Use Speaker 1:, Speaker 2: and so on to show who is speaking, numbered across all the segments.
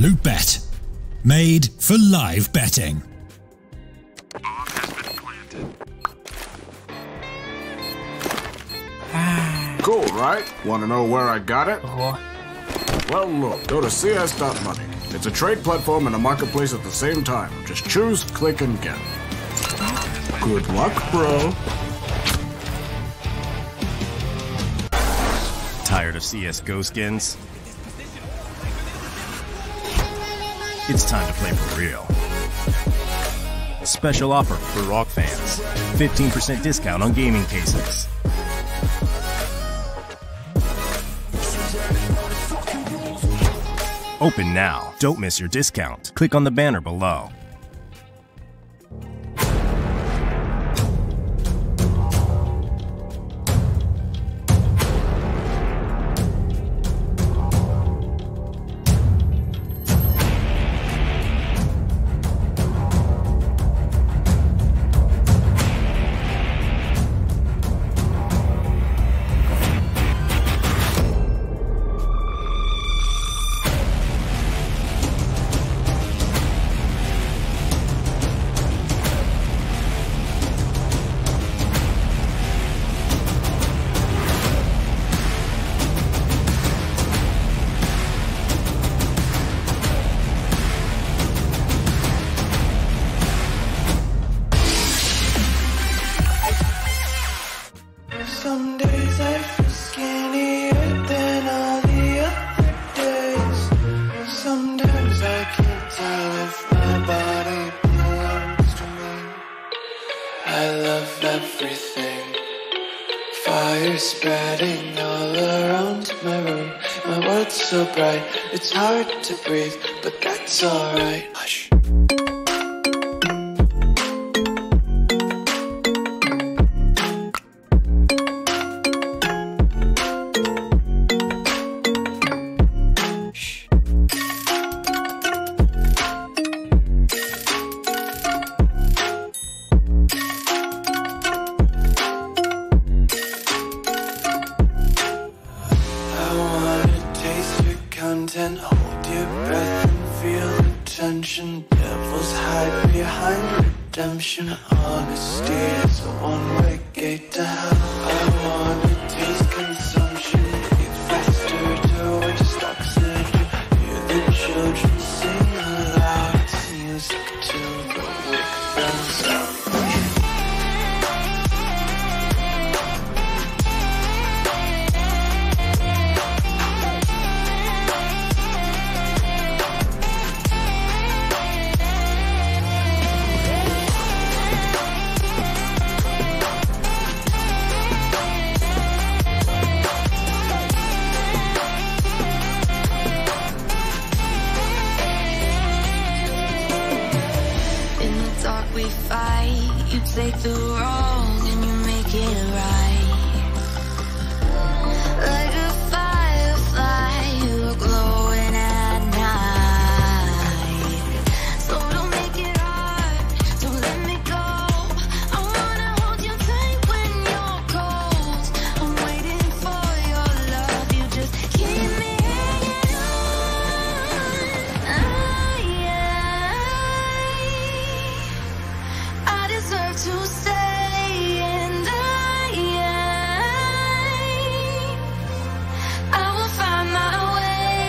Speaker 1: absolute bet. Made for live betting.
Speaker 2: Cool, right? Want to know where I got it? Well, look, go to cs.money. It's a trade platform and a marketplace at the same time. Just choose, click, and get. Good luck, bro.
Speaker 3: Tired of CSGO skins? It's time to play for real. Special offer for ROG fans. 15% discount on gaming cases. Open now. Don't miss your discount. Click on the banner below.
Speaker 4: Some days I feel skinnier than all the other days. Sometimes I can't tell if my body belongs to me. I love everything. Fire spreading all around my room. My world's so bright, it's hard to breathe, but that's alright. Hush. Hold your breath and feel the tension. Devils hide behind redemption. Honesty is a one-way gate to hell. I wanna taste consumption. Eat faster to waste oxygen. Hear the children sing aloud. It's music till the wick burns out.
Speaker 5: We fight, you take the wrong and you make it right. Like a firefly, you're glowing at night. So don't make it hard, don't let me go. I wanna hold you tight when you're cold. I'm waiting for your love, you just keep me hanging on. I deserve to stay, and I will find my way.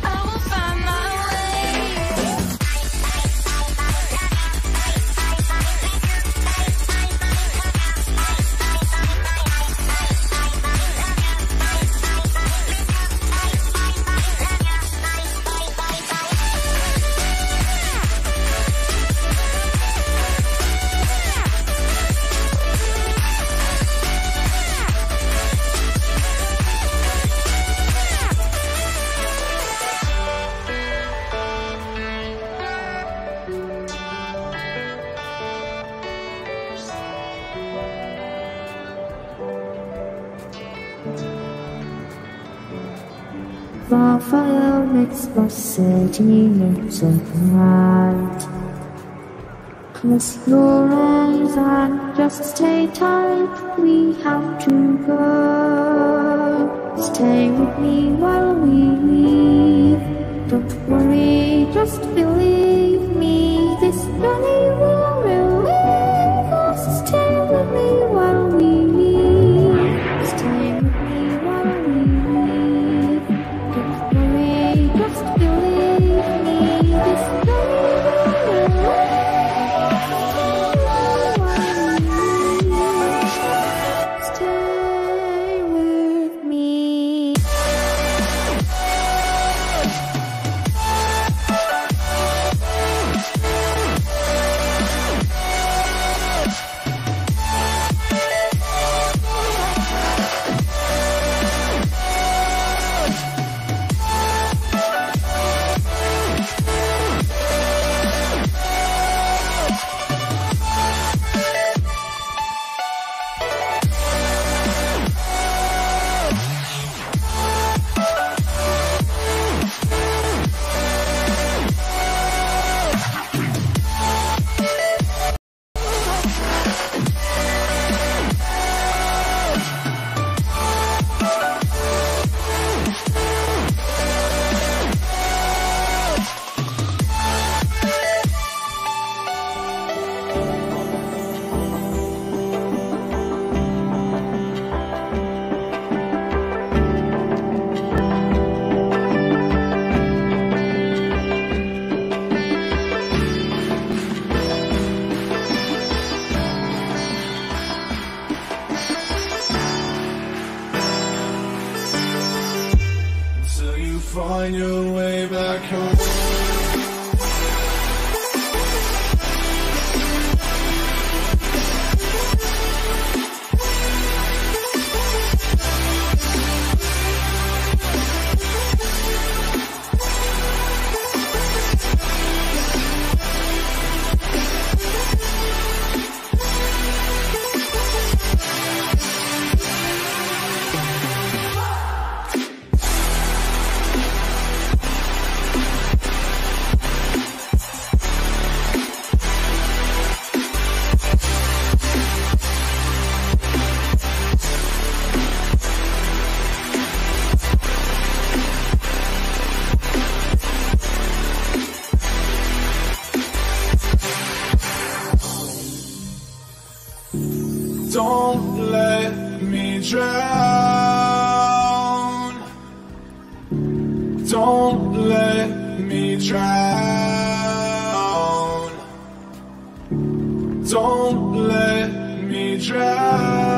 Speaker 5: I will find my
Speaker 6: Varför jag växt var sägningen så klart. Close your eyes and just stay tight. We have to go. Stay with me while we leave. Don't worry, just believe me. This journey will relieve us. Stay with me while we leave. Stay with me while we leave. Don't worry, just believe me. This journey will relieve. Stay with me.
Speaker 4: Till you find your way back home. Don't let me drown. Don't let me drown. Don't let me drown.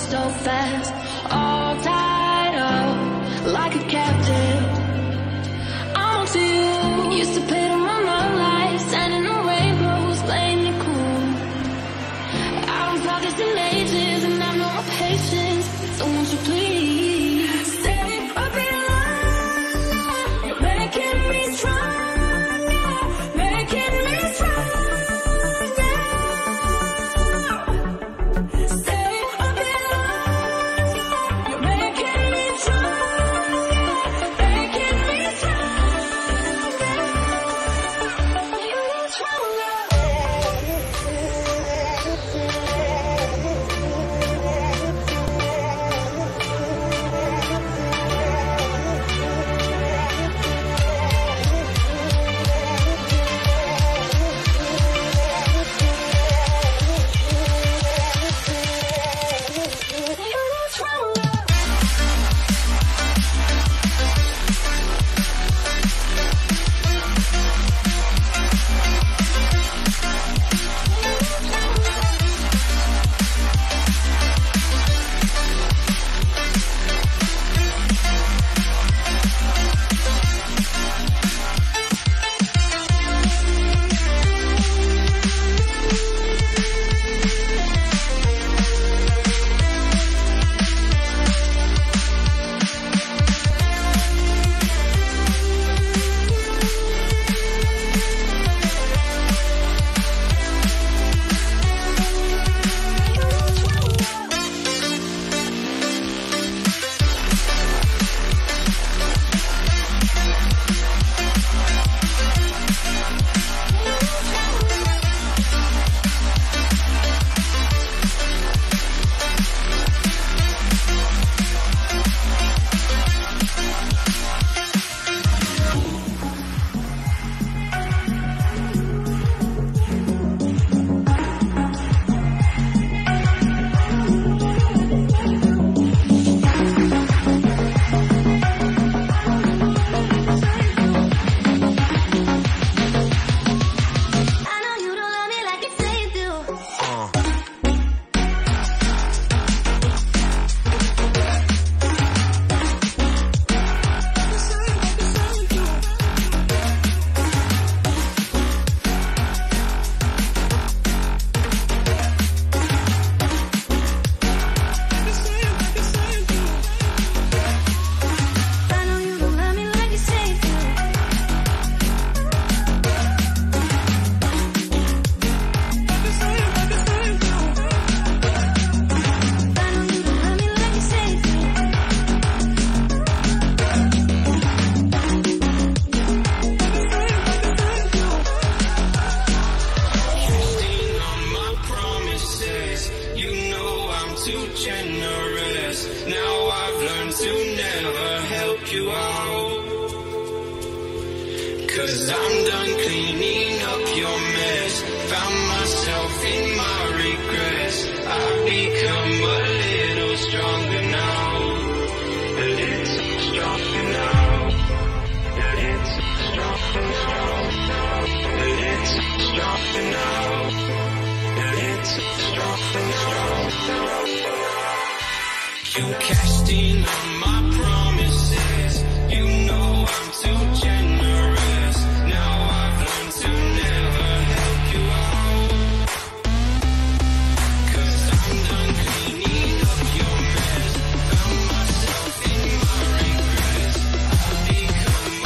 Speaker 5: so fast, all tied up like a captive. I'm on to you, used to pay to my love life, standing on rainbows, playing it cool. I don't talk this in ages, and I know my patience, so won't you please stay up in line? You're making me stronger, making me stronger. Stay up in line, you're making me stronger, making me stronger. You need stronger.
Speaker 7: Cause I'm done cleaning up your mess. Found myself in my regrets. I've become a little stronger now. A little stronger now. A little stronger now. A little stronger now. A little stronger now. You cashed in on my promises. You know I'm too generous. Now I've learned to never help you out. Cause I'm done cleaning up your mess. Found myself in my regrets. I've become a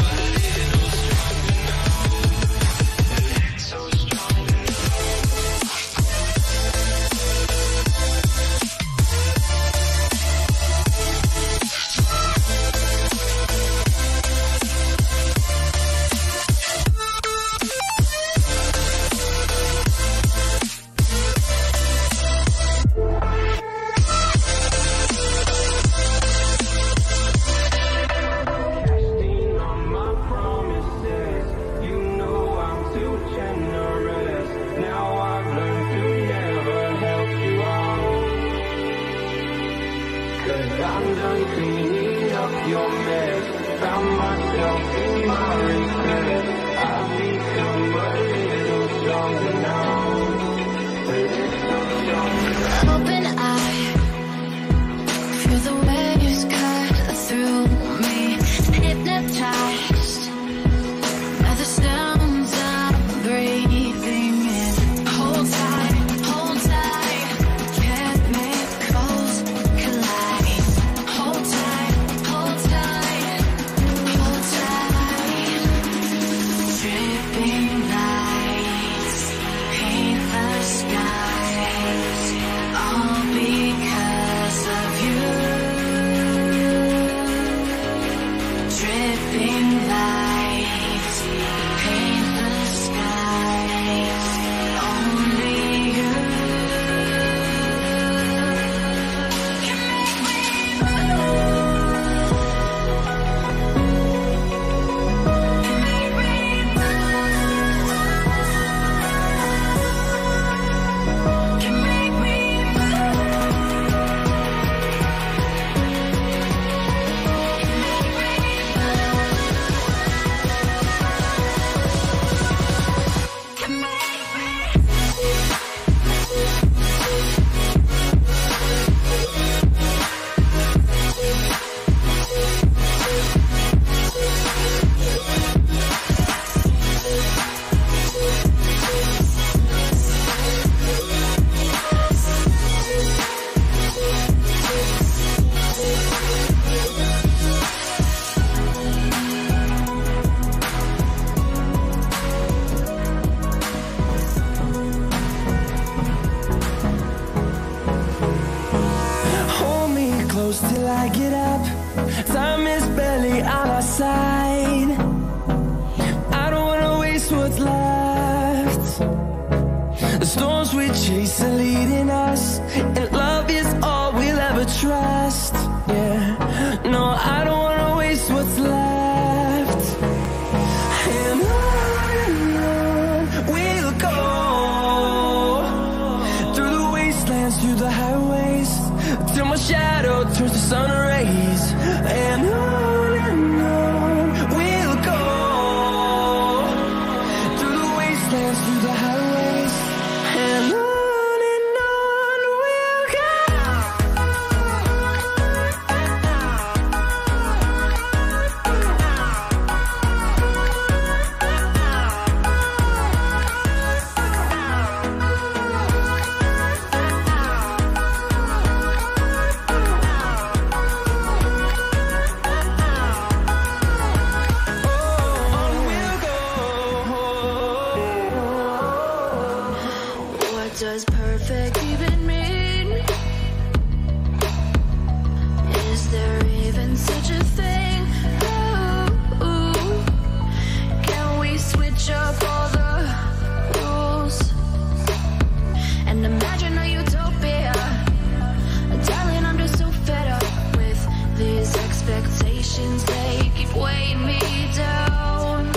Speaker 7: little stronger now. A little stronger
Speaker 4: I get up. Time is barely on our side. I don't wanna waste what's left. The storms we chase are leading us, and love is all we'll ever trust. Yeah, no, I don't wanna waste what's left. And on we'll go, through the wastelands, through the highways, till my shadow turns to sun rays. And on we'll go, through the wastelands, through the highways, and on we'll go.
Speaker 5: What does perfect even mean? Is there even such a thing? Ooh, can we switch up all the rules and imagine a utopia? Darling, I'm just so fed up with these expectations. They keep weighing me down.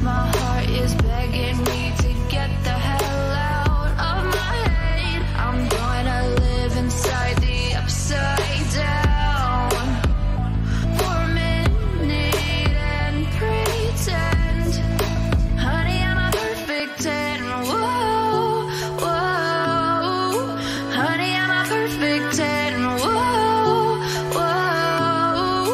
Speaker 5: My heart is begging me to get the hell out of my head. I'm gonna live inside the upside down for a minute and pretend, honey, I'm a perfect 10. Whoa, whoa, honey, I'm a perfect 10. Whoa, whoa,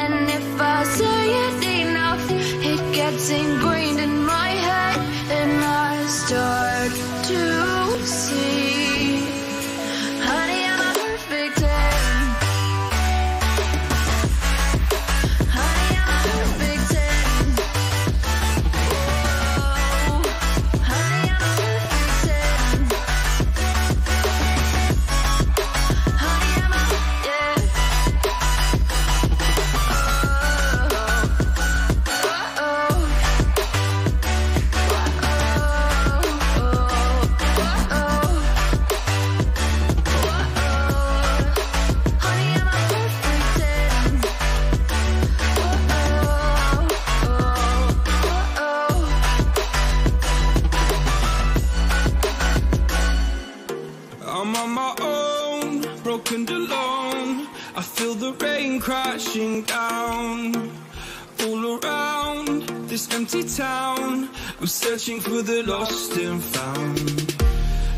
Speaker 5: and if I say it enough, it gets ingrained in my head, and I start to see, honey, I'm a perfect 10. Honey, I'm a perfect 10. Whoa, honey, I'm a perfect 10. Honey, I'm a, yeah.
Speaker 4: I'm on my own, broken and alone. I feel the rain crashing down all around this empty town. I'm searching for the lost and found,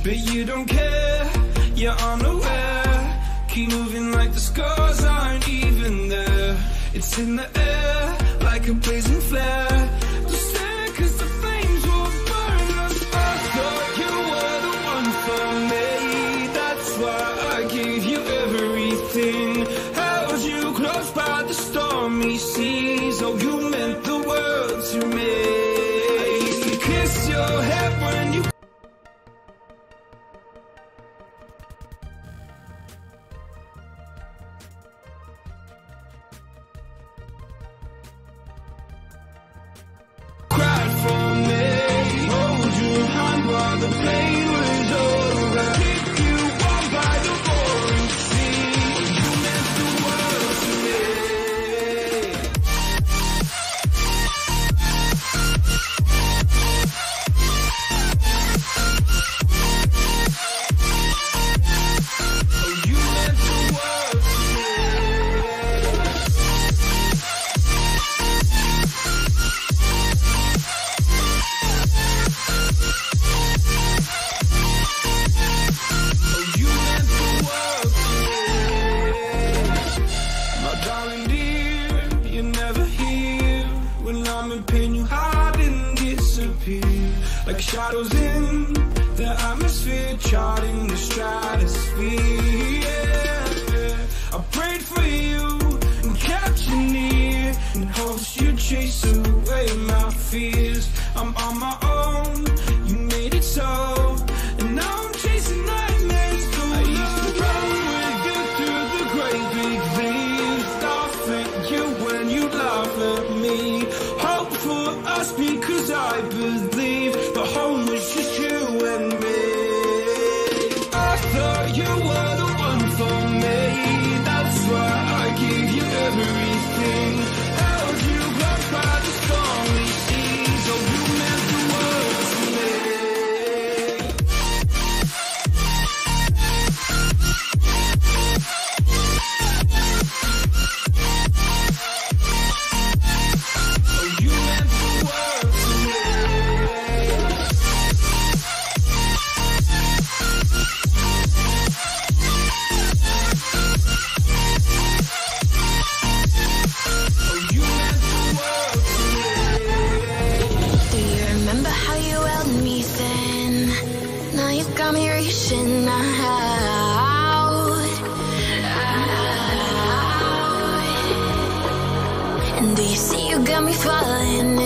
Speaker 4: but you don't care, you're unaware. Keep moving like the scars aren't even there. It's in the air like a blazing flare. Just stare 'cause the flames will burn us. I thought you were the one for me. That's why I gave you everything. Held you close by the stormy seas. Oh, you meant the world to me. I used to kiss your head when you cried for me. Hold your hand while the pain was over. Keep you warm by the roaring sea. You meant the world to me. Oh, you meant the world to me. Oh, you meant the world to me. My darling dear, you're never here. When I'm in pain, you hide and disappear. Like shadows in the atmosphere, charting the stratosphere. Yeah. I prayed for you and kept you near, in hopes you'd chase away my fears. I'm on my own, you made it so, and now I'm chasing nightmares. I used to run with you through the great thought you were the one for me. That's why I gave you everything. Held you close by the stormy seas. Oh, you meant the world to me. Oh, you meant the world to me.
Speaker 5: Do you remember how you held me then? Now you got me reaching out. And do you see you got me falling in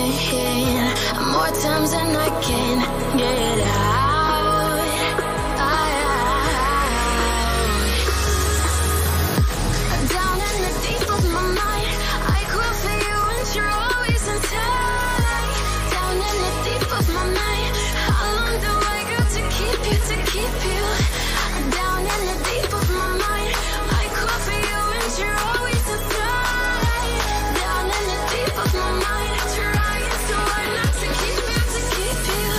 Speaker 5: more times than I can get out. Down in the deep of my mind, I crawl for you and you're always in tight. Down in the deep of my mind, how long do I got to keep you, to keep you? Down in the deep of my mind, I crawl for you and you're always in tight. Down in the deep of my mind, trying so hard not to keep you, to keep you.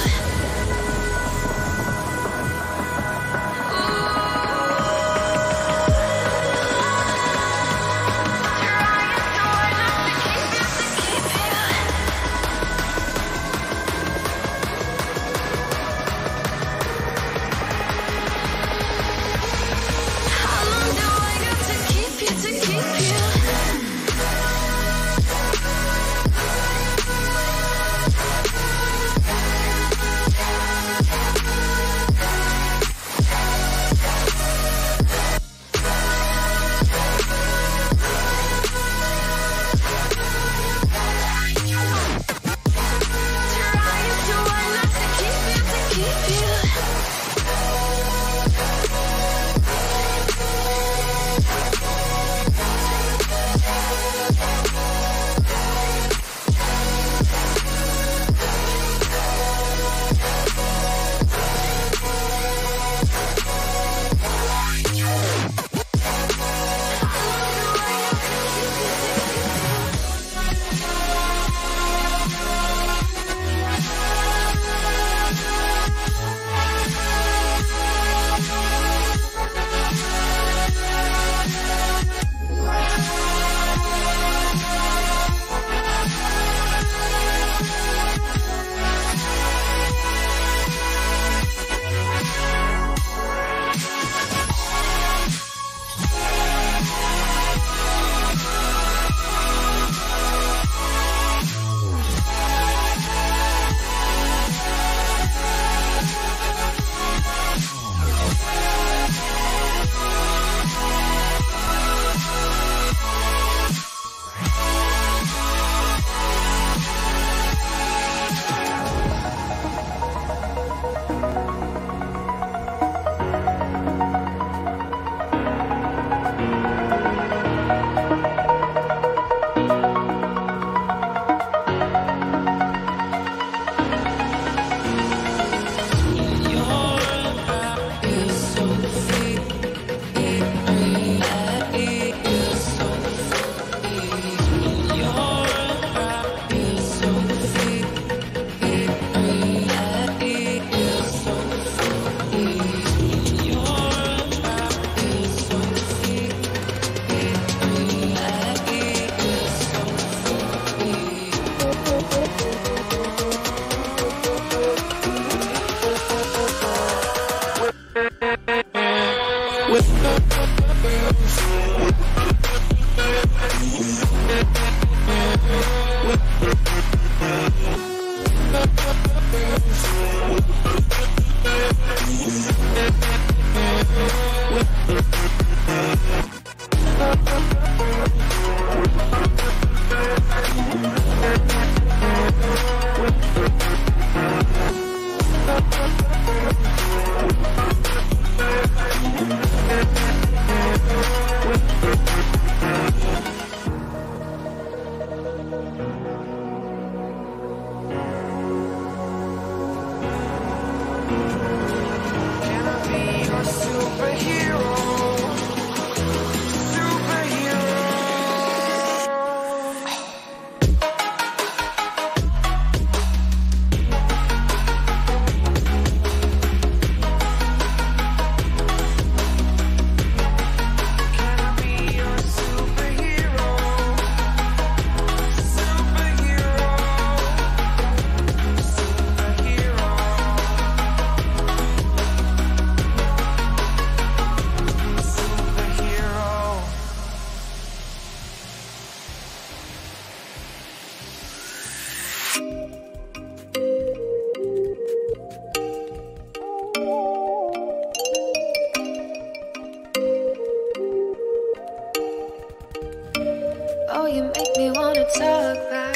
Speaker 6: you make me wanna talk back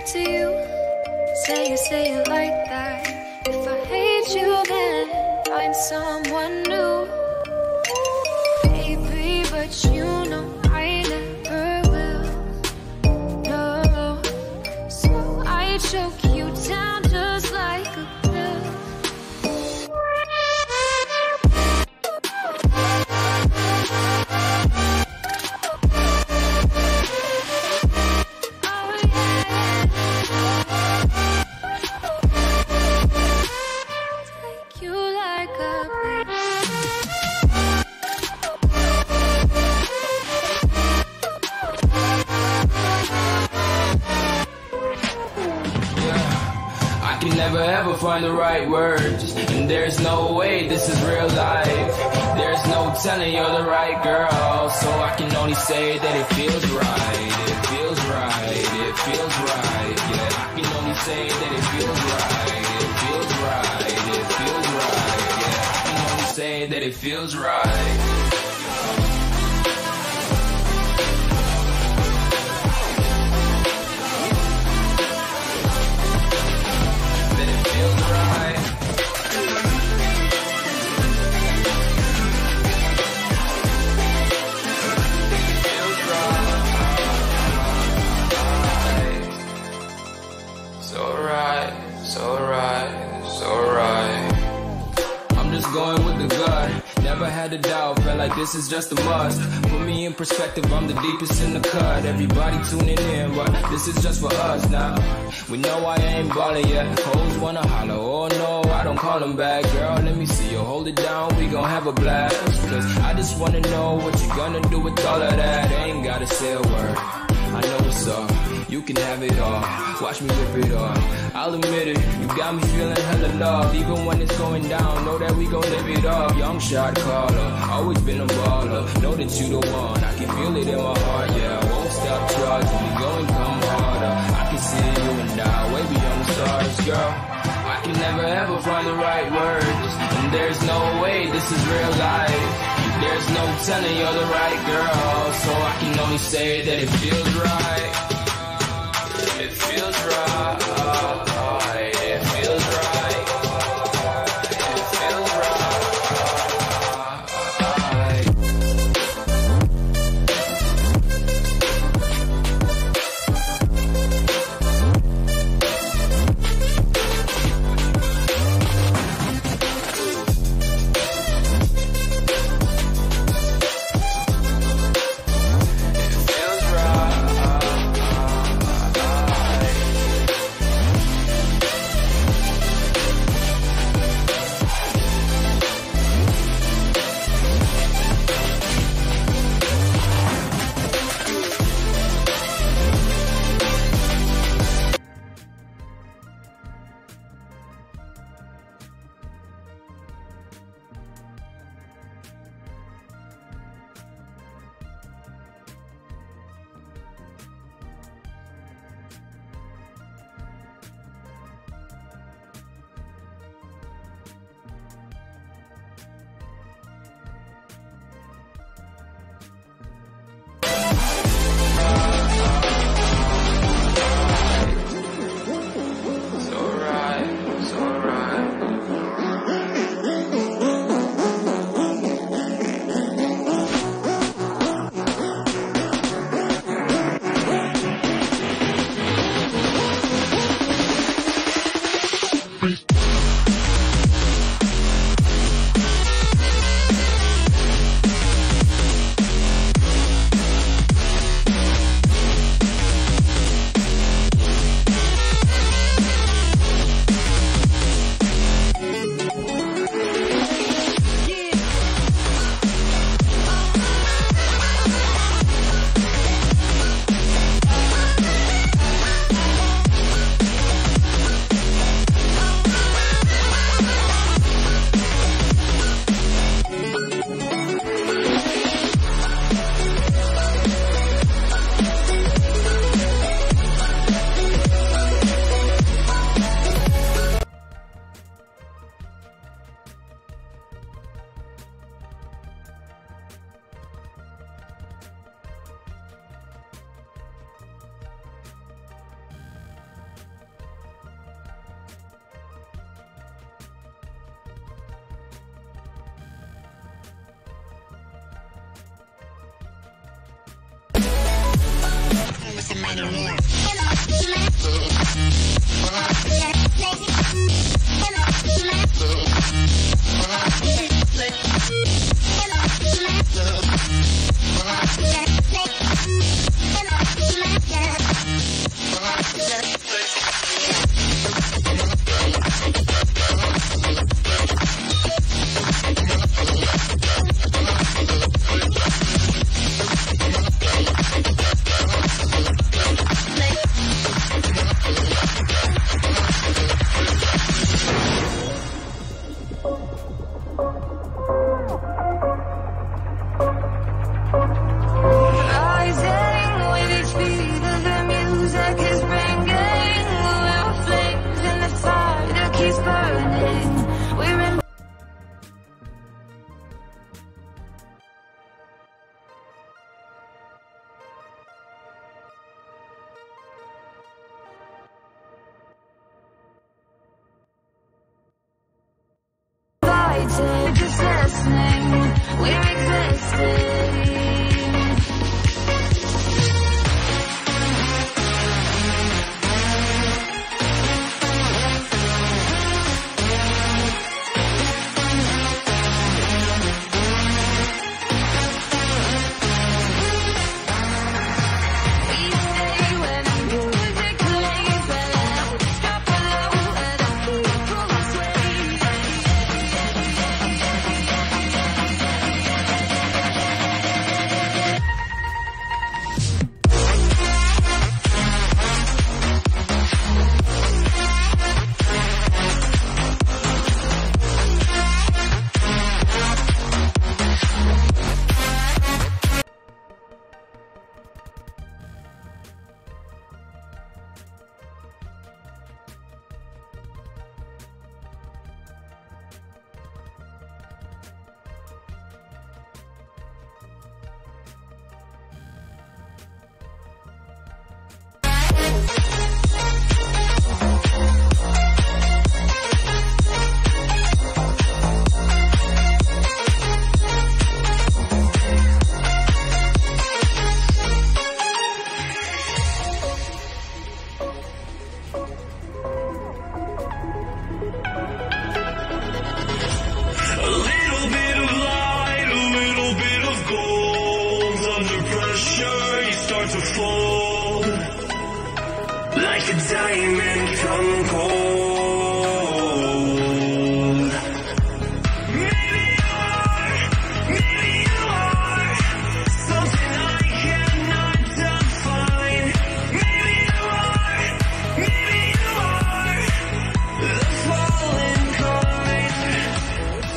Speaker 6: to you. Say it like that. If I hate you, then find someone new. Baby, but you know I never will. No, so I choke you down just like a pill.
Speaker 8: Never ever find the right words, and there's no way this is real life. There's no telling you're the right girl, so I can only say that it feels right. It feels right, it feels right. Yeah, I can only say that it feels right. It feels right, it feels right. Yeah, I can only say that it feels right. Going with the gut, never had a doubt, felt like this is just a must. Put me in perspective, I'm the deepest in the cut. Everybody tuning in, but this is just for us now. We know I ain't ballin' yet. Hoes wanna holler, oh no, I don't call them back. Girl, let me see you hold it down, we gon' have a blast. Cause I just wanna know what you gonna do with all of that. Ain't gotta say a word, I know what's up. You can have it all, watch me rip it off. I'll admit it, you got me feeling hella love. Even when it's going down, know that we gon' live it up. Young shot caller, always been a baller. Know that you the one, I can feel it in my heart. Yeah, I won't stop charging, we go and come harder. I can see you and I, way beyond the stars, girl. I can never ever find the right words, and there's no way this is real life. There's no telling you're the right girl, so I can only say that it feels right. It feels right, it feels right, it feels right.
Speaker 5: Just listening, we're existing.
Speaker 7: diamond from gold. Maybe you are something I cannot define. Maybe you are the fallen kind.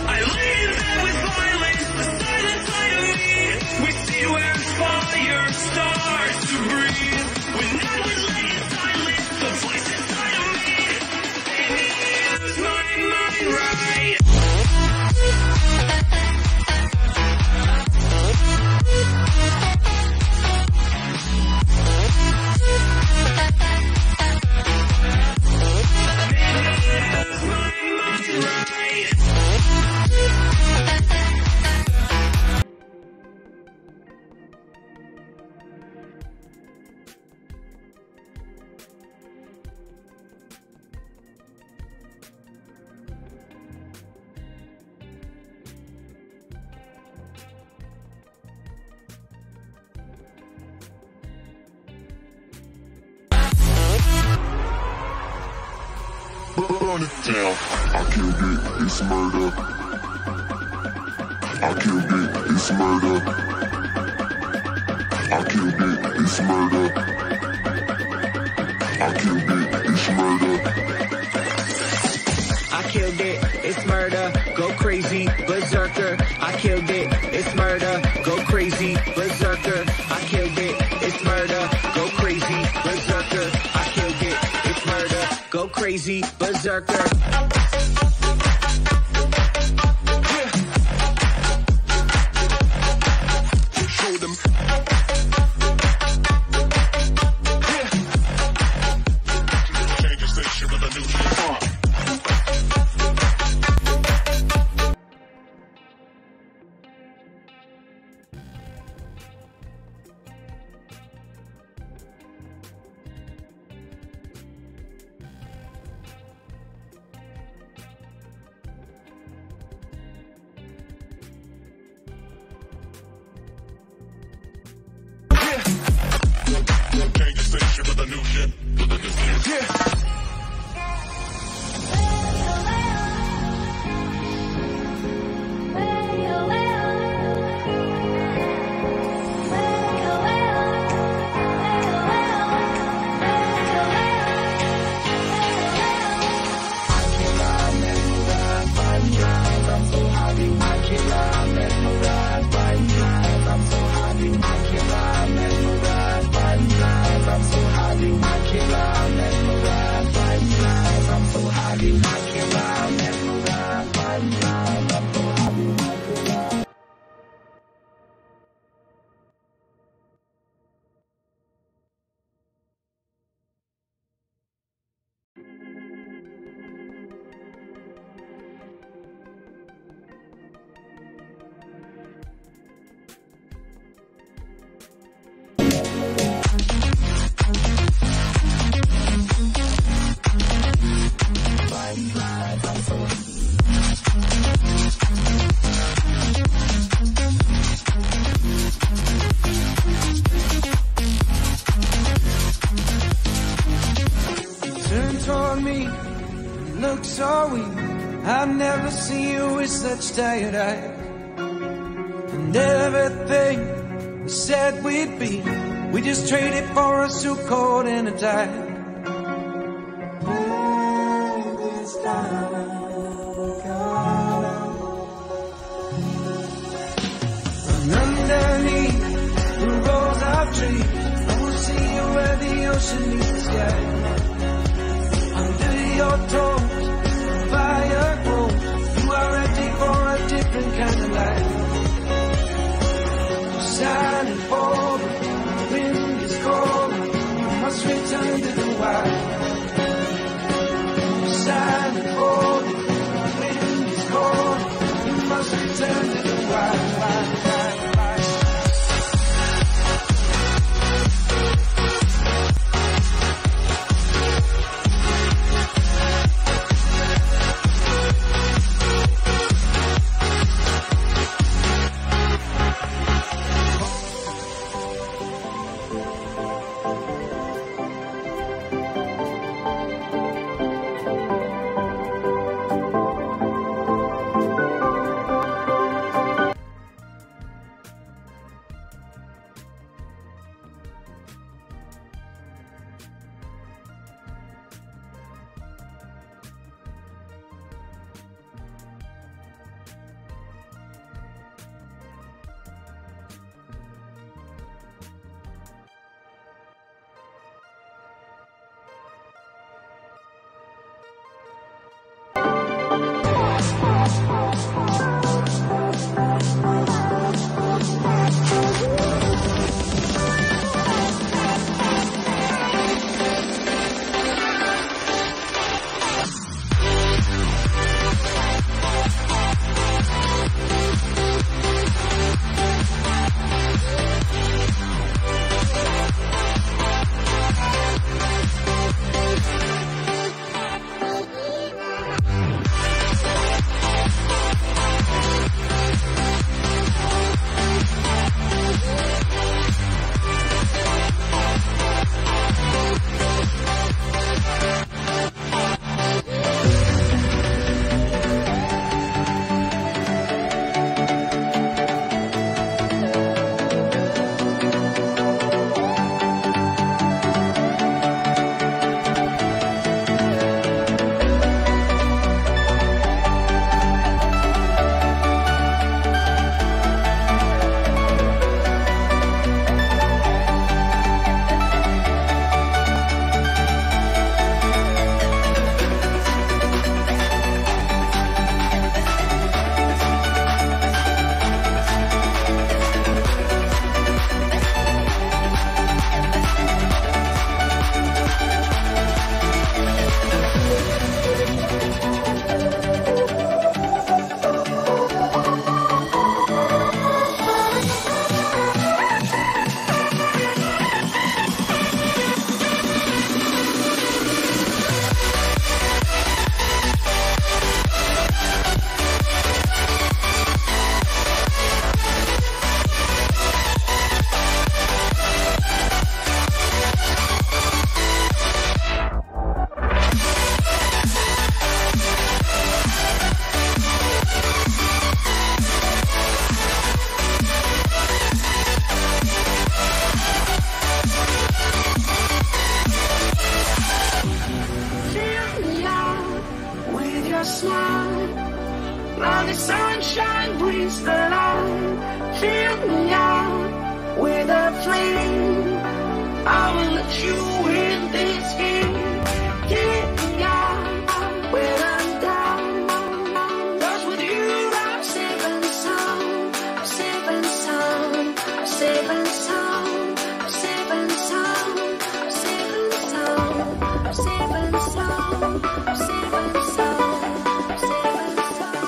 Speaker 7: I leave them with violence, the silent side of me. We see where fire starts to breathe. When I was laying silent, the voice inside of me made me lose my mind right.
Speaker 9: Burn it down. I killed it, it's murder. I killed it, it's murder. I killed it, it's murder. I killed it, it's murder.
Speaker 10: I killed it, it's murder. Go crazy, berserker. I killed it, it's murder. Go crazy, berserker. I killed it, it's murder. Go crazy, berserker. I killed it, it's murder. Go crazy, berserker.
Speaker 9: Show them. Change the station with a new shit.
Speaker 4: look so weak. I've never seen you with such tired eyes. And everything we said we'd be, we just traded for a suit coat and a tie. And underneath the rows of trees, I will see you where the ocean meets the sky. Under your toes, fire grows. You are ready for a different kind of life. Silent for the wind is cold. You must return to the wild. Silent for the wind is cold. You must return to the wild. Like the sunshine brings the light. Fill me out with a flame. I will let you in this game. Get me out when I'm down. 'Cause with you I'm safe and sound. I'm safe and sound. I'm safe and sound. I'm safe and sound. I'm safe and sound. I'm safe and sound. I'm safe and sound. I'm safe and sound.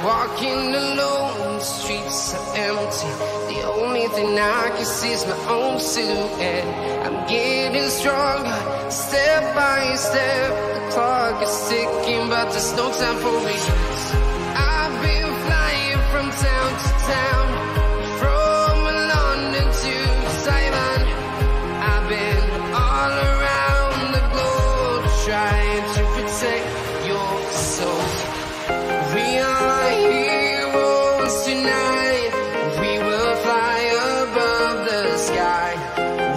Speaker 11: Walking alone, the streets are empty. The only thing I can see is my own silhouette. I'm getting stronger, step by step. The clock is ticking, but there's no time for reasons. I've been flying from town to town, from London to Taiwan. I've been all around the globe trying to protect your soul. We are heroes tonight. We will fly above the sky.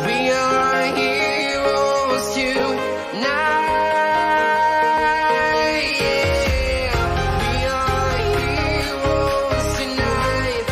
Speaker 11: We are heroes tonight. Yeah. We are heroes tonight.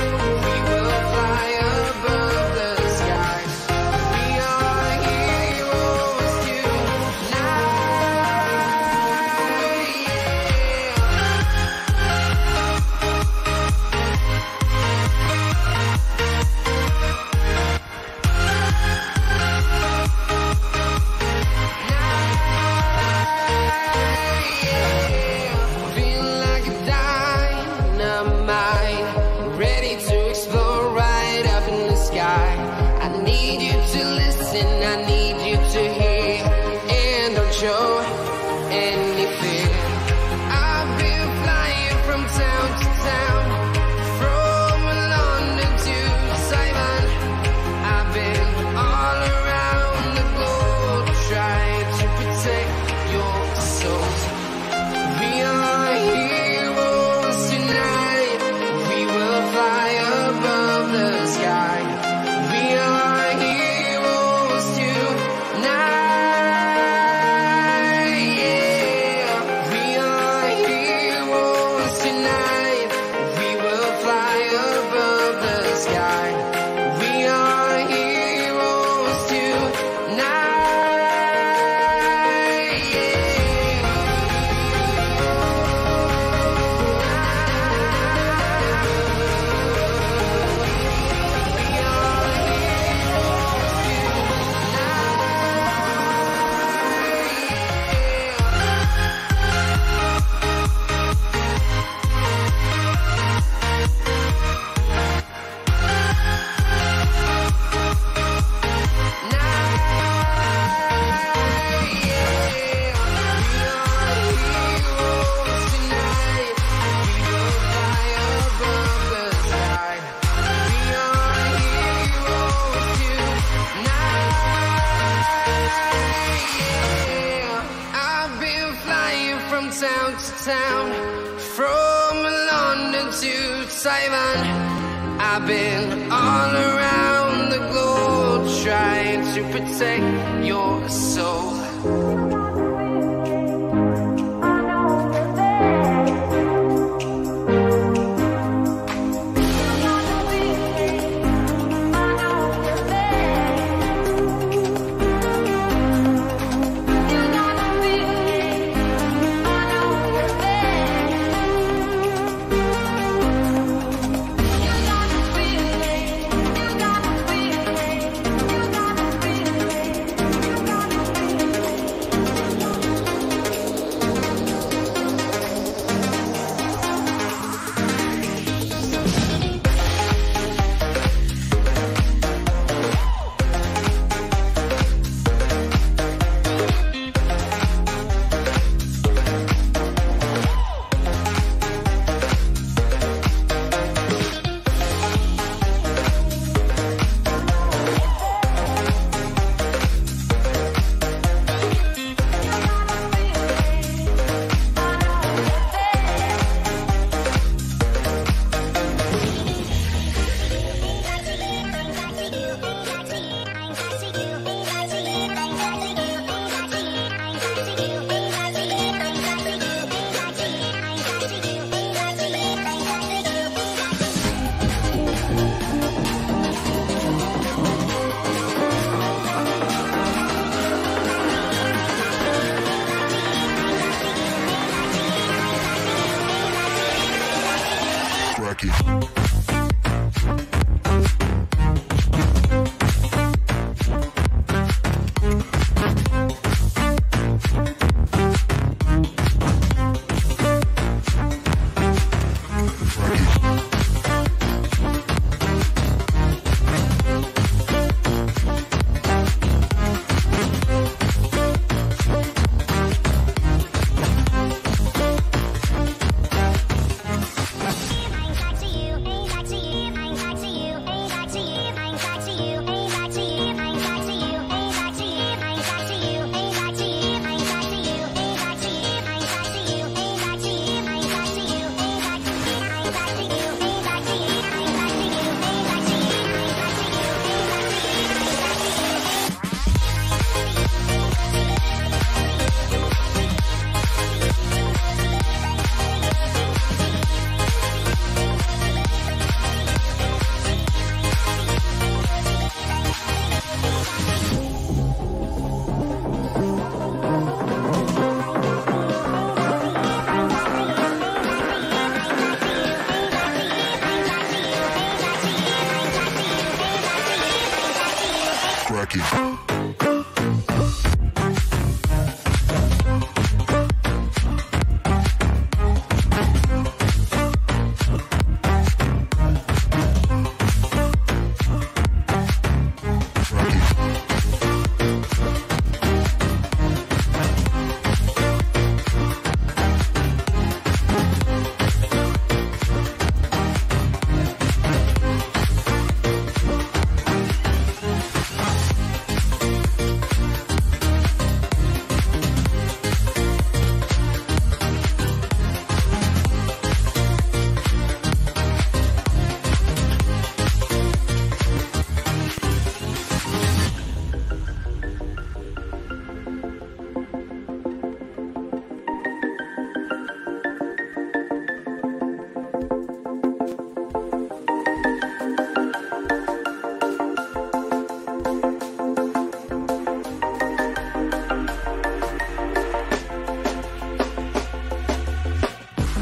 Speaker 11: to town, from London to Taiwan. I've been all around the globe trying to protect your soul.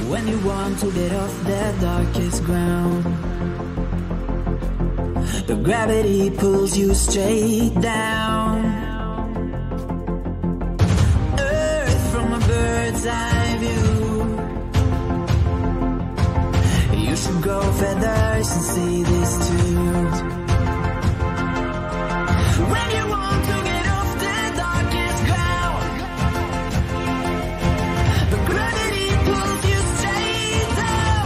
Speaker 12: When you want to get off the darkest ground, the gravity pulls you straight down. Earth from a bird's eye view. You should grow feathers and see this too. When you want to get off the darkest ground, the gravity pulls you straight down.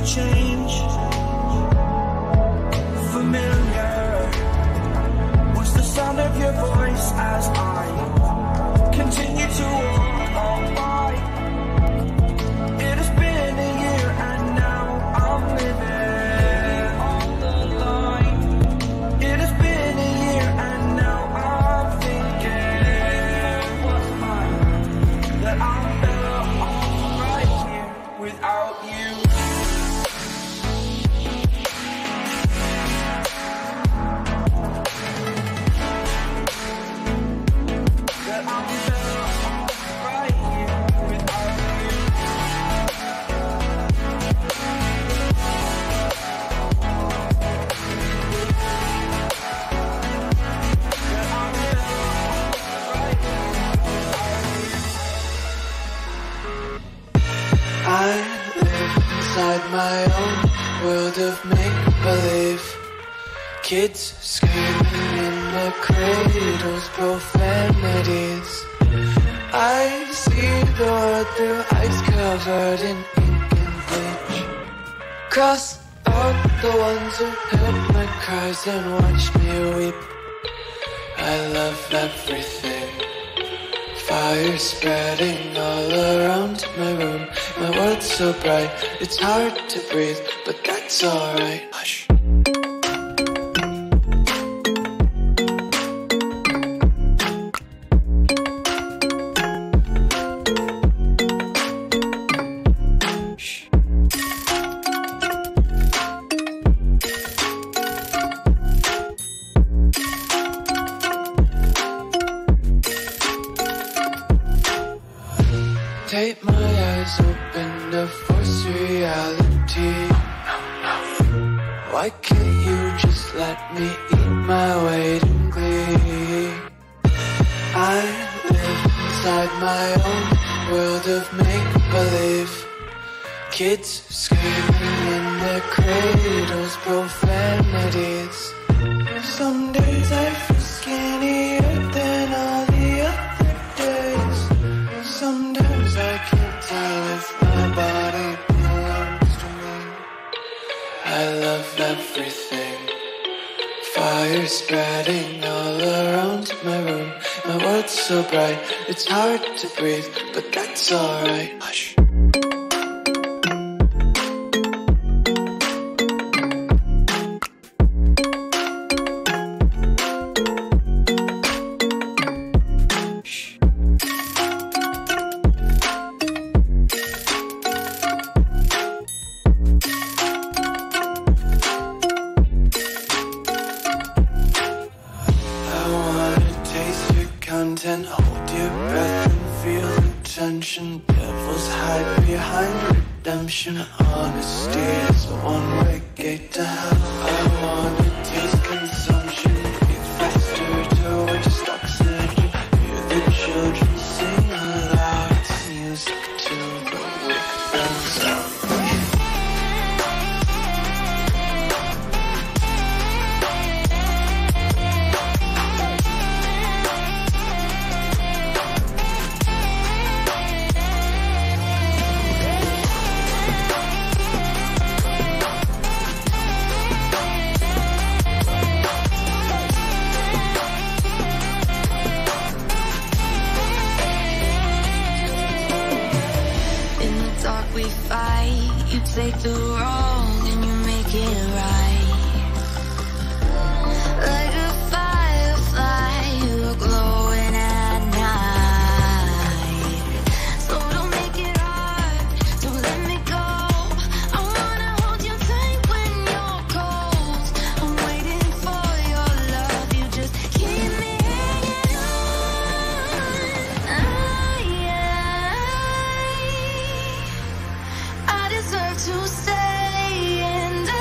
Speaker 12: to change. Familiar was the sound of your voice as I continue to walk on by. It has been a year and now I'm living on the line. It has been a year and now I'm thinking what's mine, that I'm better off right here without you. That I'm better off right here without you.
Speaker 4: I live inside my own world of make-believe. Kids screaming in the cradles, profanities. I see the world through ice covered in ink and bleach. Cross out the ones who heard my cries and watched me weep. I love everything. Fire spreading all around my room. My world's so bright, it's hard to breathe, but that's alright. Hush. Tape my eyes open to force reality. Why can't you just let me eat my weight in glee? I live inside my own world of make-believe. Kids screaming in their cradles, profanities. Some days I feel skinnier than all the other days. Sometimes I can't tell if my body belongs to me. I love everything. Fire spreading all around my room. My world's so bright, it's hard to breathe, but that's alright. Hush. Content, hold your breath and feel the tension. Devils hide behind redemption. Honesty is a one-way gate to hell. I wanna taste consumption. Breathe faster to waste oxygen. Hear the children sing aloud. It's music to the wicked sound.
Speaker 5: We fight, you take the wrong and you make it right. Like a firefly, you're glowing at night. So don't make it hard, don't let me go. I wanna hold you tight when you're cold. I'm waiting for your love, you just keep me hanging on. I deserve to stay, and I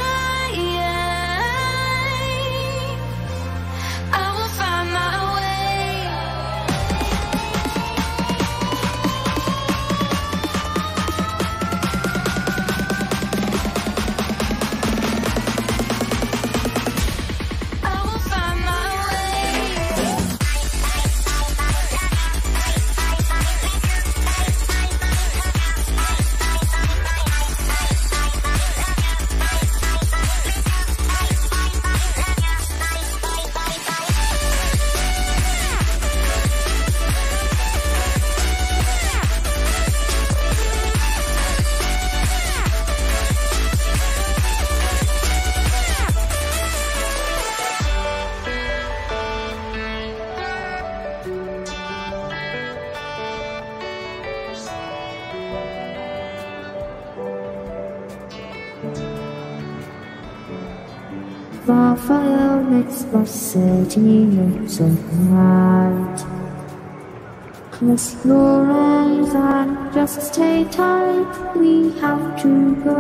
Speaker 6: far fire makes the city look so bright. Close your eyes and just stay tight. We have to go.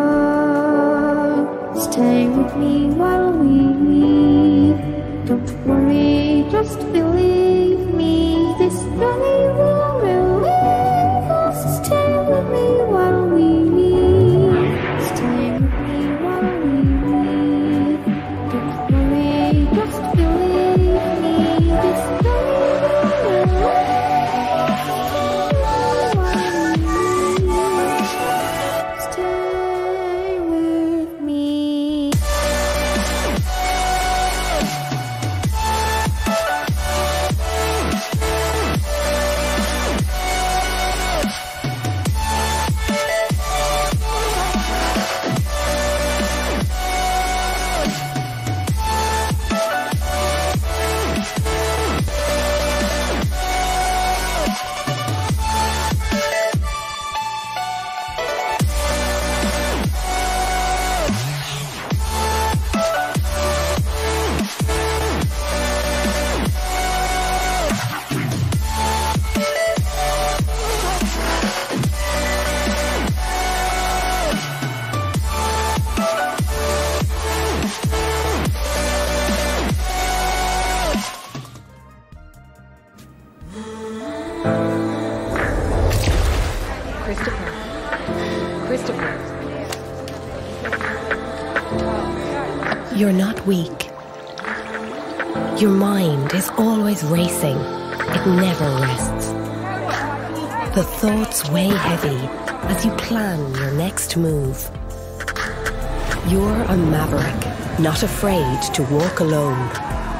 Speaker 6: Stay with me while we leave. Don't worry, just believe me. This journey will relieve us. Stay with me while we leave. Stay with me while we leave. Don't worry, just believe me. This journey will relieve.
Speaker 13: You're not weak. Your mind is always racing. It never rests. The thoughts weigh heavy as you plan your next move. You're a maverick, not afraid to walk alone,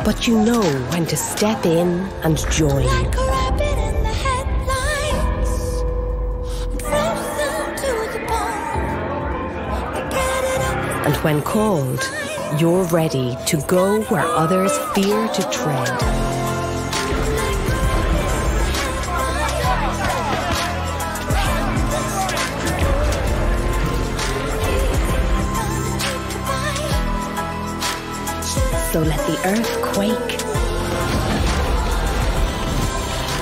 Speaker 13: but you know when to step in and join.
Speaker 5: Like a rabbit in the headlights, frozen to the bone. Get it up.
Speaker 13: And when called, you're ready to go where others fear to tread. So let the earth quake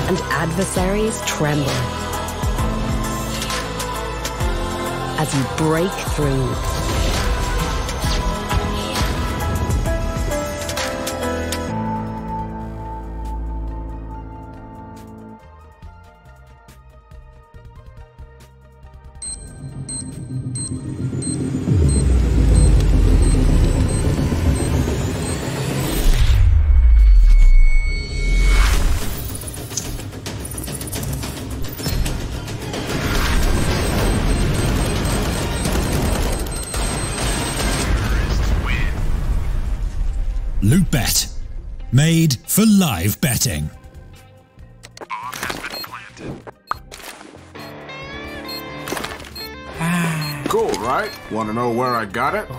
Speaker 13: and adversaries tremble as you break through.
Speaker 1: Loot Bet. Made for live betting.
Speaker 2: Cool, right? Want to know where I got it?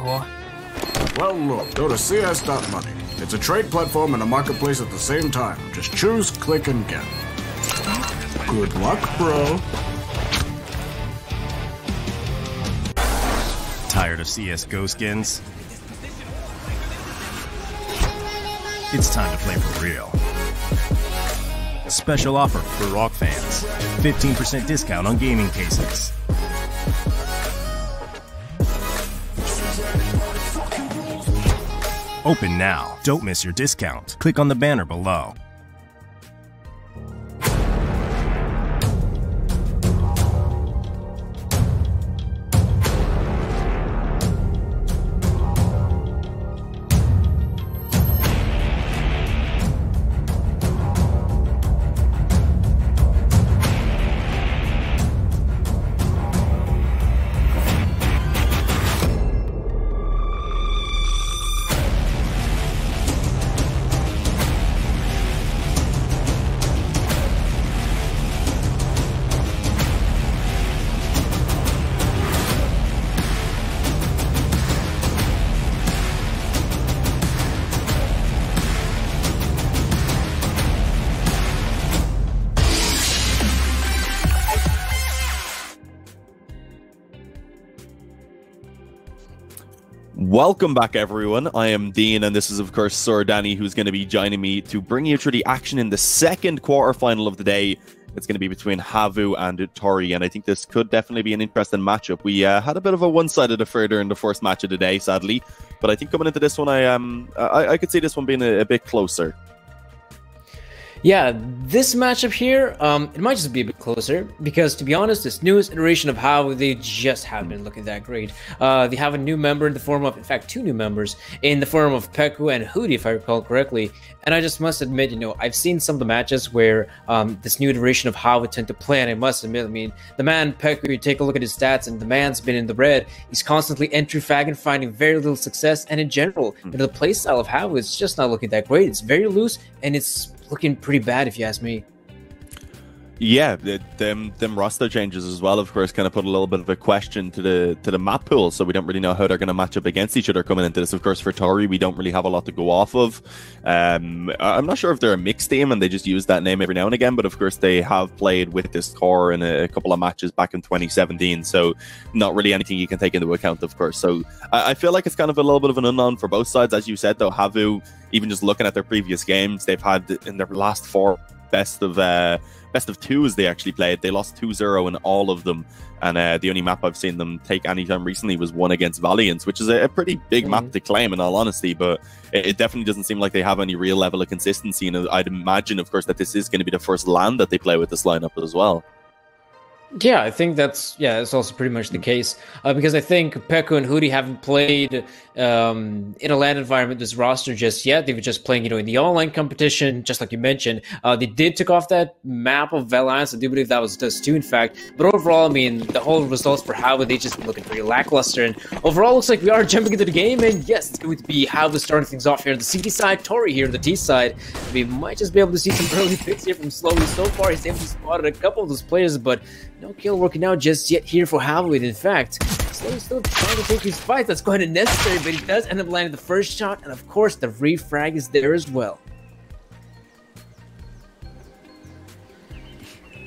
Speaker 2: Well, look, go to cs.money. It's a trade platform and a marketplace at the same time. Just choose, click, and get. Good luck, bro.
Speaker 3: Tired of CSGO skins? It's time to play for real. Special offer for ROG fans. 15% discount on gaming cases. Open now. Don't miss your discount. Click on the banner below.
Speaker 14: Welcome back, everyone. I am Dean, and this is, of course, Sir Danny, who's going to be joining me to bring you through the action in the second quarterfinal of the day. It's going to be between Havu and Tori, and I think this could definitely be an interesting matchup. We had a bit of a one-sided affair during the first match of the day, sadly, but I think coming into this one, I could see this one being a bit closer.
Speaker 15: Yeah, this matchup here, it might just be a bit closer because, to be honest, this newest iteration of how they just haven't been looking that great. They have a new member in the form of, in fact, two new members in the form of Peku and Hootie, if I recall correctly. And I just must admit, you know, I've seen some of the matches where this new iteration of how it tend to play, and I must admit, I mean, the man Peku, you take a look at his stats, and the man's been in the red. He's constantly entry fagging, finding very little success, and in general, you know, the playstyle of how is just not looking that great. It's very loose, and it's looking pretty bad, if you ask me.
Speaker 14: Yeah, them roster changes as well, of course, kind of put a little bit of a question to the map pool, so we don't really know how they're going to match up against each other coming into this. Of course, for Tori, we don't really have a lot to go off of. I'm not sure if they're a mixed team and they just use that name every now and again, but of course they have played with this core in a couple of matches back in 2017, so not really anything you can take into account, of course. So I feel like it's kind of a little bit of an unknown for both sides. As you said, though, Havu, even just looking at their previous games, they've had in their last 4 best of twos they actually played. They lost 2-0 in all of them, and the only map I've seen them take anytime recently was one against Valiance, which is a pretty big map to claim, in all honesty, but it definitely doesn't seem like they have any real level of consistency, and I'd imagine, of course, that this is going to be the first LAN that they play with this lineup as well.
Speaker 15: Yeah, I think that's also pretty much the case, because I think Peku and Hootie haven't played in a LAN environment this roster just yet. They were just playing, you know, in the online competition, just like you mentioned. They did take off that map of Valance. I do believe that was Dust 2, in fact. But overall, I mean, the whole results for How they just looking pretty lackluster. And overall, looks like we are jumping into the game. And yes, it's going to be How starting things off here on the CT side, Tori here on the T side. We might just be able to see some early picks here from Slowly. So far, he's able to spot a couple of those players, but no kill working out just yet here for Halloween. In fact, Slowly still trying to take his fights. That's quite unnecessary, but he does end up landing the first shot, and of course, the refrag is there as well.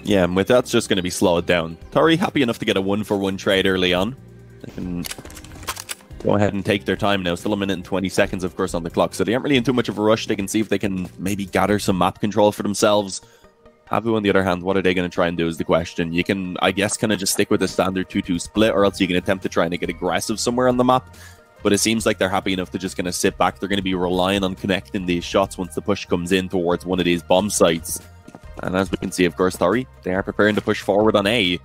Speaker 14: Yeah, and with that's just going to be slowed down. Tori happy enough to get a 1-for-1 trade early on. They can go ahead and take their time now. Still 1 minute and 20 seconds, of course, on the clock, so they aren't really in too much of a rush. They can see if they can maybe gather some map control for themselves. Havu, on the other hand, what are they going to try and do is the question. You can, I guess, kind of just stick with the standard 2-2 split, or else you can attempt to try and get aggressive somewhere on the map. But it seems like they're happy enough to just kind of sit back. They're going to be relying on connecting these shots once the push comes in towards one of these bomb sites. And as we can see, of course, Tori, they are preparing to push forward on A.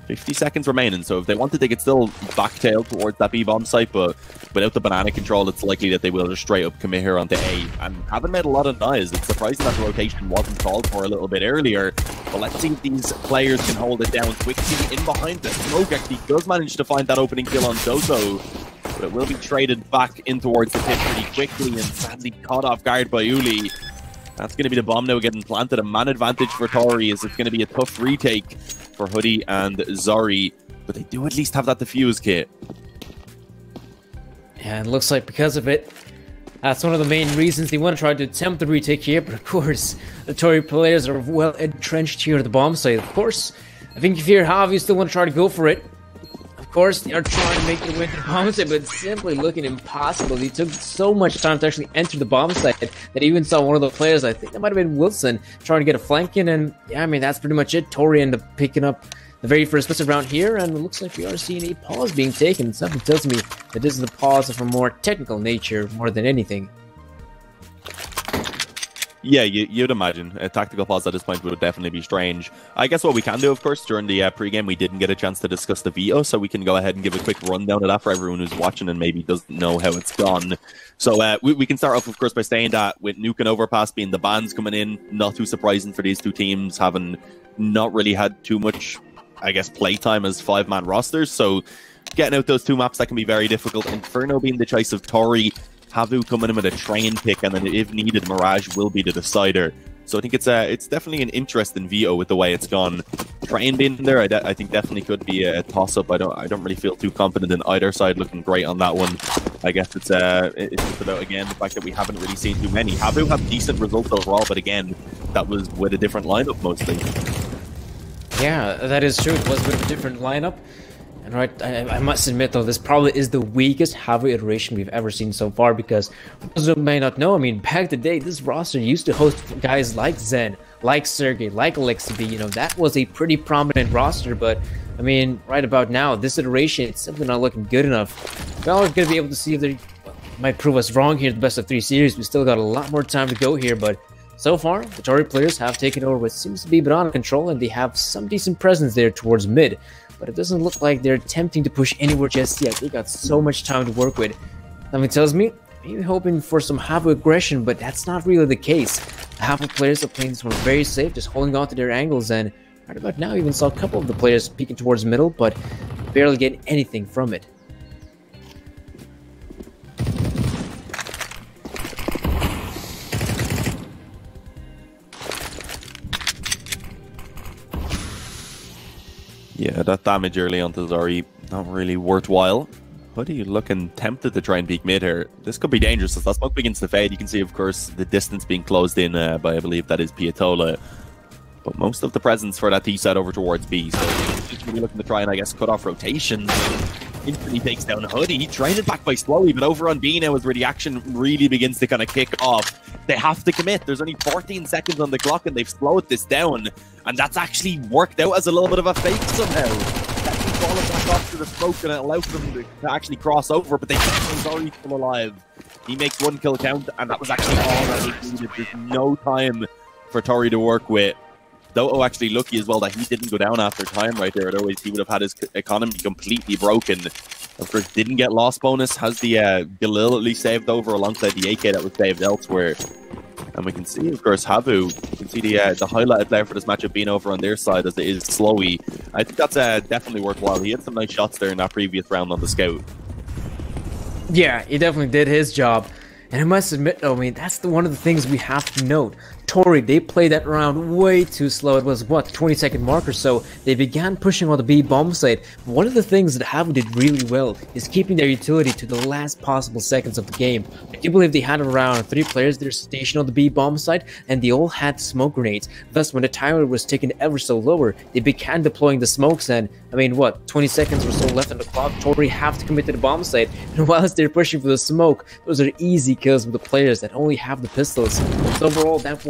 Speaker 14: 50 seconds remaining, so if they wanted, they could still backtail towards that B bomb site, but without the banana control, it's likely that they will just straight up commit here onto A, and haven't made a lot of noise. It's surprising that the rotation wasn't called for a little bit earlier, but let's see if these players can hold it down quickly. In behind the smoke actually does manage to find that opening kill on Doto, but it will be traded back in towards the pit pretty quickly, and sadly caught off guard by Uli. That's going to be the bomb now getting planted. A man advantage for Tori, as it's going to be a tough retake for Hoodie and Zori, but they do at least have that defuse kit.
Speaker 15: Yeah, it looks like because of it, that's one of the main reasons they want to try to attempt the retake here, but of course, the Tori players are well entrenched here at the bomb site. Of course, I think if you're Javi, you still want to try to go for it. Of course, they are trying to make their way to the bomb site, but it's simply looking impossible. They took so much time to actually enter the bomb site that even saw one of the players, I think that might have been Wilson, trying to get a flank in, and yeah, I mean, that's pretty much it. Tori ended up picking up the very first miss round here, and it looks like we are seeing a pause being taken. Something tells me that this is a pause of a more technical nature more than anything.
Speaker 14: Yeah, you'd imagine. A tactical pause at this point would definitely be strange. I guess what we can do, of course, during the pre-game, we didn't get a chance to discuss the veto, so we can go ahead and give a quick rundown of that for everyone who's watching and maybe doesn't know how it's gone. So we can start off, of course, by saying that with Nuke and Overpass being the bans coming in, not too surprising for these two teams, having not really had too much, I guess, playtime as 5-man rosters, so getting out those two maps, that can be very difficult. Inferno being the choice of Tori, Havu coming in with a train pick, and then if needed, Mirage will be the decider. So I think it's definitely an interesting veto with the way it's gone. Train being there, I think definitely could be a toss-up. I don't really feel too confident in either side looking great on that one. I guess it's just about, again, the fact that we haven't really seen too many. Havu have decent results overall, but again, that was with a different lineup mostly.
Speaker 15: Yeah, that is true. It was a bit of a different lineup. And right, I must admit though, this probably is the weakest Havu iteration we've ever seen so far, because for those who may not know, I mean, back in the day, this roster used to host guys like Zen, like Sergey, like Alexei. You know, that was a pretty prominent roster, but I mean, right about now, this iteration, it's simply not looking good enough. We're always going to be able to see if they might prove us wrong here at the best of 3 series. We still got a lot more time to go here, but so far, the Tory players have taken over what seems to be banana control, and they have some decent presence there towards mid. But it doesn't look like they're attempting to push anywhere just yet. They got so much time to work with. Something tells me, maybe hoping for some Havu aggression, but that's not really the case. The Havu players are playing this one very safe, just holding on to their angles, and right about now, even saw a couple of the players peeking towards middle, but barely getting anything from it.
Speaker 14: Yeah, that damage early on to Zori, not really worthwhile. Hoodie looking tempted to try and peek mid here. This could be dangerous as that smoke begins to fade. You can see, of course, the distance being closed in by, I believe, that is Piatola. But most of the presence for that T side over towards B. So he's really looking to try and, I guess, cut off rotations. Instantly takes down Hoodie. Trying it back by Slowly, but over on B now is where the action really begins to kind of kick off. They have to commit. There's only 14 seconds on the clock and they've slowed this down. And that's actually worked out as a little bit of a fake somehow. That can fall back off to the smoke and it allows them to actually cross over, but they keep Zori still alive. He makes 1 kill count, and that was actually all that he needed. There's no time for Tori to work with. Though actually lucky as well that he didn't go down after time right there. Otherwise, he would have had his economy completely broken. Of course, didn't get loss bonus. Has the Galil at least saved over alongside the AK that was saved elsewhere. And we can see, of course, Havu. You can see the highlighted player for this matchup being over on their side as it is Slowy. I think that's definitely worthwhile. He had some nice shots there in that previous round on the scout.
Speaker 15: Yeah, he definitely did his job. And I must admit, though, I mean, that's one of the things we have to note. Tory, they played that round way too slow. It was, what, 20-second mark or so. They began pushing on the B bomb site. One of the things that Havu did really well is keeping their utility to the last possible seconds of the game. I do believe they had around 3 players that are stationed on the B bomb site, and they all had smoke grenades. Thus, when the timer was taken ever so lower, they began deploying the smokes, and, I mean, what, 20 seconds or so left on the clock, Tory have to commit to the bomb site, and whilst they're pushing for the smoke, those are easy kills with the players that only have the pistols. So overall, that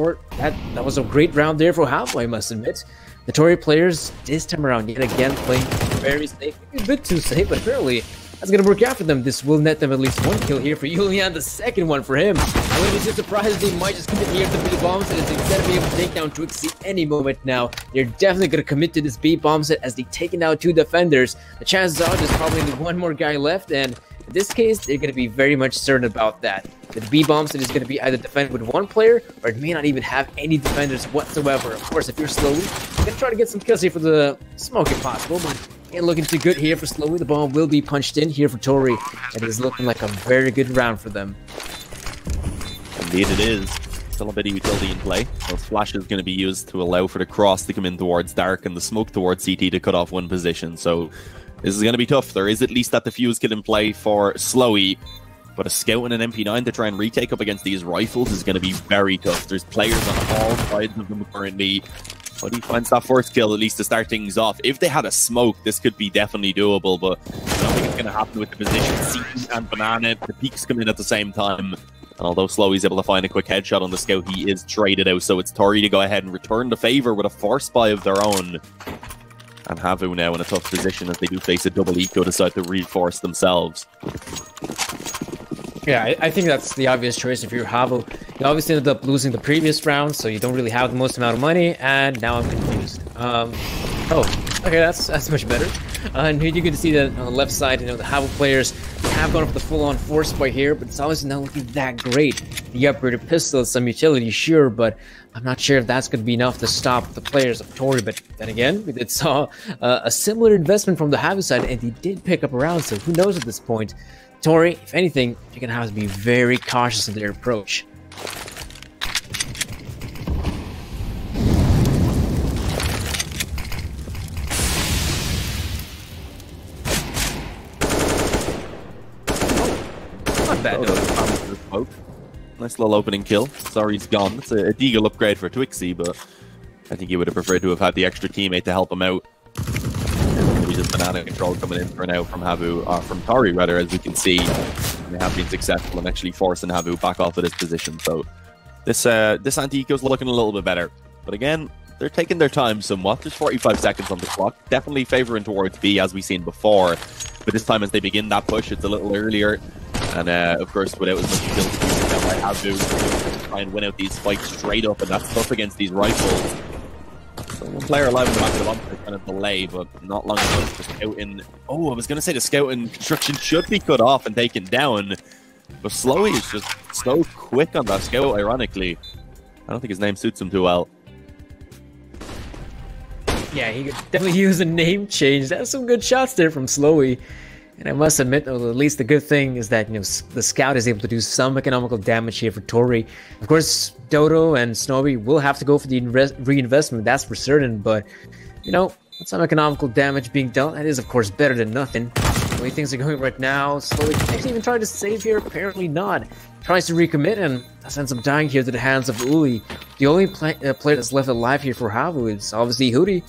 Speaker 15: was a great round there for Havu, I must admit. The Tory players this time around yet again playing very safe, a bit too safe, but apparently that's gonna work out for them. This will net them at least 1 kill here for Julian, the second one for him. I wouldn't be too surprised if they might just commit here to the B bomb set instead of being able to take down Twixie any moment now. They're definitely gonna commit to this B bomb set as they taken out 2 defenders. The chances are there's probably only 1 more guy left, and in this case, they're going to be very much certain about that. The B bomb set is going to be either defended with 1 player, or it may not even have any defenders whatsoever. Of course, if you're Slowly, you're going to try to get some kills here for the smoke if possible, but ain't looking too good here for Slowly. The bomb will be punched in here for Tory. It is looking like a very good round for them.
Speaker 14: Indeed it is. Still a bit of utility in play. Those flashes going to be used to allow for the cross to come in towards Dark and the smoke towards CT to cut off 1 position. So this is going to be tough. There is at least that defuse kill in play for Slowy, but a scout and an MP9 to try and retake up against these rifles is going to be very tough. There's players on all sides of them currently, but he finds that first kill at least to start things off. If they had a smoke, this could be definitely doable, but I don't think it's going to happen with the position. CT and Banana, the peaks come in at the same time. And although Slowy's able to find a quick headshot on the scout, he is traded out, so it's Tori to go ahead and return the favor with a force buy of their own. And Havu now in a tough position as they do face a double eco, decide to reinforce themselves.
Speaker 15: Yeah, I think that's the obvious choice if you're Havu. You obviously ended up losing the previous round, so you don't really have the most amount of money, and now I'm confused. Oh, okay, that's much better. And you can see that on the left side, you know, the Havu players have gone for the full-on force by here, but it's obviously not looking that great. The upgraded pistol is some utility, sure, but I'm not sure if that's going to be enough to stop the players of Tory. But then again, we did saw a similar investment from the Havu side, and they did pick up a round, so who knows at this point. Tory, if anything, you're going to have to be very cautious in their approach. Not bad, though.
Speaker 14: Nice little opening kill. Sorry, he's gone. It's a deagle upgrade for Twixie, but I think he would have preferred to have had the extra teammate to help him out. He just banana control coming in for now from from Tori rather, as we can see. And they have been successful in actually forcing Havu back off of his position. So this anti-eco's looking a little bit better. But again, they're taking their time somewhat. There's 45 seconds on the clock. Definitely favouring towards B, as we've seen before. But this time, as they begin that push, it's a little earlier. And of course, without as much utility, they have to try and win out these fights straight up. And that's tough against these rifles. So one player alive in the back of the bomb is kind of delay, but not long enough to scout in. Oh, I was going to say the scout in construction should be cut off and taken down. But Slowy is just so quick on that scout, ironically. I don't think his name suits him too well.
Speaker 15: Yeah, he could definitely use a name change. That's some good shots there from Slowy. And I must admit, well, at least the good thing is that, the scout is able to do some economical damage here for Tori. Of course, Dodo and Snowy will have to go for the reinvestment, that's for certain. But, some economical damage being dealt, that is, of course, better than nothing. The way things are going right now, Slowy can't even try to save here, apparently not. Tries to recommit and ends up dying here to the hands of Uli. The only player that's left alive here for Havu is obviously Hootie.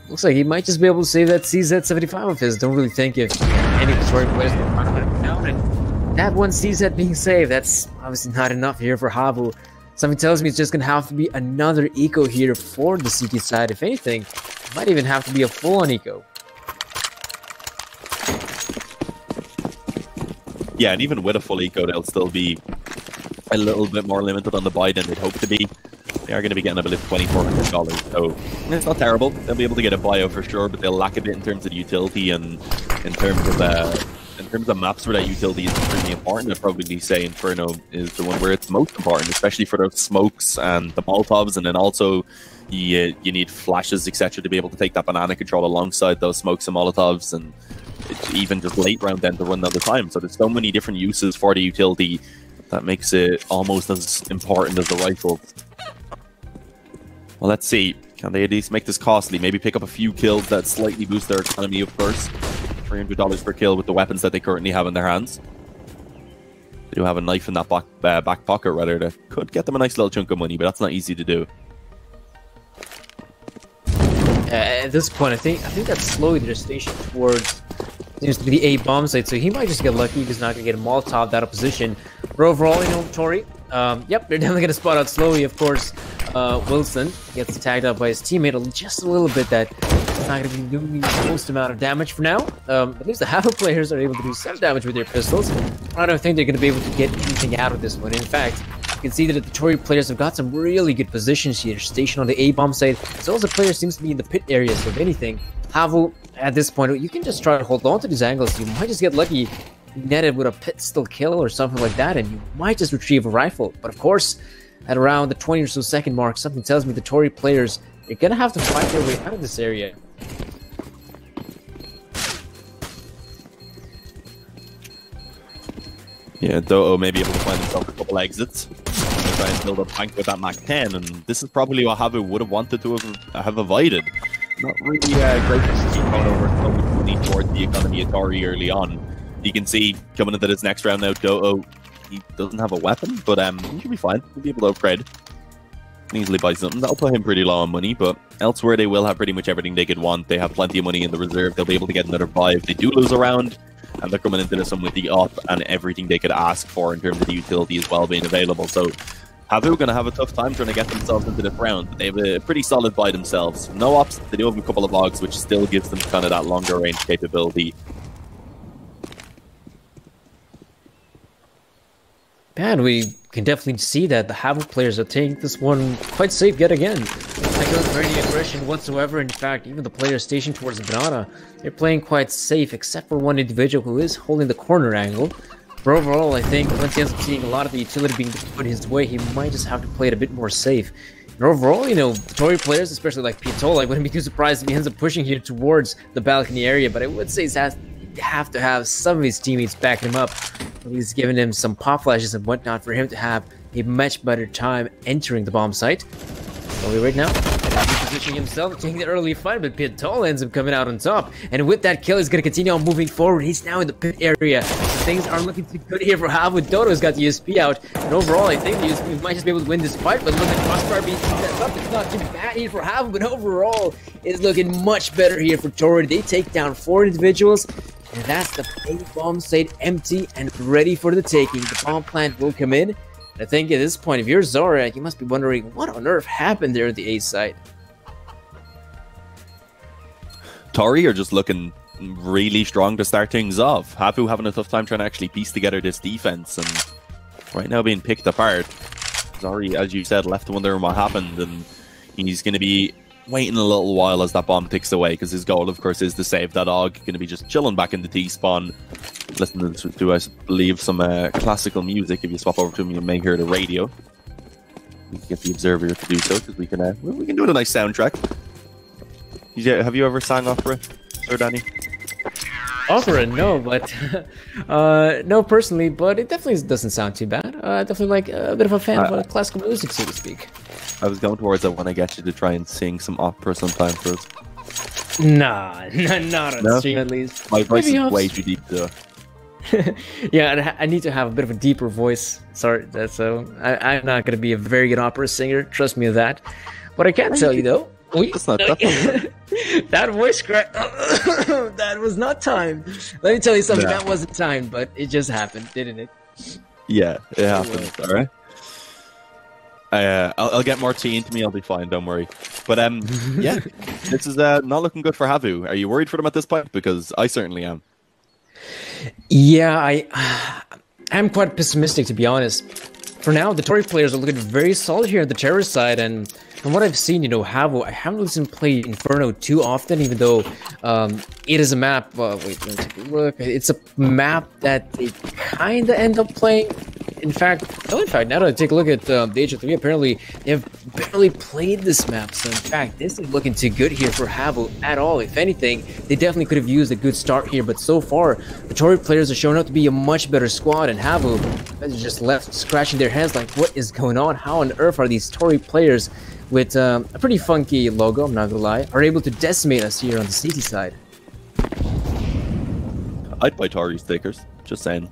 Speaker 15: Looks like he might just be able to save that CZ75 of his. Don't really think if any Detroit players will run him down. And that one CZ being saved, that's obviously not enough here for Havu. Something tells me it's just going to have to be another eco here for the CT side. If anything, it might even have to be a full-on eco.
Speaker 14: Yeah, and even with a full eco, they'll still be a little bit more limited on the buy than they'd hope to be. They are going to be getting about $2,400, so it's not terrible. They'll be able to get a bio for sure, but they'll lack a bit in terms of the utility and in terms of maps where that utility is extremely important. I'd probably say Inferno is the one where it's most important, especially for those smokes and the Molotovs, and then also you need flashes, etc., to be able to take that banana control alongside those smokes and Molotovs, and it's even just late round then to run out of time. So there's so many different uses for the utility that makes it almost as important as the rifle. Well, let's see. Can they at least make this costly? Maybe pick up a few kills that slightly boost their economy, of course. $300 per kill with the weapons that they currently have in their hands. They do have a knife in that back pocket, rather, that could get them a nice little chunk of money, but that's not easy to do.
Speaker 15: At this point, I think that's slowly they're stationed towards, seems to be the A bomb site, so he might just get lucky. He's not going to get a Molotov out of position. But overall, Tori, yep, they're definitely going to spot out slowly, of course. Wilson gets tagged up by his teammate just a little bit. That it's not going to be doing the most amount of damage for now. At least the Havu players are able to do some damage with their pistols. I don't think they're going to be able to get anything out of this one. In fact, you can see that the Tori players have got some really good positions here, stationed on the A-bomb site. So the player seems to be in the pit area, so if anything, Havu, at this point, you can just try to hold on to these angles. You might just get lucky, netted with a pistol kill or something like that, and you might just retrieve a rifle. But of course, at around the 20 or so second mark, something tells me the Tori players are gonna have to fight their way out of this area.
Speaker 14: Yeah, Doto may be able to find himself a couple exits. Try and build a bank with that Mac 10, and this is probably what Havu would have wanted to have avoided. Not really great for team going over so much money towards the economy of Tori early on. You can see coming into this next round now, Doto, he doesn't have a weapon, but he should be fine. He'll be able to upgrade. Can easily buy something. That'll put him pretty low on money, but elsewhere they will have pretty much everything they could want. They have plenty of money in the reserve. They'll be able to get another buy if they do lose a round, and they're coming into this one with the up and everything they could ask for in terms of the utility as well being available. So Havu going to have a tough time trying to get themselves into this round, but they have a pretty solid buy themselves. No ops, they do have a couple of logs, which still gives them kind of that longer range capability.
Speaker 15: And we can definitely see that the Havu players are taking this one quite safe yet again. They don't have any aggression whatsoever. In fact, even the players stationed towards the banana, they're playing quite safe, except for one individual who is holding the corner angle. But overall, I think once he ends up seeing a lot of the utility being put his way, he might just have to play it a bit more safe. And overall, the Tori players, especially like Pietola, I wouldn't be too surprised if he ends up pushing here towards the balcony area, but I would say he have to have some of his teammates backing him up, at least giving him some pop flashes and whatnot for him to have a much better time entering the bomb site. So right now, positioning himself, taking the early fight, but Pietola ends up coming out on top. And with that kill, he's going to continue on moving forward. He's now in the pit area. things aren't looking too good here for Havu. Dodo's got the USP out, and overall, I think the USP might just be able to win this fight, but look at Crossbar being set up. It's not too bad here for Havu, but overall, it's looking much better here for Tori. They take down 4 individuals, and that's the A bomb site empty and ready for the taking. The bomb plant will come in. I think at this point, if you're Zora, you must be wondering what on earth happened there at the A site.
Speaker 14: Tori are just looking really strong to start things off. Havu having a tough time trying to actually piece together this defense, and right now being picked apart. Zori, as you said, left wondering what happened, and he's going to be waiting a little while as that bomb ticks away, because his goal, of course, is to save that AUG. Going to be just chilling back in the T-spawn, listening to, I believe, some classical music. If you swap over to me, you may hear the radio. We can get the observer to do so, because we can do it a nice soundtrack. Have you ever sang opera, Sir Danny?
Speaker 15: Opera, no, but no personally, but it definitely doesn't sound too bad. Definitely like a bit of a fan of classical music, so to speak.
Speaker 14: I was going towards that when I get you to try and sing some opera sometime for us.
Speaker 15: Nah, not on stream at least.
Speaker 14: My voice is way too deep though.
Speaker 15: Yeah, I need to have a bit of a deeper voice. Sorry, so I'm not going to be a very good opera singer. Trust me on that. What I can tell you though.
Speaker 14: That's not tough.
Speaker 15: That voice crack, that was not timed. Let me tell you something, that wasn't timed, but it just happened, didn't it?
Speaker 14: Yeah, it happened, alright? I'll get more tea into me, I'll be fine, don't worry. But yeah, this is not looking good for Havu. Are you worried for them at this point? Because I certainly am.
Speaker 15: Yeah, I'm quite pessimistic, to be honest. For now, the Tori players are looking very solid here on the terrorist side, and from what I've seen, Havu, I haven't really seen play Inferno too often, even though it is a map. Wait, let me take a look. It's a map that they kind of end up playing. In fact, now that I take a look at the HO3, apparently they have barely played this map. So in fact, this is looking too good here for Havu at all. If anything, they definitely could have used a good start here. But so far, the Tori players are showing up to be a much better squad, and Havu is just left scratching their heads like, what is going on? How on earth are these Tori players with a pretty funky logo, I'm not gonna lie, are able to decimate us here on the CT side?
Speaker 14: I'd buy Tori stickers, just saying.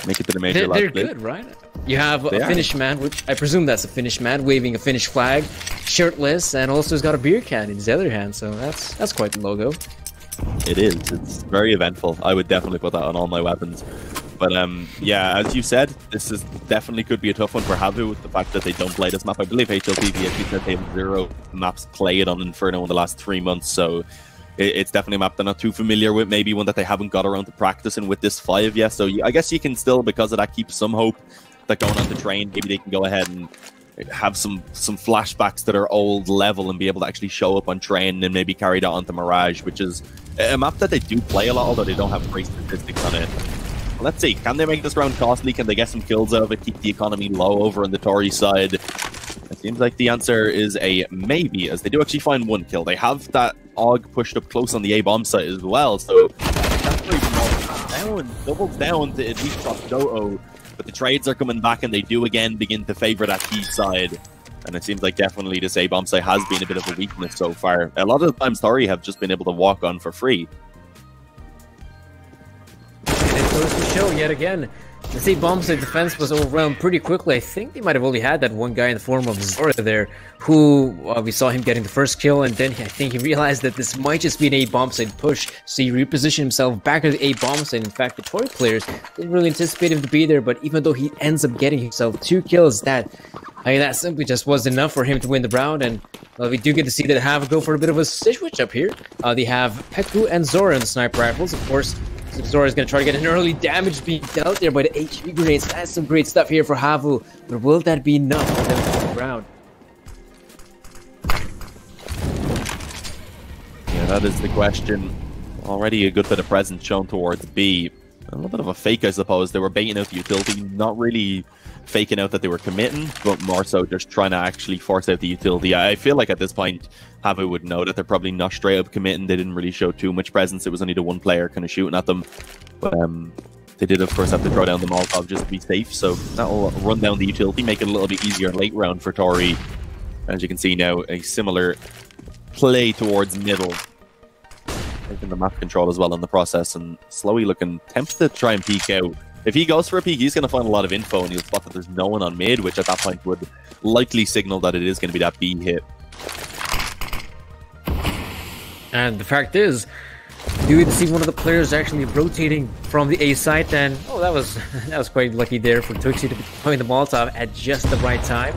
Speaker 14: Make it to the major.
Speaker 15: They're good, right? You have a Finnish man, which I presume that's a Finnish man, waving a Finnish flag, shirtless, and also has got a beer can in his other hand, so that's quite the logo.
Speaker 14: It is. It's very eventful. I would definitely put that on all my weapons. But yeah, as you said, this is definitely could be a tough one for Havu with the fact that they don't play this map. I believe HLTV actually said they have 0 maps played on Inferno in the last 3 months, so it's definitely a map they're not too familiar with, maybe one that they haven't got around to practicing with this 5 yet. So I guess you can still, because of that, keep some hope that going on the train, maybe they can go ahead and have some flashbacks to their old level and be able to actually show up on train and maybe carry that onto Mirage, which is a map that they do play a lot, although they don't have great statistics on it. Let's see, can they make this round costly? Can they get some kills out of it, keep the economy low over on the Tori side? It seems like the answer is a maybe, as they do actually find 1 kill. They have that AUG pushed up close on the A-bomb site as well, so that's very doubles down to at least stop Doto. But the trades are coming back, and they do again begin to favor that T side. And it seems like definitely this A-bomb site has been a bit of a weakness so far. A lot of the times Tori have just been able to walk on for free.
Speaker 15: And it goes to show yet again. The state bomb site defense was overwhelmed pretty quickly. I think they might have only had that one guy in the form of Zora there, who we saw him getting the first kill, and then I think he realized that this might just be an A-bomb site push, so he repositioned himself back at the A-bomb site. In fact, the Tori players didn't really anticipate him to be there, but even though he ends up getting himself 2 kills, that simply just was enough for him to win the round. And we do get to see that Havu go for a bit of a switch up here. They have Peku and Zora in the sniper rifles, of course. Zora is going to try to get an early damage being dealt there by the HV grenades. That's some great stuff here for Havu, but will that be enough for them to win the round?
Speaker 14: Yeah, that is the question. Already a good bit of presence shown towards B. A little bit of a fake, I suppose. They were baiting out the utility, not really faking out that they were committing, but more so just trying to actually force out the utility. I feel like at this point, Havu would know that they're probably not straight up committing. They didn't really show too much presence. It was only the 1 player kind of shooting at them. But they did, of course, have to throw down the Molotov just to be safe. So that'll run down the utility, make it a little bit easier late round for Tori. As you can see now, a similar play towards middle. taking the map control as well in the process, and Slowy looking tempted to try and peek out. If he goes for a peek, he's going to find a lot of info, and he'll spot that there's no one on mid, which at that point would likely signal that it is going to be that B hit.
Speaker 15: And the fact is, you would see one of the players actually rotating from the A site, and oh, that was quite lucky there for Twixie to be throwing the Molotov at just the right time.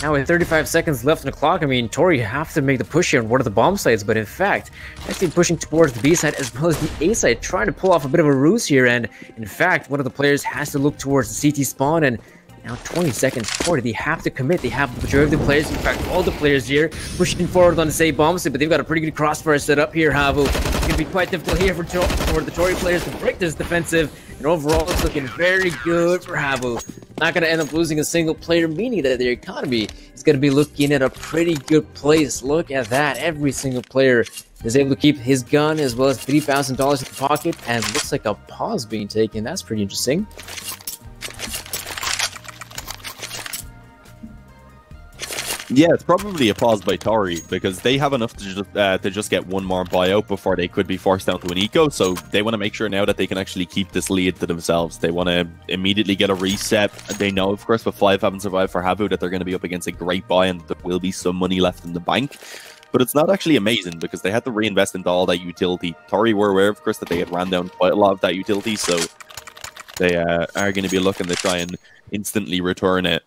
Speaker 15: Now with 35 seconds left on the clock, I mean, Tori have to make the push here on one of the bomb sites, but in fact, actually pushing towards the B side as well as the A side, trying to pull off a bit of a ruse here, and in fact, one of the players has to look towards the CT spawn, and now 20 seconds forward, they have to commit. They have the majority of the players, in fact, all the players here, pushing forward on the same bomb site, but they've got a pretty good crossfire set up here, Havu. It's going to be quite difficult here for the Tori players to break this defensive, and overall, it's looking very good for Havu. Not going to end up losing a single player, meaning that their economy is going to be looking at a pretty good place. Look at that. Every single player is able to keep his gun as well as $3,000 in the pocket, and looks like a pause being taken. That's pretty interesting.
Speaker 14: Yeah, it's probably a pause by Tori, because they have enough to just get one more buyout before they could be forced down to an eco, so they want to make sure now that they can actually keep this lead to themselves. They want to immediately get a reset. They know, of course, with 5 having survived for Havu, that they're going to be up against a great buy and there will be some money left in the bank. But it's not actually amazing, because they had to reinvest into all that utility. Tori were aware, of course, that they had ran down quite a lot of that utility, so they are going to be looking to try and instantly return it.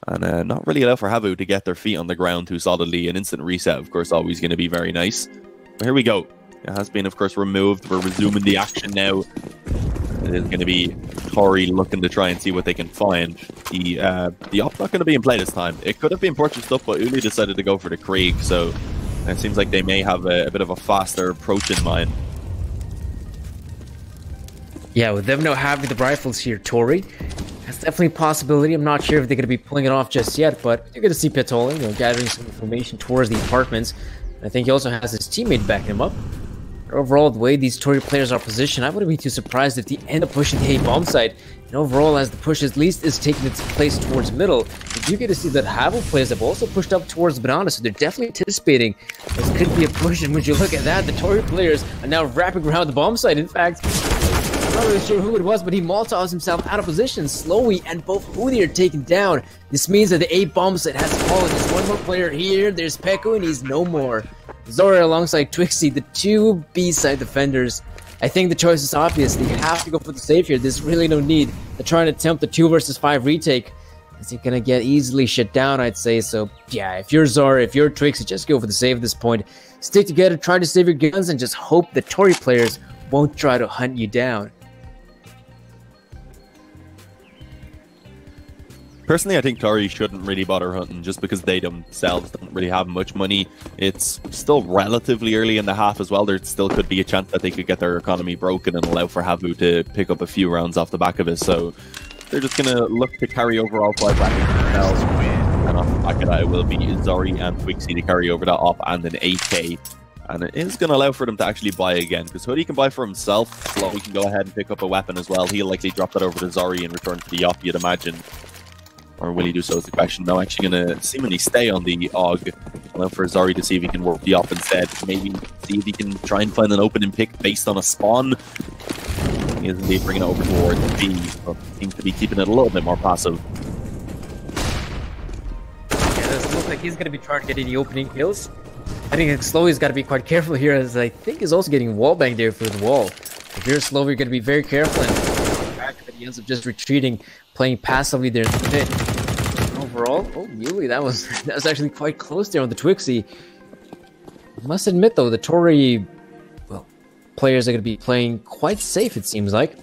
Speaker 14: And not really allow for Havu to get their feet on the ground too solidly. An instant reset, of course, always going to be very nice. But here we go. It has been, of course, removed. We're resuming the action now. It is going to be Tori looking to try and see what they can find. The op's not going to be in play this time. It could have been purchased up, but Uli decided to go for the Krieg, so it seems like they may have a bit of a faster approach in mind.
Speaker 15: Yeah, with them now having the rifles here, Tori, that's definitely a possibility. I'm not sure if they're going to be pulling it off just yet, but you're going to see Petola, gathering some information towards the apartments. I think he also has his teammate backing him up. Overall, the way these Tori players are positioned, I wouldn't be too surprised if they end up pushing the A bomb site. And overall, as the push at least is taking its place towards middle, you do get to see that Havu players have also pushed up towards Banana, so they're definitely anticipating this could be a push. And when you look at that, the Tori players are now wrapping around the bomb site. In fact, I'm not really sure who it was, but he Molotovs himself out of position. Slowy and both Hudi are taken down. This means that the A bomb set has fallen. There's one more player here. There's Peko, and he's no more. Zora alongside Twixie, the two B-side defenders. I think the choice is obvious. They have to go for the save here. There's really no need to try and attempt the 2 versus 5 retake, as you're gonna get easily shut down, I'd say. So yeah, if you're Zora, if you're Twixie, just go for the save at this point. Stick together, try to save your guns, and just hope the Tori players won't try to hunt you down.
Speaker 14: Personally, I think Tori shouldn't really bother hunting, just because they themselves don't really have much money. It's still relatively early in the half as well. There still could be a chance that they could get their economy broken and allow for Havu to pick up a few rounds off the back of it. So they're just going to look to carry over all 5 back themselves. And off the back of that, it will be Zori and Twixie to carry over that op and an 8k. And it is going to allow for them to actually buy again, because Hoodie can buy for himself. Slowy can go ahead and pick up a weapon as well. He'll likely drop that over to Zori in return for the op, you'd imagine. Or will he do so is the question. No, actually going to seemingly stay on the AUG. Allow for Zori to see if he can work the op instead. Maybe see if he can try and find an opening pick based on a spawn. He is indeed bringing it over towards B, but seems to be keeping it a little bit more passive.
Speaker 15: Yeah, this looks like he's going to be trying to get any opening kills. I think Slowy's got to be quite careful here, as I think he's also getting wallbang there for the wall. If you're Slowy, you're going to be very careful, and the fact that he ends up just retreating, playing passively there in the mid. Overall, oh, really, that was actually quite close there on the Twixie. I must admit, though, the Tori, well, players are going to be playing quite safe, it seems like.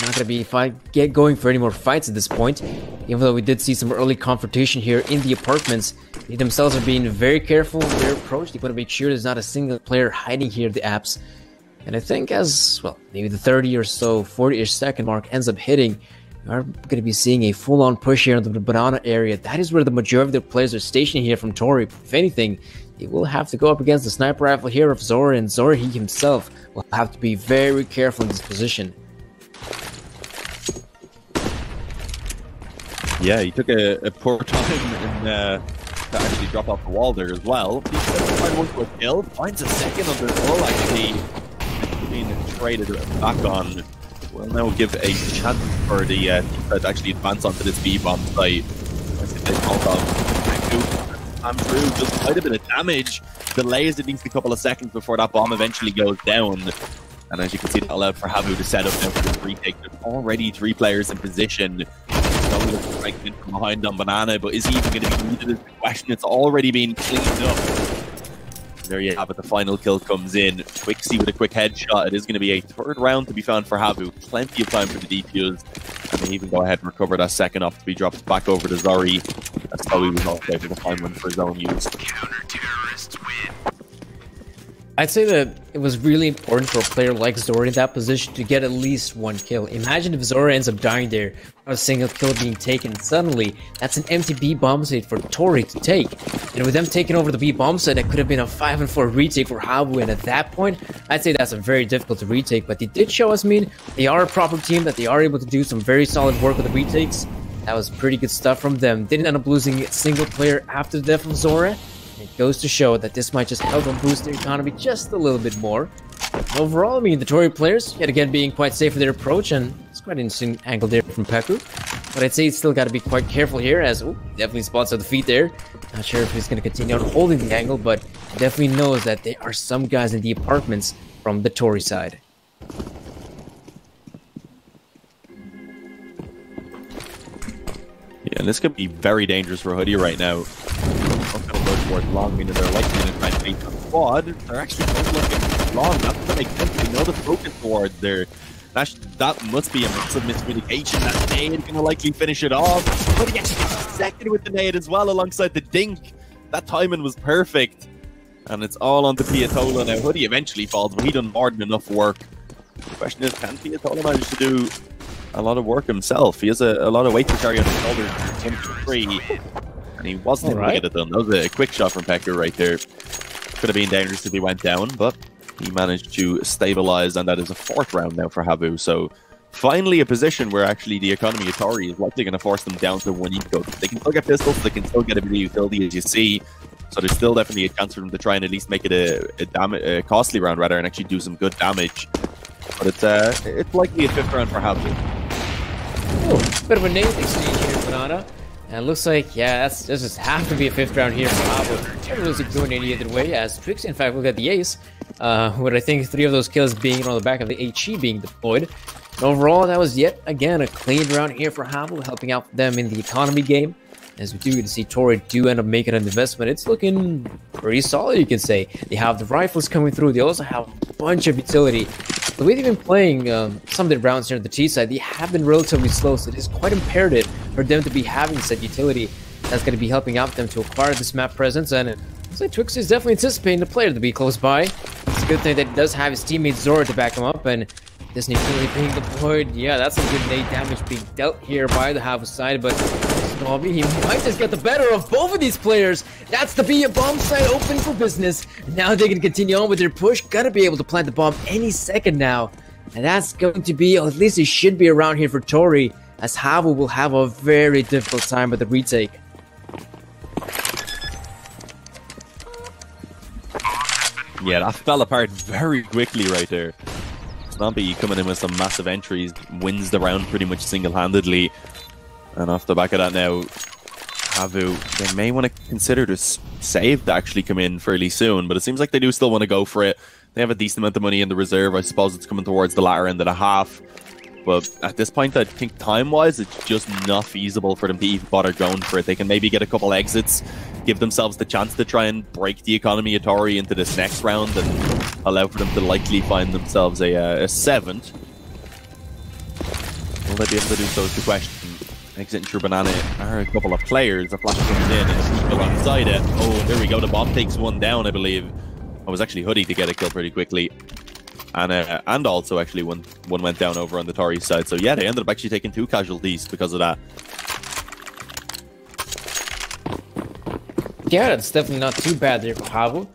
Speaker 15: Not going to be going for any more fights at this point, even though we did see some early confrontation here in the apartments. They themselves are being very careful in their approach. They want to make sure there's not a single player hiding here at the apps. And I think as, well, maybe the 30 or so, 40-ish second mark ends up hitting, we are going to be seeing a full-on push here into the banana area. That is where the majority of the players are stationed here from Tori. If anything, they will have to go up against the sniper rifle here of Zora, and Zora, he himself, will have to be very careful in this position.
Speaker 14: Yeah, he took a poor time in to actually drop off the wall there as well. He's going to find one quick kill, finds a second on the wall actually. Being traded back on. Will now give a chance for the team to actually advance onto this B-bomb site. Through just quite a bit of damage. Delays at least a couple of seconds before that bomb eventually goes down. And as you can see, that allowed for Habu to set up now for the retake. There's already 3 players in position. Probably looking right in from behind on Banana, but is he even going to be needed is the question. It's already been cleaned up. There you have it, the final kill comes in. Twixy with a quick headshot. It is going to be a 3rd round to be found for Habu. Plenty of time for the defuse. And they even go ahead and recover that second off to be dropped back over to Zori. That's how he was also able to find one for his own use. Counter-terrorists win.
Speaker 15: I'd say that it was really important for a player like Zora in that position to get at least 1 kill. Imagine if Zora ends up dying there, not a single kill being taken. Suddenly, that's an empty B bomb site for Tori to take. And with them taking over the B bomb site, that could have been a 5-4 retake for Habu. And at that point, I'd say that's a very difficult to retake. But they did show us, they are a proper team, that they are able to do some very solid work with the retakes. That was pretty good stuff from them. Didn't end up losing a single player after the death of Zora. It goes to show that this might just help them boost their economy just a little bit more. Overall, the Tori players, yet again, being quite safe with their approach, and it's quite an interesting angle there from Peku. But I'd say he's still got to be quite careful here, as definitely spots at the feet there. Not sure if he's going to continue on holding the angle, but definitely knows that there are some guys in the apartments from the Tori side.
Speaker 14: Yeah, and this could be very dangerous for Hoodie right now. Towards long, meaning they're likely to try and beat the squad. They're actually both looking long. That's what makes sense. We know the focus towards there. That must be a massive miscommunication. That nade is going to likely finish it off. But he actually gets a second with the nade as well alongside the dink. That timing was perfect. And it's all on to Piatola now. Hoodie eventually falls, but he done more than enough work. The question is, can Piatola manage to do a lot of work himself? He has a lot of weight to carry on his shoulders. 1-3. And he wasn't able to get it done. That was a quick shot from Pecker right there. Could have been dangerous if he went down, but he managed to stabilize, and that is a 4th round now for Habu. So finally a position where actually the economy of Tori is likely going to force them down to 1 eco. They can still get pistols, they can still get a bit of utility, as you see. So there's still definitely a chance for them to try and at least make it a costly round, rather, and actually do some good damage. But it's likely a 5th round for Habu.
Speaker 15: Oh, bit of a nade exchange here, Banana. And it looks like, yeah, this just have to be a 5th round here for Habu. Never really going any other way, as Twix, in fact, will get the ace. With I think 3 of those kills being on the back of the HE being deployed. And overall, that was yet again a clean round here for Habu, helping out them in the economy game. As we do get to see Tori do end up making an investment, it's looking pretty solid, you can say. They have the rifles coming through, they also have a bunch of utility. The way they've been playing some of the rounds here on the T side, they have been relatively slow, so it is quite imperative for them to be having said utility. That's going to be helping out them to acquire this map presence, and it looks like Twix is definitely anticipating the player to be close by. It's a good thing that he does have his teammate Zora to back him up, and this utility being deployed, yeah, that's some good nade damage being dealt here by the Havu side, but Snobby, he might just get the better of both of these players. That's the B bomb site open for business. Now they can continue on with their push. Gotta be able to plant the bomb any second now. And that's going to be, or at least it should be around here for Tori, as Havu will have a very difficult time with the retake.
Speaker 14: Yeah, that fell apart very quickly right there. Snobby coming in with some massive entries, wins the round pretty much single-handedly. And off the back of that now, Havu, they may want to consider this save to actually come in fairly soon, but it seems like they do still want to go for it. They have a decent amount of money in the reserve. I suppose it's coming towards the latter end of the half. But at this point, I think time-wise, it's just not feasible for them to even bother going for it. They can maybe get a couple exits, give themselves the chance to try and break the economy of Tori into this next round and allow for them to likely find themselves a 7th. Will they be able to do so is the question. Exiting through Banana are a couple of players. The flash comes in and sneak alongside it. Oh, there we go. The bomb takes one down, I believe. I was actually Hoodie to get a kill pretty quickly. And also actually one went down over on the Tori side. So yeah, they ended up actually taking 2 casualties because of that.
Speaker 15: Yeah, that's definitely not too bad there for Havu.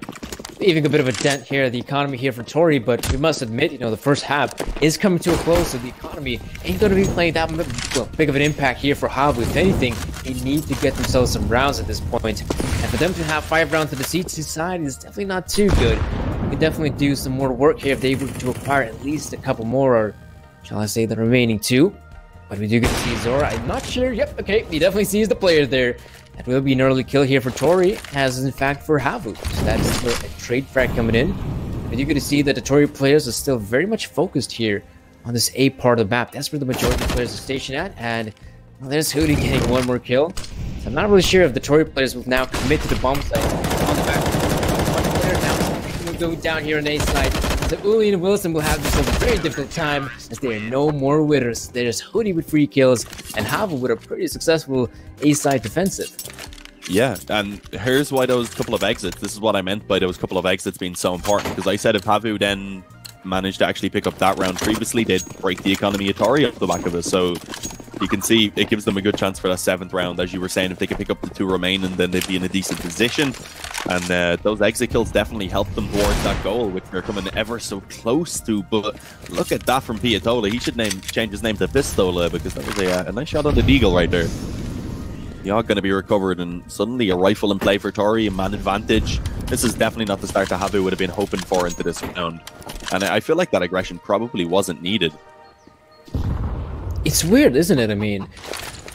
Speaker 15: Leaving a bit of a dent here at the economy here for Tori, but we must admit, the first half is coming to a close, so the economy ain't going to be playing that big of an impact here for Havu. If anything, They need to get themselves some rounds at this point. And for them to have 5 rounds to the CT side is definitely not too good. We could definitely do some more work here if they were to acquire at least a couple more, or shall I say the remaining 2. But we do get to see Zora. I'm not sure. Yep, okay, he definitely sees the player there. That will be an early kill here for Tori, as in fact for Havu. So that's still a trade frag coming in. But you're going to see that the Tori players are still very much focused here on this A part of the map. That's where the majority of players are stationed at. And well, there's Hootie getting 1 more kill. So I'm not really sure if the Tori players will now commit to the bomb site. On the back, one player now will go down here on A side. So Uli and Wilson will have themselves a very difficult time, as there are no more winners. There's Hootie with 3 kills, and Havu with a pretty successful A-side defensive.
Speaker 14: Yeah, and here's why those couple of exits. This is what I meant by those couple of exits being so important, because I said if Havu then managed to actually pick up that round previously, they'd break the economy of Tori off the back of it. So you can see it gives them a good chance for that 7th round. As you were saying, if they can pick up the 2 remaining, then they'd be in a decent position. And those exit kills definitely help them towards that goal, which they're coming ever so close to. But look at that from Piatola. He should change his name to Pistola, because that was a nice shot on the Deagle right there. The AUG going to be recovered, and suddenly a rifle in play for Tori, a man advantage. This is definitely not the start that Havu would have been hoping for into this round. And I feel like that aggression probably wasn't needed.
Speaker 15: It's weird, isn't it? I mean,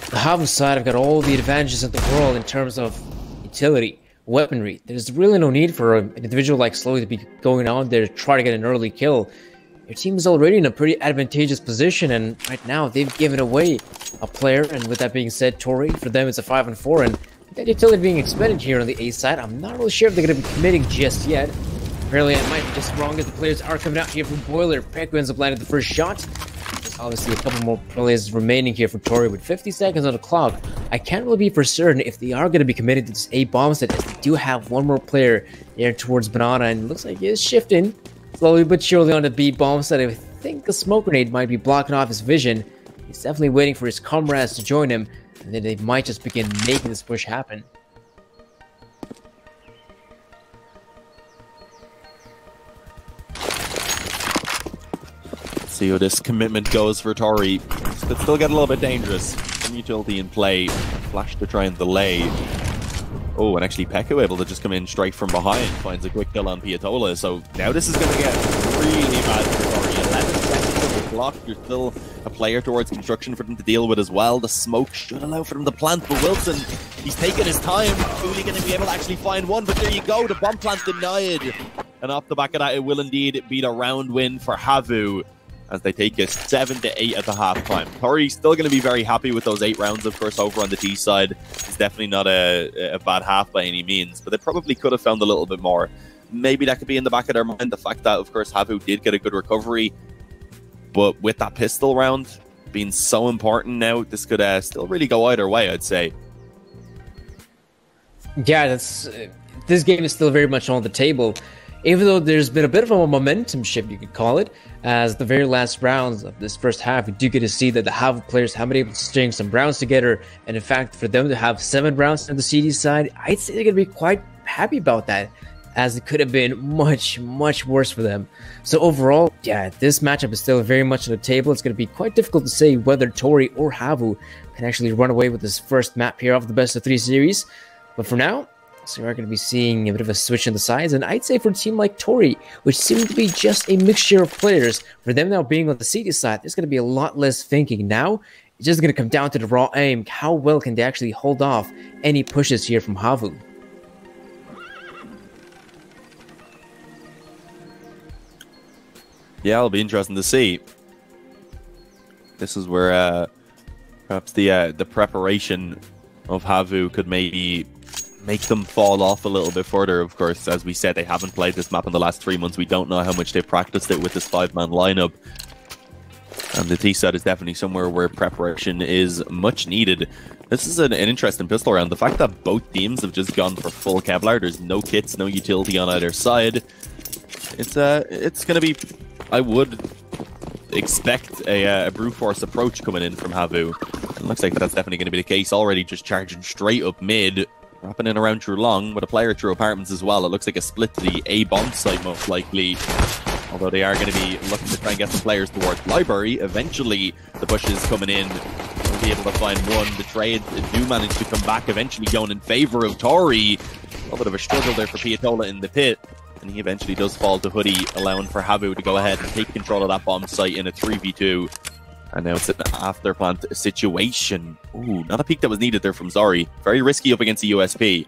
Speaker 15: the Havu side have got all the advantages in the world in terms of utility, weaponry. There's really no need for an individual like Slowly to be going out there to try to get an early kill. Your team is already in a pretty advantageous position, and right now they've given away a player. And with that being said, Tori, for them it's a 5-4, and that utility being expended here on the A side, I'm not really sure if they're going to be committing just yet. Apparently I might be just wrong, as the players are coming out here from Boiler. Peku ends up landing the first shot. There's obviously a couple more players remaining here for Tori with 50 seconds on the clock. I can't really be for certain if they are going to be committed to this A bomb set, as they do have 1 more player there towards Banana, and it looks like he is shifting slowly but surely on the B bomb set. I think a smoke grenade might be blocking off his vision. He's definitely waiting for his comrades to join him, and then they might just begin making this push happen.
Speaker 14: See how this commitment goes for Tori. Could still get a little bit dangerous. Some utility in play. Flash to try and delay. Oh, and actually Peku able to just come in straight from behind. Finds a quick kill on Piatola. So now this is going to get really bad for Tori. 11 seconds of the clock. There's still a player towards construction for them to deal with as well. The smoke should allow for them to plant. But Wilson, he's taking his time. Fully going to be able to actually find one. But there you go. The bomb plant denied. And off the back of that, it will indeed be a round win for Havu, as they take it 7-8 at the half-time. Tori's still going to be very happy with those 8 rounds, of course, over on the T side. It's definitely not a bad half by any means, but they probably could have found a little bit more. Maybe that could be in the back of their mind, the fact that, of course, Havu did get a good recovery, but with that pistol round being so important now, this could still really go either way, I'd say.
Speaker 15: Yeah, this game is still very much on the table. Even though there's been a bit of a momentum shift, you could call it, as the very last rounds of this first half, we do get to see that the Havu players have been able to string some rounds together. And in fact, for them to have 7 rounds on the CD side, I'd say they're going to be quite happy about that, as it could have been much, much worse for them. So overall, yeah, this matchup is still very much on the table. It's going to be quite difficult to say whether Tori or Havu can actually run away with this first map here of the best of 3 series. But for now, so we're going to be seeing a bit of a switch in the sides, and I'd say for a team like Tori, which seemed to be just a mixture of players, for them now being on the CD side, there's going to be a lot less thinking. Now, it's just going to come down to the raw aim. How well can they actually hold off any pushes here from Havu?
Speaker 14: Yeah, it'll be interesting to see. This is where perhaps the preparation of Havu could maybe make them fall off a little bit further. Of course, as we said, they haven't played this map in the last 3 months. We don't know how much they've practiced it with this 5-man lineup. And the T-side is definitely somewhere where preparation is much needed. This is an interesting pistol round. The fact that both teams have just gone for full Kevlar, there's no kits, no utility on either side. It's going to be, I would expect a brute force approach coming in from Havu. It looks like that's definitely going to be the case. Already just charging straight up mid. Wrapping in around through long, with a player through apartments as well. It looks like a split to the A bomb site most likely. Although they are going to be looking to try and get some players towards library. Eventually, the push is coming in. to be able to find one. The trade do manage to come back, eventually going in favor of Tori. A little bit of a struggle there for Piatola in the pit. And he eventually does fall to Hoodie, allowing for Havu to go ahead and take control of that bomb site in a 3v2. And now it's an afterplant situation. Ooh, not a peek that was needed there from Zari. Very risky up against the USP.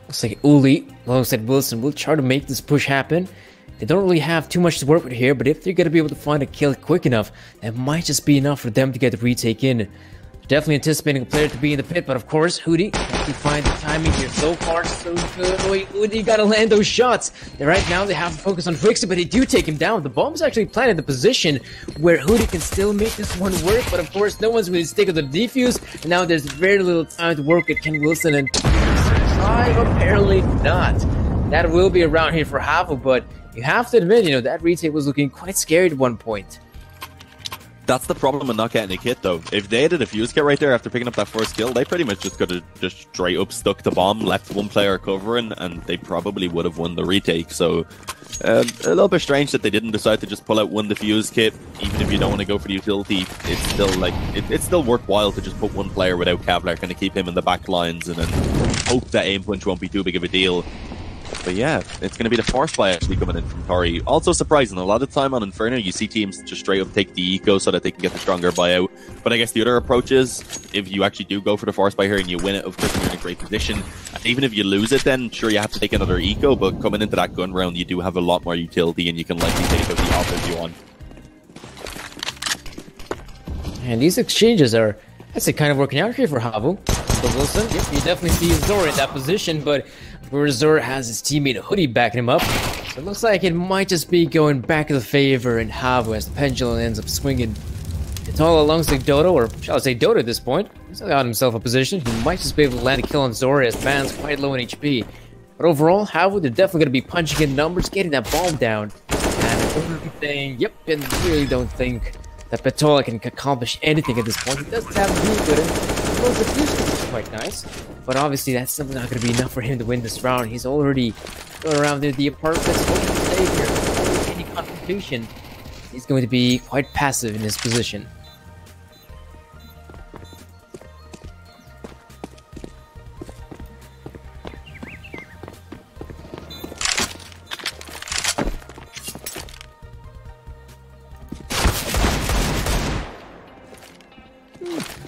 Speaker 15: Looks like Uli, alongside Wilson, will try to make this push happen. They don't really have too much to work with here, but if they're going to be able to find a kill quick enough, that might just be enough for them to get the retake in. Definitely anticipating a player to be in the pit, but of course, Hootie, you find the timing here. So far, so good. Oh, Hootie gotta land those shots. And right now, they have to focus on Fixer, but they do take him down. The bomb's actually planted in the position where Hootie can still make this one work, but of course, no one's really sticking to the defuse. And now there's very little time to work at Ken Wilson and apparently not. That will be around here for Havu, but you have to admit, you know, that retake was looking quite scary at one point.
Speaker 14: That's the problem with not getting a kit, though. If they had a defuse kit right there after picking up that first kill, they pretty much just could have just straight up stuck the bomb, left one player covering, and they probably would have won the retake. So, a little bit strange that they didn't decide to just pull out one defuse kit. Even if you don't want to go for the utility, it's still like it's still worthwhile to just put one player without Kevlar, kind of keep him in the back lines, and then hope that aim punch won't be too big of a deal. But yeah, it's going to be the force buy actually coming in from Tori. Also surprising, a lot of time on Inferno, you see teams just straight up take the eco so that they can get the stronger buyout. But I guess the other approach is, if you actually do go for the force buy here and you win it, of course you're in a great position. And even if you lose it, then sure you have to take another eco, but coming into that gun round, you do have a lot more utility and you can likely take out the offense you want.
Speaker 15: And these exchanges are, I'd say, kind of working out here for Havu. But Wilson, yep, you definitely see Zor in that position, but where Zor has his teammate Hoodie backing him up, so it looks like it might just be going back in the favor in Havu as the pendulum ends up swinging. It's all alongside Dodo, or shall I say Dodo at this point. He's got himself a position. He might just be able to land a kill on Zor as Man's quite low in HP. But overall, Havu, they're definitely going to be punching in numbers, getting that bomb down. And everything, yep, and really don't think that Petola can accomplish anything at this point. He does have a really good well, the boost is quite nice, but obviously that's not going to be enough for him to win this round. He's already going around the apartments, hoping to stay here. Without any confrontation, he's going to be quite passive in his position.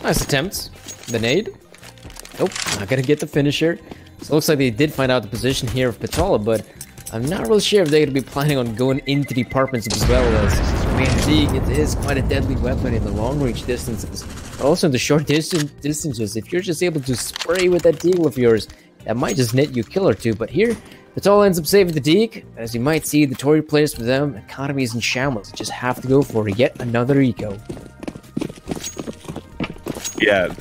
Speaker 15: Nice attempts. The nade. Nope, not gonna get the finisher. So it looks like they did find out the position here of Petola, but I'm not really sure if they're gonna be planning on going into the apartments as well, as I mean, it is quite a deadly weapon in the long range distances. But also in the short distances, if you're just able to spray with that deagle of yours, that might just net you a kill or two. But here, Petola ends up saving the Deke. As you might see, the Tory players for them, economy is in shambles. Just have to go for yet another eco.
Speaker 14: Yeah,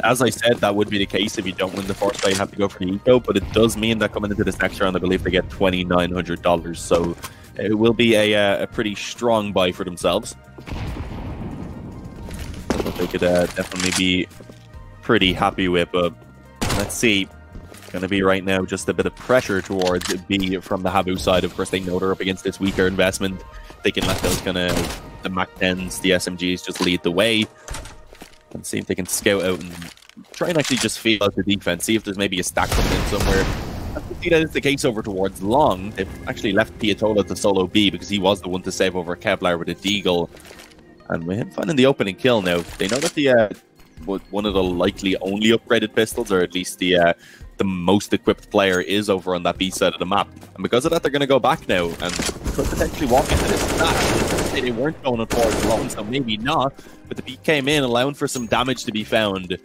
Speaker 14: as I said, that would be the case if you don't win the force buy, you have to go for the eco, but it does mean that coming into this next round, I believe they get $2,900, so it will be a pretty strong buy for themselves. They could definitely be pretty happy with, but let's see. Going to be right now just a bit of pressure towards B from the Havu side. Of course, they know they're up against this weaker investment. They can let those kind of, the Mac 10s, the SMGs just lead the way. And see if they can scout out and try and actually just feel out the defense. See if there's maybe a stack coming in somewhere. I can see that is the case over towards Long. They've actually left Piatola to solo B because he was the one to save over Kevlar with a deagle. And with him finding the opening kill now, they know that the one of the likely only upgraded pistols, or at least the most equipped player, is over on that B side of the map. And because of that, they're going to go back now and could potentially walk into this stack. They weren't going towards Long, so maybe not. But the beat came in, allowing for some damage to be found.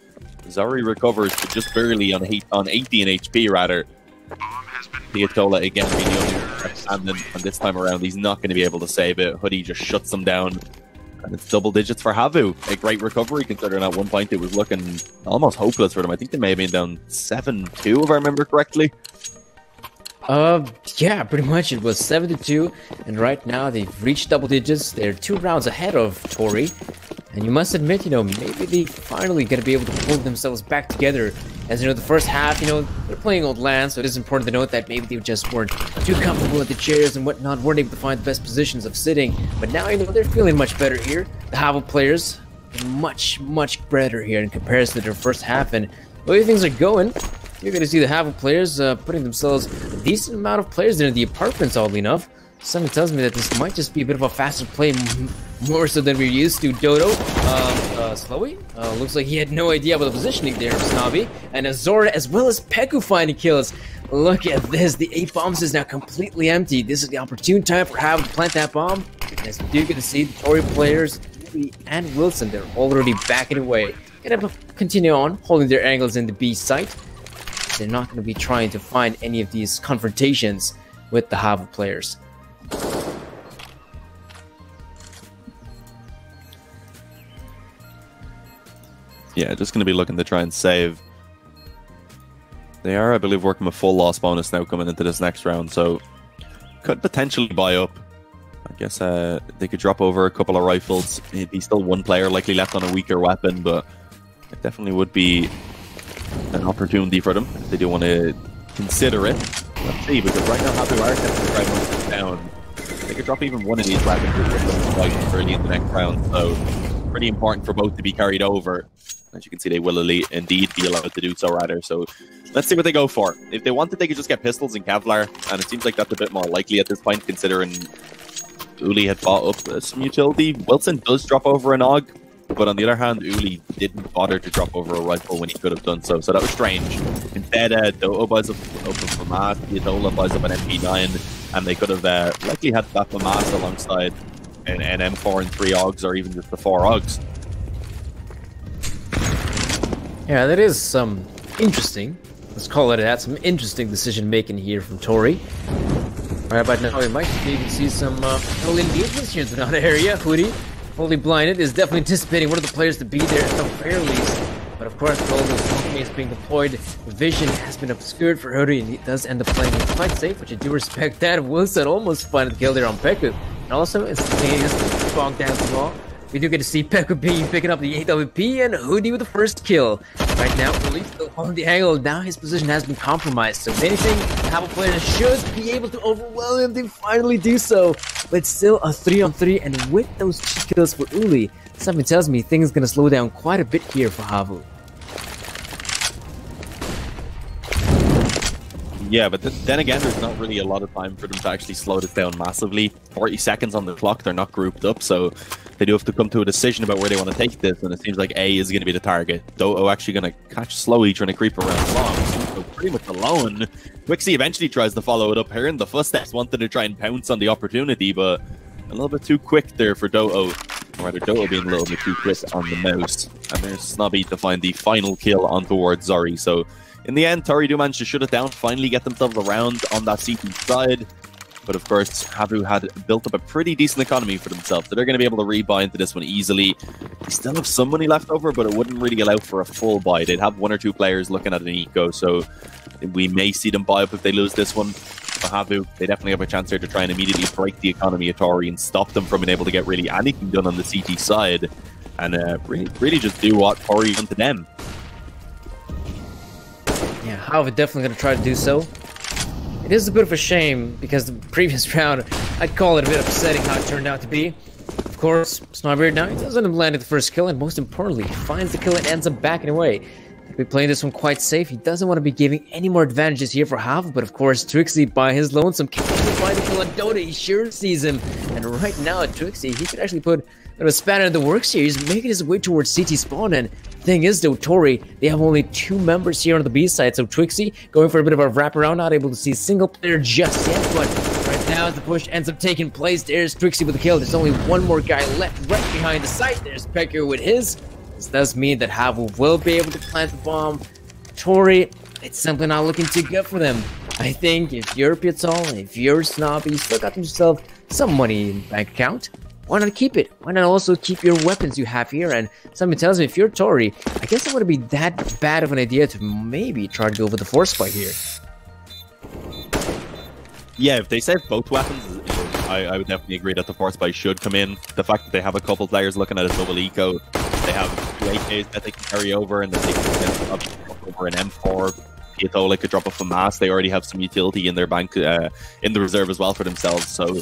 Speaker 14: Zari recovers, but just barely on 18 HP, rather. Piatola again being the only and this time around, he's not going to be able to save it. Hoodie just shuts him down. And it's double digits for Havu. A great recovery, considering at one point it was looking almost hopeless for them. I think they may have been down 7-2, if I remember correctly.
Speaker 15: Yeah, pretty much. It was 7-2, and right now they've reached double digits. They're 2 rounds ahead of Tori, and you must admit, you know, maybe they finally gonna be able to pull themselves back together As you know, the first half, you know, they're playing old land, so it is important to note that maybe they just weren't too comfortable at the chairs and whatnot, weren't able to find the best positions of sitting. But now, you know, they're feeling much better here. The Havu players are much better here in comparison to their first half, and the way things are going, you're going to see the Havu players putting themselves a decent amount of players in the apartments, oddly enough. Something tells me that this might just be a bit of a faster play, more so than we're used to. Dodo, Slowy, looks like he had no idea about the positioning there of Snobby, and Azora as well as Peku finding kills. Look at this, the 8 bombs is now completely empty. This is the opportune time for Havu to plant that bomb. And as we do get to see the Tory players, Lee and Wilson, they're already backing away. Gonna continue on holding their angles in the B site. They're not going to be trying to find any of these confrontations with the Havu players.
Speaker 14: Yeah, just going to be looking to try and save. They are, I believe, working with full loss bonus now coming into this next round, so could potentially buy up. I guess they could drop over a couple of rifles. It'd be still one player likely left on a weaker weapon, but it definitely would be an opportunity for them if they do want to consider it. Let's see, because right now Havu are tempted to try and move them down. They could drop even one of these weapons early in the next round, so pretty important for both to be carried over. As you can see, they will indeed be allowed to do so, rather. So let's see what they go for. If they wanted, they could just get pistols and Kevlar, and it seems like that's a bit more likely at this point, considering Uli had bought up some utility. Wilson does drop over an AUG, but on the other hand, Uli didn't bother to drop over a rifle when he could have done so. So that was strange. Instead, Doto buys up a FAMAS, Yatola buys up an MP9, and they could have likely had that FAMAS alongside an M4 and 3 AUGs, or even just the 4 AUGs.
Speaker 15: Yeah, that is some interesting, let's call it that, some interesting decision making here from Tori. Right about now, we might even see some early engagements here in the Donut area. Hoodie, fully blinded, is definitely anticipating one of the players to be there at the very least. But of course, with all those smoke being deployed, the vision has been obscured for Hoodie, and he does end up playing it quite safe, which I do respect that. Wilson almost finding the kill there on Peku. And also, instantaneous bogged down as well. We do get to see Peku picking up the AWP and Hoodie with the first kill. Right now, Uli still on the angle. Now his position has been compromised. So if anything, Havu players should be able to overwhelm him. They finally do so. But still a 3-on-3, and with those 2 kills for Uli, something tells me things gonna slow down quite a bit here for Havu.
Speaker 14: Yeah, but then again, there's not really a lot of time for them to actually slow this down massively. 40 seconds on the clock, they're not grouped up, so they do have to come to a decision about where they want to take this, and it seems like A is going to be the target. Doto actually going to catch Slowy, trying to creep around long, so pretty much alone. Twixie eventually tries to follow it up here in the footsteps, wanted to try and pounce on the opportunity, but a little bit too quick there for Doto. Or rather, Doto being a little bit too quick on the mouse. And there's Snobby to find the final kill on towards Zori, so in the end, Tori do manage to shut it down, finally get themselves around on that CT side. But of course, Havu had built up a pretty decent economy for themselves, so they're going to be able to rebuy into this one easily. They still have some money left over, but it wouldn't really allow for a full buy. They'd have 1 or 2 players looking at an eco, so we may see them buy up if they lose this one. For Havu, they definitely have a chance here to try and immediately break the economy of Tori and stop them from being able to get really anything done on the CT side, and really just do what Tori done to them.
Speaker 15: Yeah, Havu definitely going to try to do so. It is a bit of a shame, because the previous round, I'd call it a bit upsetting how it turned out to be. Of course, Snobbeard now, he doesn't end up landing the first kill, and most importantly, he finds the kill and ends up backing away. He'll be playing this one quite safe. He doesn't want to be giving any more advantages here for Havu, but of course, Twixie, by his lonesome, can't find the kill on Dota. He sure sees him. And right now, Twixie, he could actually put a spanner in the works here. He's making his way towards CT spawn, and thing is though, Tori, they have only 2 members here on the B side, so Twixie going for a bit of a wraparound, not able to see a single player just yet, but right now as the push ends up taking place, there's Twixie with the kill. There's only 1 more guy left right behind the site. There's Peku with his. This does mean that Havu will be able to plant the bomb. Tori, it's simply not looking too good for them. I think if you're Piazzol, if you're Snobby, you still got yourself some money in the bank account. Why not keep it? Why not also keep your weapons you have here? And something tells me if you're Tori, I guess it wouldn't be that bad of an idea to maybe try to go for the force fight here.
Speaker 14: Yeah, if they save both weapons, I would definitely agree that the force buy should come in. The fact that they have a couple players looking at a double eco, they have 2 AKs that they can carry over, and that they can over an M4. Piatola could drop off a mass. They already have some utility in their bank, in the reserve as well for themselves. So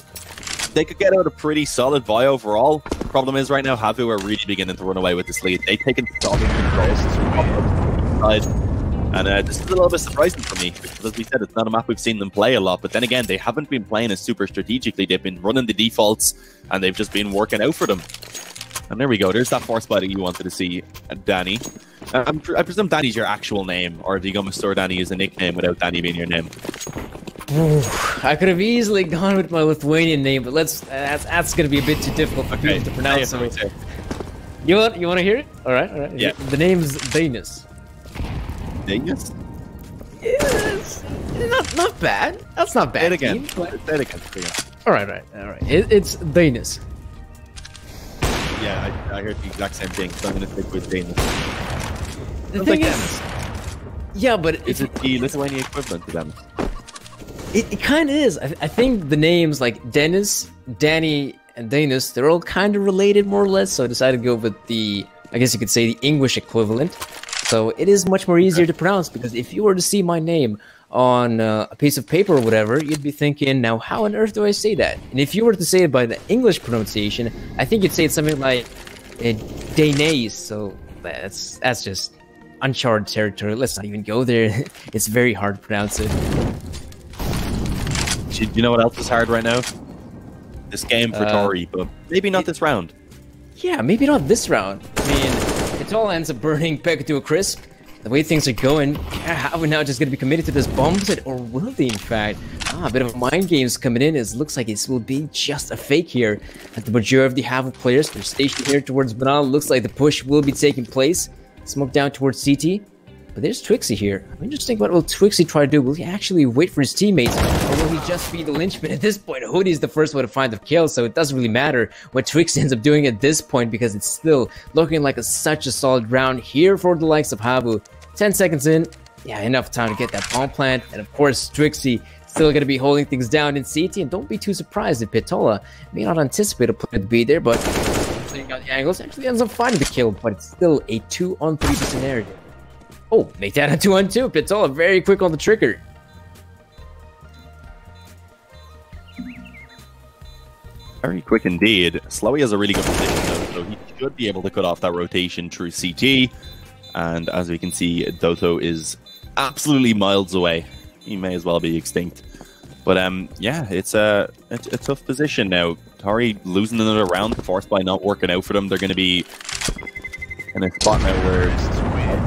Speaker 14: they could get out a pretty solid buy overall. Problem is right now, Havu are really beginning to run away with this lead. They've taken solid controls side. And this is a little bit surprising for me, because as we said, it's not a map we've seen them play a lot. But then again, they haven't been playing it super strategically. They've been running the defaults, and they've just been working out for them. And there we go. There's that force spotting you wanted to see, Danny. I presume Danny's your actual name, or have you gone with Store Danny as a nickname without Danny being your name?
Speaker 15: Ooh, I could have easily gone with my Lithuanian name, but that's going to be a bit too difficult for people to pronounce. So. You want to hear it? All right.
Speaker 14: Yeah.
Speaker 15: The name's Danis.
Speaker 14: Danis?
Speaker 15: Yes. Not bad. That's not bad.
Speaker 14: Say it again. All
Speaker 15: right. It's Danis.
Speaker 14: Yeah, I heard the exact same thing, so I'm going to stick with Danis.
Speaker 15: The thing is, yeah, but
Speaker 14: is it the Lithuanian equivalent to them?
Speaker 15: It kind of is. I think the names like Dennis, Danny, and Danis, they're all kind of related more or less. So I decided to go with the, I guess you could say, the English equivalent. So it is much more easier to pronounce, because if you were to see my name on a piece of paper or whatever, you'd be thinking, now how on earth do I say that? And if you were to say it by the English pronunciation, I think you'd say it something like Danes. So that's just uncharted territory. Let's not even go there. It's very hard to pronounce it.
Speaker 14: You know what else is hard right now? This game for Tori, but maybe not this round.
Speaker 15: Yeah, maybe not this round. I mean, it all ends up burning Pekka to a crisp. The way things are going, are we now just going to be committed to this bomb set, or will they, in fact? A bit of mind games coming in. It looks like it will be just a fake here. At the majority of the Havu players, they're stationed here towards Banal. Looks like the push will be taking place. Smoke down towards CT. But there's Twixie here. I'm just thinking, what will Twixie try to do? Will he actually wait for his teammates, or will he just be the linchpin at this point? Hoodie's the first one to find the kill, so it doesn't really matter what Twixie ends up doing at this point, because it's still looking like such a solid round here for the likes of Havu. 10 seconds in, yeah, enough time to get that bomb plant, and of course Twixie still going to be holding things down in CT, and don't be too surprised if Piatola may not anticipate a player to be there, but clearing out the angles, actually ends up finding the kill, but it's still a 2-on-3 scenario. Oh, make that a 2-on-2. Piatola very quick on the trigger.
Speaker 14: Very quick indeed. Slowy has a really good position though, so he should be able to cut off that rotation through CT. And as we can see, Doto is absolutely miles away. He may as well be extinct. But yeah, it's a tough position now. Tori losing another round, forced by not working out for them. They're going to be in a spot now where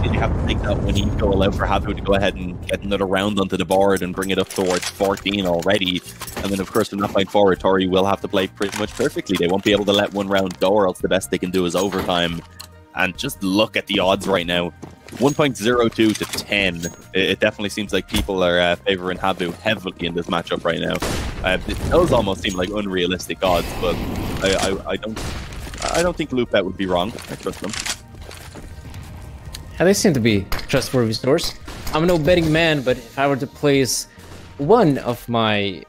Speaker 14: you have to take that one eco, allow for Havu to go ahead and get another round onto the board and bring it up towards 14 already. And then, of course, from that point forward, Tori will have to play pretty much perfectly. They won't be able to let one round go, or else the best they can do is overtime. And just look at the odds right now. 1.02 to 10. It definitely seems like people are favoring Havu heavily in this matchup right now. It does almost seem like unrealistic odds, but I don't think Lupet would be wrong. I trust them.
Speaker 15: Yeah, they seem to be trustworthy source. I'm no betting man, but if I were to place one of my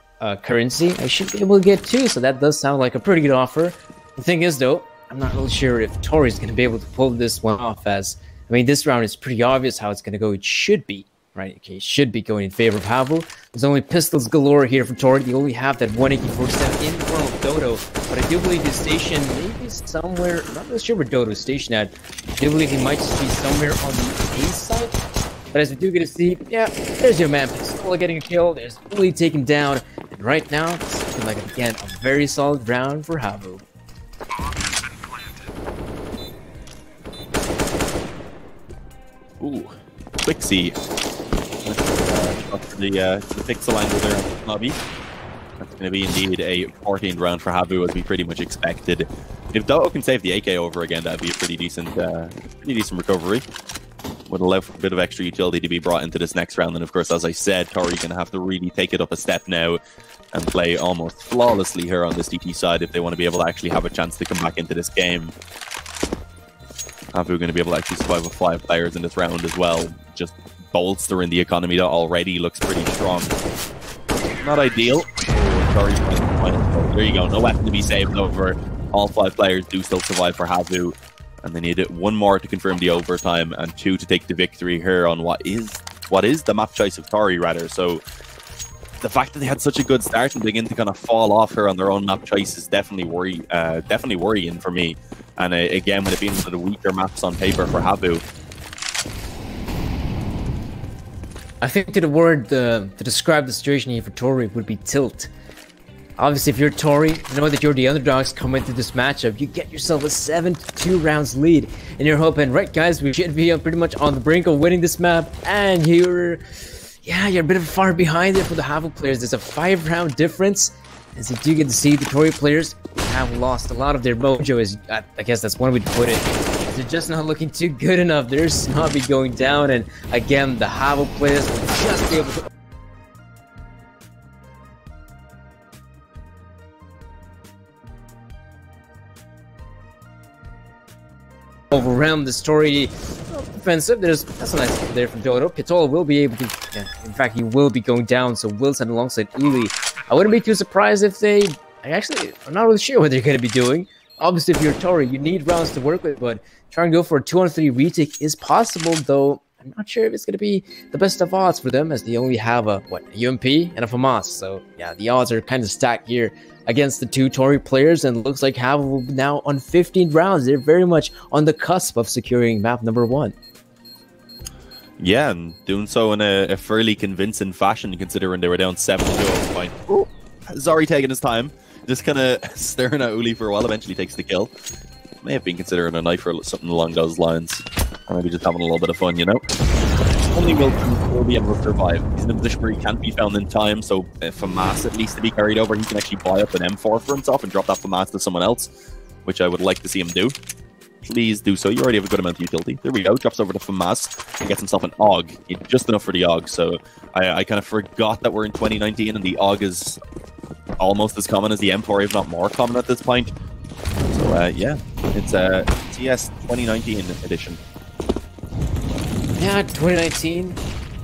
Speaker 15: currency, I should be able to get two, so that does sound like a pretty good offer. The thing is, though, I'm not really sure if Tori's going to be able to pull this one off, as, I mean, this round is pretty obvious how it's going to go. It should be, right? Okay, it should be going in favor of Havu. There's only pistols galore here for Tori. They only have that 1AK-47 in the form of Dodo, but I do believe he's stationed maybe somewhere, I'm not really sure where Dodo is stationed at. I do believe he might just be somewhere on the A side. But as we do get to see, yeah, there's your man Pistola getting a kill. There's Uli taken down. And right now, it's looking like, again, a very solid round for Havu.
Speaker 14: Ooh, Twixie. Up to the pixel angle there on the lobby. That's going to be indeed a 14th round for Havu, as we pretty much expected. If Doto can save the AK over again, that'd be a pretty decent recovery. Would allow for a bit of extra utility to be brought into this next round. And of course, as I said, Tori's going to have to really take it up a step now and play almost flawlessly here on this DT side if they want to be able to actually have a chance to come back into this game. Havu going to be able to actually survive with 5 players in this round as well, just bolstering the economy that already looks pretty strong. Not ideal. Oh, there you go. No weapon to be saved over. All 5 players do still survive for Havu. and they needed 1 more to confirm the overtime and 2 to take the victory here on what is the map choice of Tori, rather. So the fact that they had such a good start and begin to kind of fall off here on their own map choice is definitely worrying for me. And again, with it being one of the weaker maps on paper for Havu.
Speaker 15: I think the word to describe the situation here for Tori would be tilt. Obviously, if you're Tori, you know that you're the underdogs coming into this matchup. You get yourself a 7-2 rounds lead, and you're hoping, right, guys, we should be pretty much on the brink of winning this map. And you're a bit of far behind there for the Havu players. There's a 5-round difference, as you do get to see the Tori players have lost a lot of their mojo. As I guess that's one way to put it. They're just not looking too good enough. They're snobby going down, and again, the Havu players will just be able to overwhelm the Tori offensive. That's a nice one there from Dodo. Pitola will be able to, in fact, he will be going down. So Wilson alongside Ely. I wouldn't be too surprised if I'm not really sure what they're going to be doing. Obviously, if you're Tori, you need rounds to work with, but trying to go for a 2-on-3 retake is possible, though I'm not sure if it's going to be the best of odds for them, as they only have a UMP and a FAMAS. So yeah, the odds are kind of stacked here against the 2 Tori players, and it looks like Havu will be now on 15 rounds. They're very much on the cusp of securing map number 1.
Speaker 14: Yeah, and doing so in a fairly convincing fashion, considering they were down 7-2 at this point. Oh, Zari taking his time, just kind of staring at Uli for a while, eventually takes the kill. May have been considering a knife or something along those lines. Or maybe just having a little bit of fun, you know? Only will be able to survive. He's in a position where he can't be found in time, so if FAMAS at least to be carried over, he can actually buy up an M4 for himself and drop that FAMAS to someone else, which I would like to see him do. Please do so. You already have a good amount of utility. There we go. Drops over to FAMAS and gets himself an AUG. Just enough for the AUG, so I kind of forgot that we're in 2019 and the AUG is almost as common as the M4, if not more common at this point. So yeah, it's a TS 2019 edition.
Speaker 15: Yeah, 2019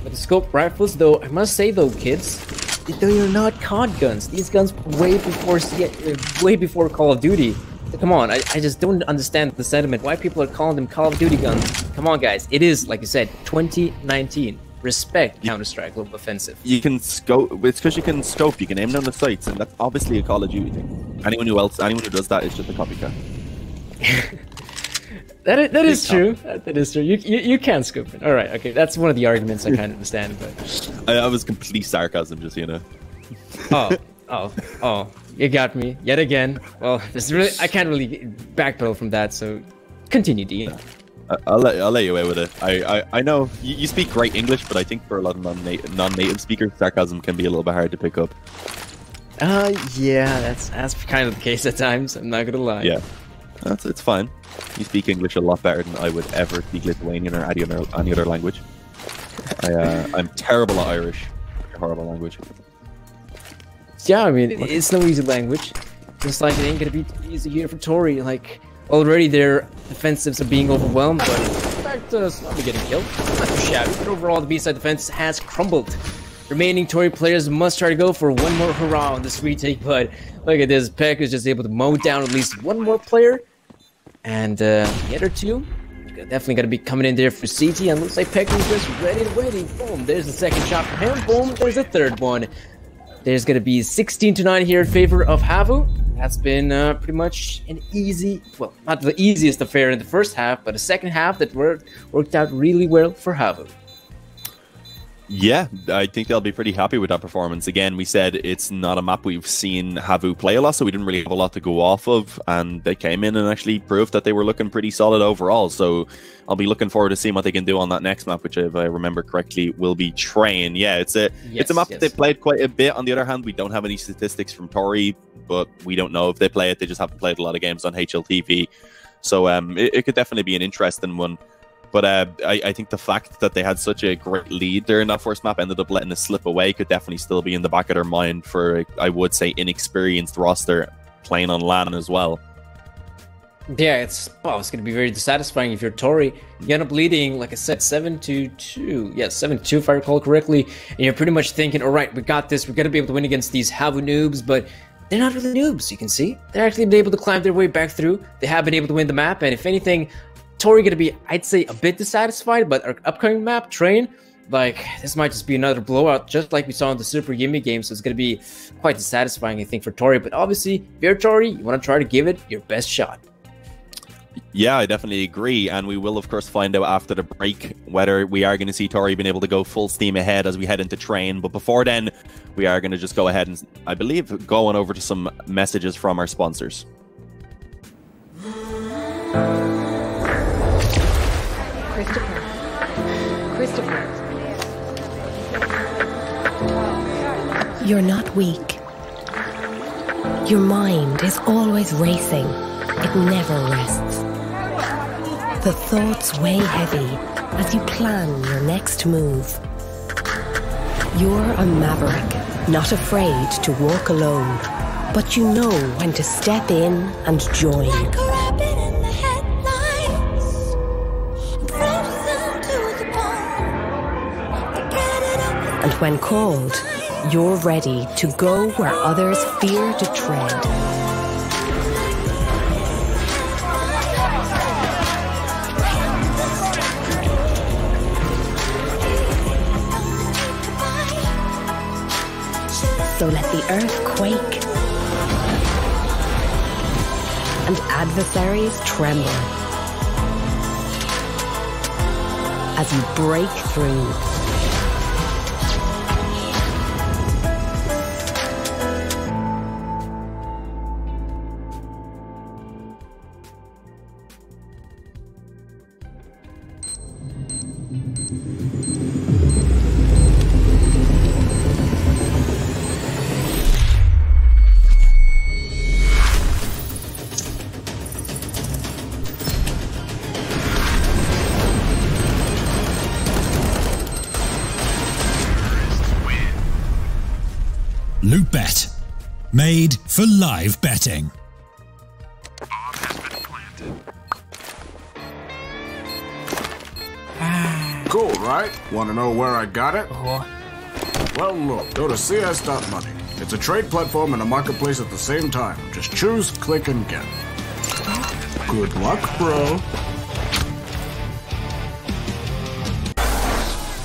Speaker 15: with the scope rifles, though. I must say, though, kids, they are not COD guns. These guns way before Call of Duty. Come on, I just don't understand the sentiment. Why people are calling them Call of Duty guns? Come on, guys. It is, like you said, 2019. Respect Counter-Strike Global Offensive.
Speaker 14: You can scope. It's because you can scope. You can aim down the sights, and that's obviously a Call of Duty thing. Anyone who does that is just a copycat.
Speaker 15: That is true. That is true. You can scope it. All right. Okay. That's one of the arguments I kind of understand. But
Speaker 14: I was complete sarcasm, just, you know.
Speaker 15: Oh! You got me yet again. Well, I can't really backpedal from that. So continue, Dean.
Speaker 14: I'll let you away with it. I know you speak great English, but I think for a lot of non-native speakers, sarcasm can be a little bit hard to pick up.
Speaker 15: Yeah, that's kind of the case at times. I'm not gonna lie.
Speaker 14: Yeah, it's fine. You speak English a lot better than I would ever speak Lithuanian or any other language. I'm terrible at Irish. Horrible language.
Speaker 15: Yeah, I mean, it's no easy language. Just like it ain't gonna be easy here for Tori. Like, already their defensives are being overwhelmed, but in fact, Snobby getting killed. Not too shabby, but overall the B-side defense has crumbled. Remaining Tori players must try to go for one more hurrah on this retake, but look at this. Peck is just able to mow down at least one more player. And the other 2 definitely going to be coming in there for CT, and looks like Peck is just ready and waiting. Boom, there's the second shot for him. Boom, there's the third one. There's going to be 16-9 here in favor of Havu. That's been pretty much an easy, well, not the easiest affair in the first half, but a second half that worked out really well for Havu.
Speaker 14: Yeah, I think they'll be pretty happy with that performance. Again, we said it's not a map we've seen Havu play a lot, so we didn't really have a lot to go off of, and they came in and actually proved that they were looking pretty solid overall. So I'll be looking forward to seeing what they can do on that next map, which, if I remember correctly, will be Train. Yeah, it's a map that they played quite a bit. On the other hand, we don't have any statistics from Tori, but we don't know if they play it. They just haven't played a lot of games on HLTV, so it could definitely be an interesting one. But I think the fact that they had such a great lead there in that first map, ended up letting it slip away, could definitely still be in the back of their mind for, I would say, inexperienced roster playing on LAN as well.
Speaker 15: Yeah, it's going to be very dissatisfying if you're Tori. You end up leading, like I said, 7-2. Yeah, 7-2 if I recall correctly. And you're pretty much thinking, all right, we got this. We're going to be able to win against these Havu noobs, but they're not really noobs, you can see. They're actually able to climb their way back through. They have been able to win the map, and if anything, Tori going to be, I'd say, a bit dissatisfied, but our upcoming map, Train, like, this might just be another blowout, just like we saw in the SuperJymy game, so it's going to be quite dissatisfying, I think, for Tori. But obviously, if you're Tori, you want to try to give it your best shot.
Speaker 14: Yeah, I definitely agree, and we will, of course, find out after the break whether we are going to see Tori being able to go full steam ahead as we head into Train. But before then, we are going to just go ahead and, I believe, go on over to some messages from our sponsors.
Speaker 13: Christopher. You're not weak. Your mind is always racing. It never rests. The thoughts weigh heavy as you plan your next move. You're a maverick, not afraid to walk alone, but you know when to step in and join.
Speaker 5: Like a rabbit in the headlights, frozen to the bone. To get it up
Speaker 13: And when called, you're ready to go where others fear to tread. So let the earth quake and adversaries tremble as you break through.
Speaker 1: Loot Bet. Made for live betting.
Speaker 2: Cool, right? Want to know where I got it? Well, look, go to cs.money. It's a trade platform and a marketplace at the same time. Just choose, click, and get. Good luck, bro.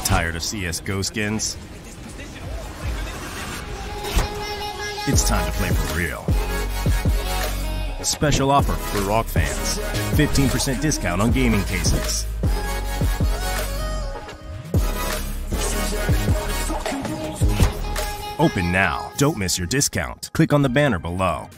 Speaker 3: Tired of CSGO skins? It's time to play for real. Special offer for ROG fans. 15% discount on gaming cases. Open now. Don't miss your discount. Click on the banner below.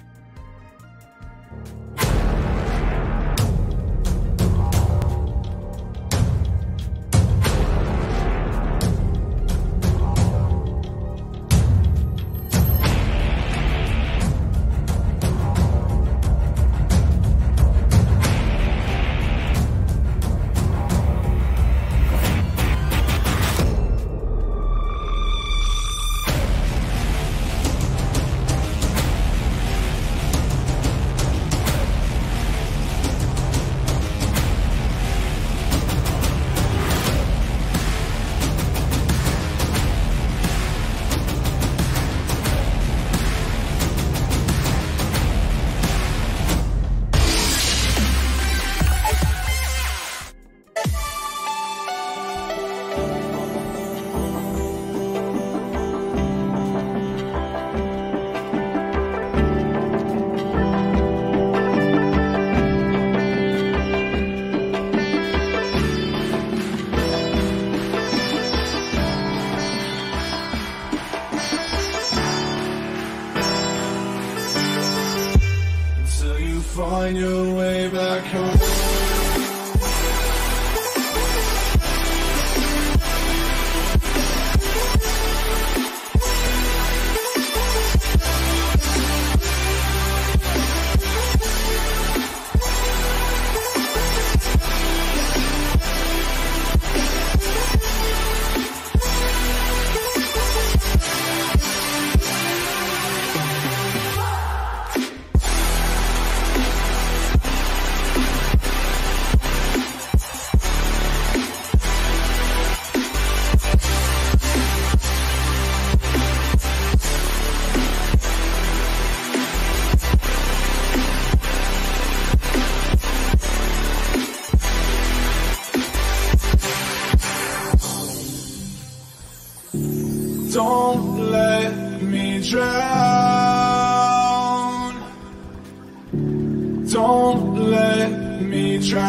Speaker 12: Don't let me drown. Don't let me drown.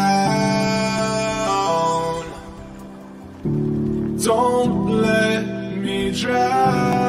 Speaker 12: Don't let me drown.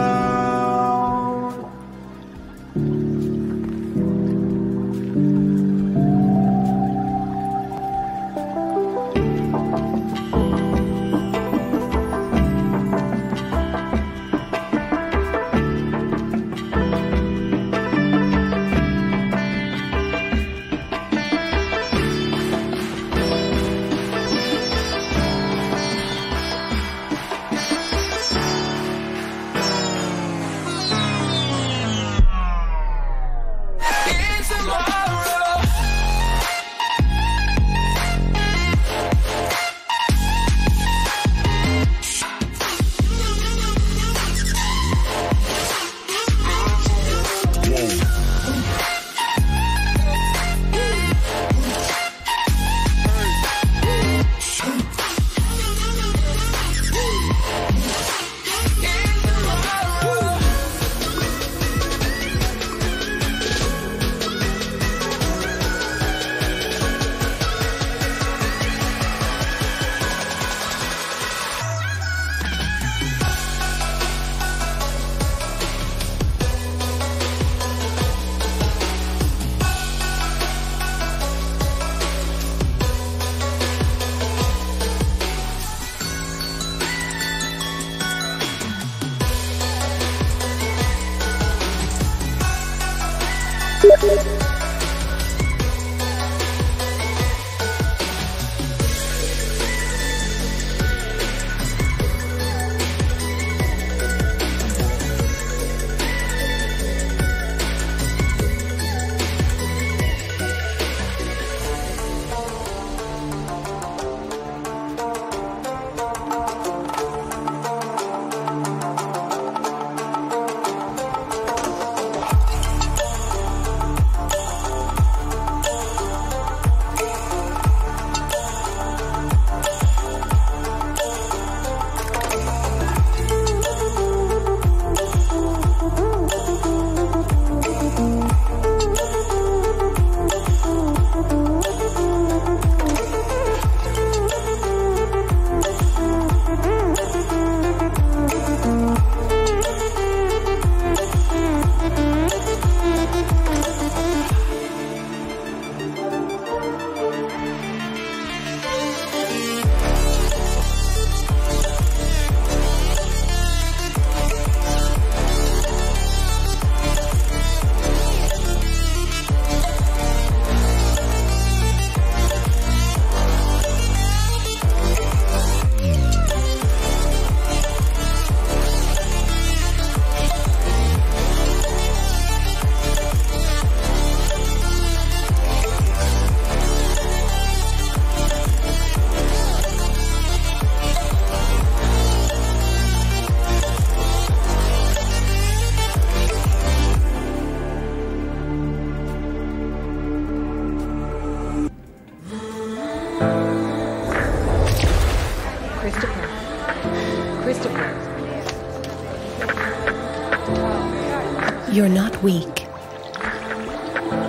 Speaker 13: You're not weak.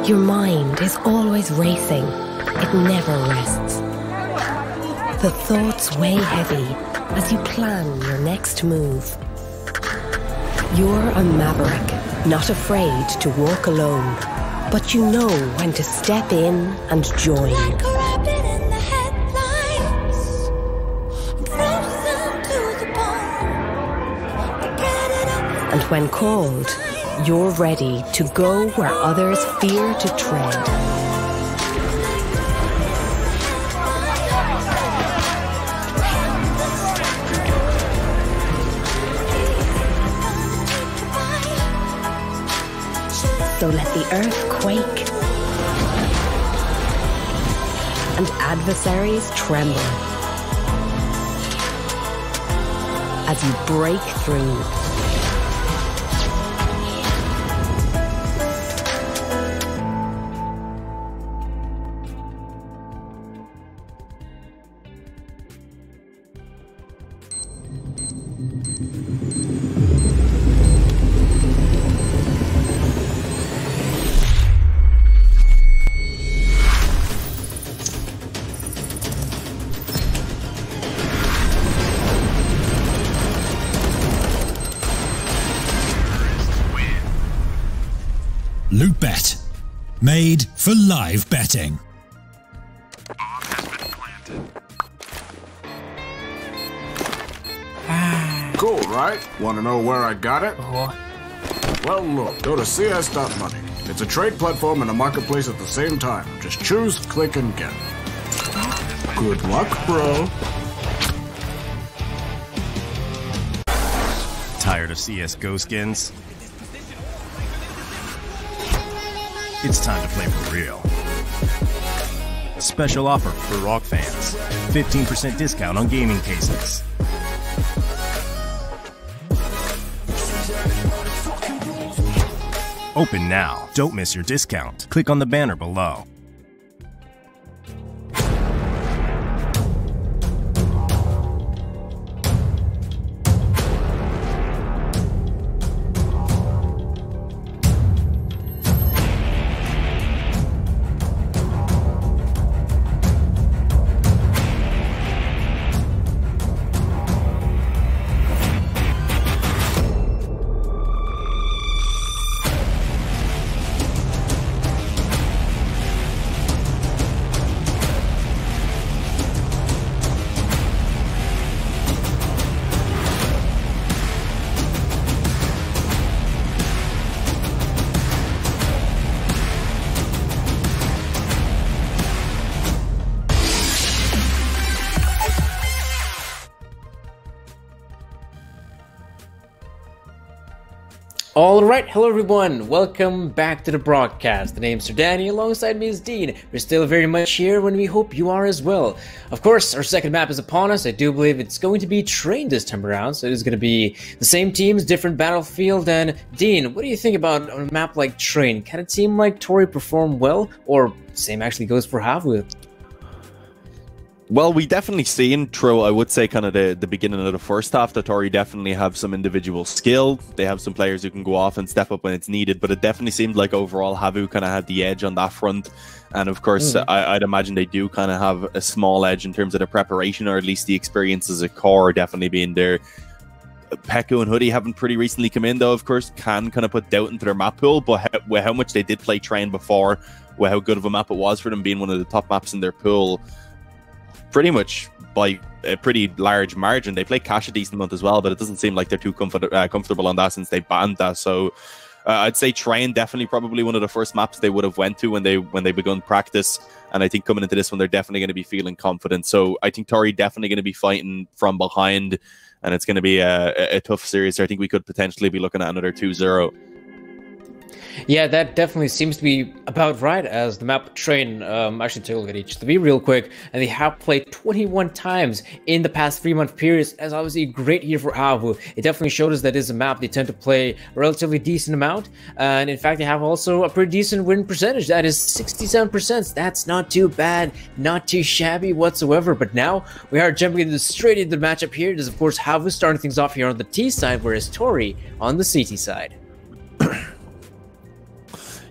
Speaker 13: Your mind is always racing. It never rests. The thoughts weigh heavy as you plan your next move. You're a maverick, not afraid to walk alone, but you know when to step in and join.
Speaker 5: Like a rabbit in the headlights, frozen to the bone. Get it up.
Speaker 13: And when called, you're ready to go where others fear to tread. So let the earth quake and adversaries tremble as you break through.
Speaker 1: Loot Bet. Made for live betting.
Speaker 2: Cool, right? Want to know where I got it? Well, look, go to cs.money. It's a trade platform and a marketplace at the same time. Just choose, click, and get. Good luck, bro.
Speaker 3: Tired of CSGO skins? It's time to play for real. Special offer for ROG fans. 15% discount on gaming cases. Open now. Don't miss your discount. Click on the banner below.
Speaker 15: Alright, hello everyone, welcome back to the broadcast. The name's Sir Danny, alongside me is Dean. We're still very much here and we hope you are as well. Of course, our second map is upon us. I do believe it's going to be Train this time around, so it is going to be the same teams, different battlefield. And Dean, what do you think about a map like Train? Can a team like Tori perform well, or same actually goes for Havu?
Speaker 14: Well, we definitely seen through, I would say, kind of the beginning of the first half, that Tori definitely have some individual skill. They have some players who can go off and step up when it's needed, but it definitely seemed like overall Havu kind of had the edge on that front. And of course, I'd imagine they do kind of have a small edge in terms of the preparation, or at least the experience as a core definitely being there. Pekko and Hoodie haven't pretty recently come in, though, of course, can kind of put doubt into their map pool, but with how much they did play Train before, with how good of a map it was for them being one of the top maps in their pool, pretty much by a pretty large margin. They play Cash a decent amount as well, but it doesn't seem like they're too comfortable on that since they banned that. So I'd say Train definitely probably one of the first maps they would have went to when they begun practice, and I think coming into this one they're definitely going to be feeling confident. So I think Tori definitely going to be fighting from behind, and it's going to be a tough series. So I think we could potentially be looking at another 2-0.
Speaker 15: Yeah, that definitely seems to be about right, as the map Train, actually take a look at each 3 real quick, and they have played 21 times in the past 3-month periods, as obviously a great year for Havu. It definitely showed us that is a map they tend to play a relatively decent amount, and in fact they have also a pretty decent win percentage. That is 67%. That's not too bad, not too shabby whatsoever. But now we are jumping straight into the matchup here. It is of course Havu starting things off here on the T side, whereas Tori on the CT side.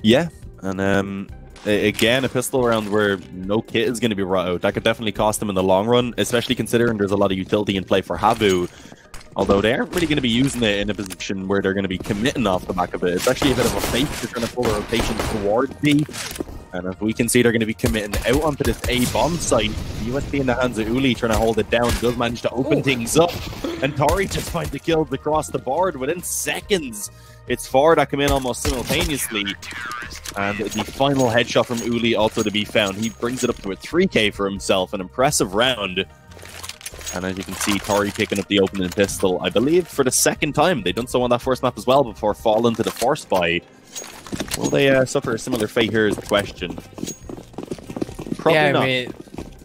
Speaker 14: Yeah, and again, a pistol round where no kit is going to be brought out. That could definitely cost them in the long run, especially considering there's a lot of utility in play for Havu. Although they aren't really going to be using it in a position where they're going to be committing off the back of it. It's actually a bit of a fake. They're trying to pull a rotation towards B. And if we can see they're going to be committing out onto this A-bomb site, USP in the hands of Uli trying to hold it down, does manage to open things up. And Tori just finds the kills across the board within seconds. It's 4 that come in almost simultaneously. And the final headshot from Uli also to be found. He brings it up to a 3K for himself. An impressive round. And as you can see, Tori picking up the opening pistol, I believe, for the second time. They've done so on that first map as well before falling to the force buy. Will they suffer a similar fate here is the question. Probably
Speaker 15: yeah,
Speaker 14: not.
Speaker 15: I mean,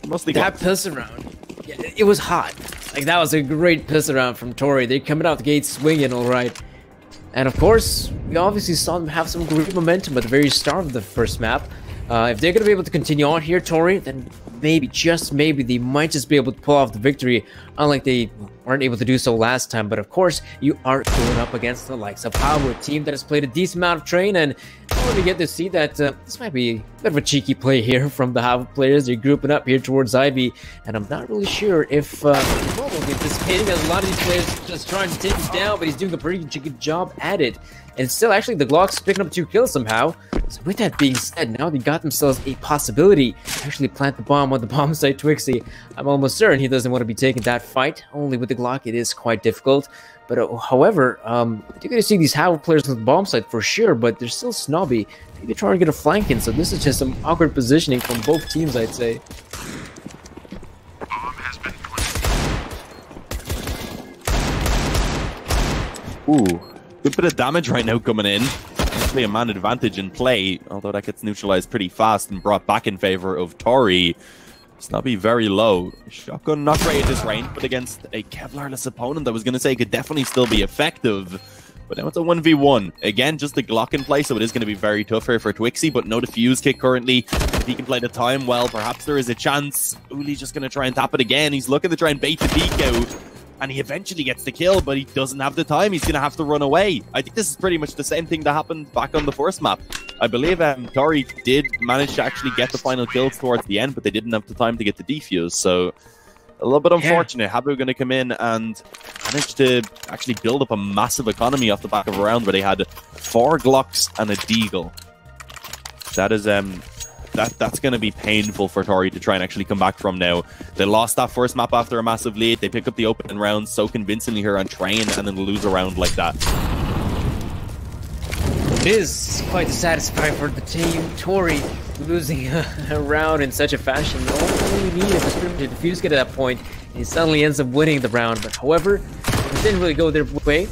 Speaker 14: mostly
Speaker 15: that pistol round, yeah, it was hot. Like, that was a great pistol round from Tori. They're coming out the gate swinging, all right. And of course, we obviously saw them have some great momentum at the very start of the first map. If they're going to be able to continue on here, Tori, then maybe, just maybe, they might just be able to pull off the victory, unlike they aren't able to do so last time. But of course, you are going up against the likes of Havo, a team that has played a decent amount of train, and we get to see that this might be a bit of a cheeky play here from the Havo players. They're grouping up here towards Ivy, and I'm not really sure if Mo will be anticipating as a lot of these players just trying to take him down, but he's doing a pretty good job at it. And still, actually, the Glock's picking up 2 kills somehow. So with that being said, now they got themselves a possibility to actually plant the bomb on the bomb site. Twixie, I'm almost certain he doesn't want to be taking that fight. Only with the Glock, it is quite difficult. But however, you're going to see these Havo players with the bomb site for sure, but they're still snobby. Maybe trying to get a flank in, so this is just some awkward positioning from both teams, I'd say.
Speaker 14: Ooh, good bit of damage right now coming in. Actually a man advantage in play, although that gets neutralized pretty fast and brought back in favor of Tori. Snobby very low. Shotgun not great at this range, but against a Kevlar-less opponent, I was going to say could definitely still be effective. But now it's a 1v1. Again, just the Glock in play, so it is going to be very tough here for Twixie, but no defuse kick currently. If he can play the time well, perhaps there is a chance. Uli's just going to try and tap it again. He's looking to try and bait the peek out. And he eventually gets the kill, but he doesn't have the time. He's going to have to run away. I think this is pretty much the same thing that happened back on the first map. I believe Tori did manage to actually get the final kills towards the end, but they didn't have the time to get the defuse. So a little bit unfortunate. Habu going to come in and manage to actually build up a massive economy off the back of a round where they had 4 Glocks and a Deagle. That is that's going to be painful for Tori to try and actually come back from now. They lost that first map after a massive lead. They pick up the opening round so convincingly here on train and then lose a round like that.
Speaker 15: It is quite satisfying for the team. Tori losing a round in such a fashion. All we needed was pretty much a defuse get at that point, and he suddenly ends up winning the round. But however, it didn't really go their way. You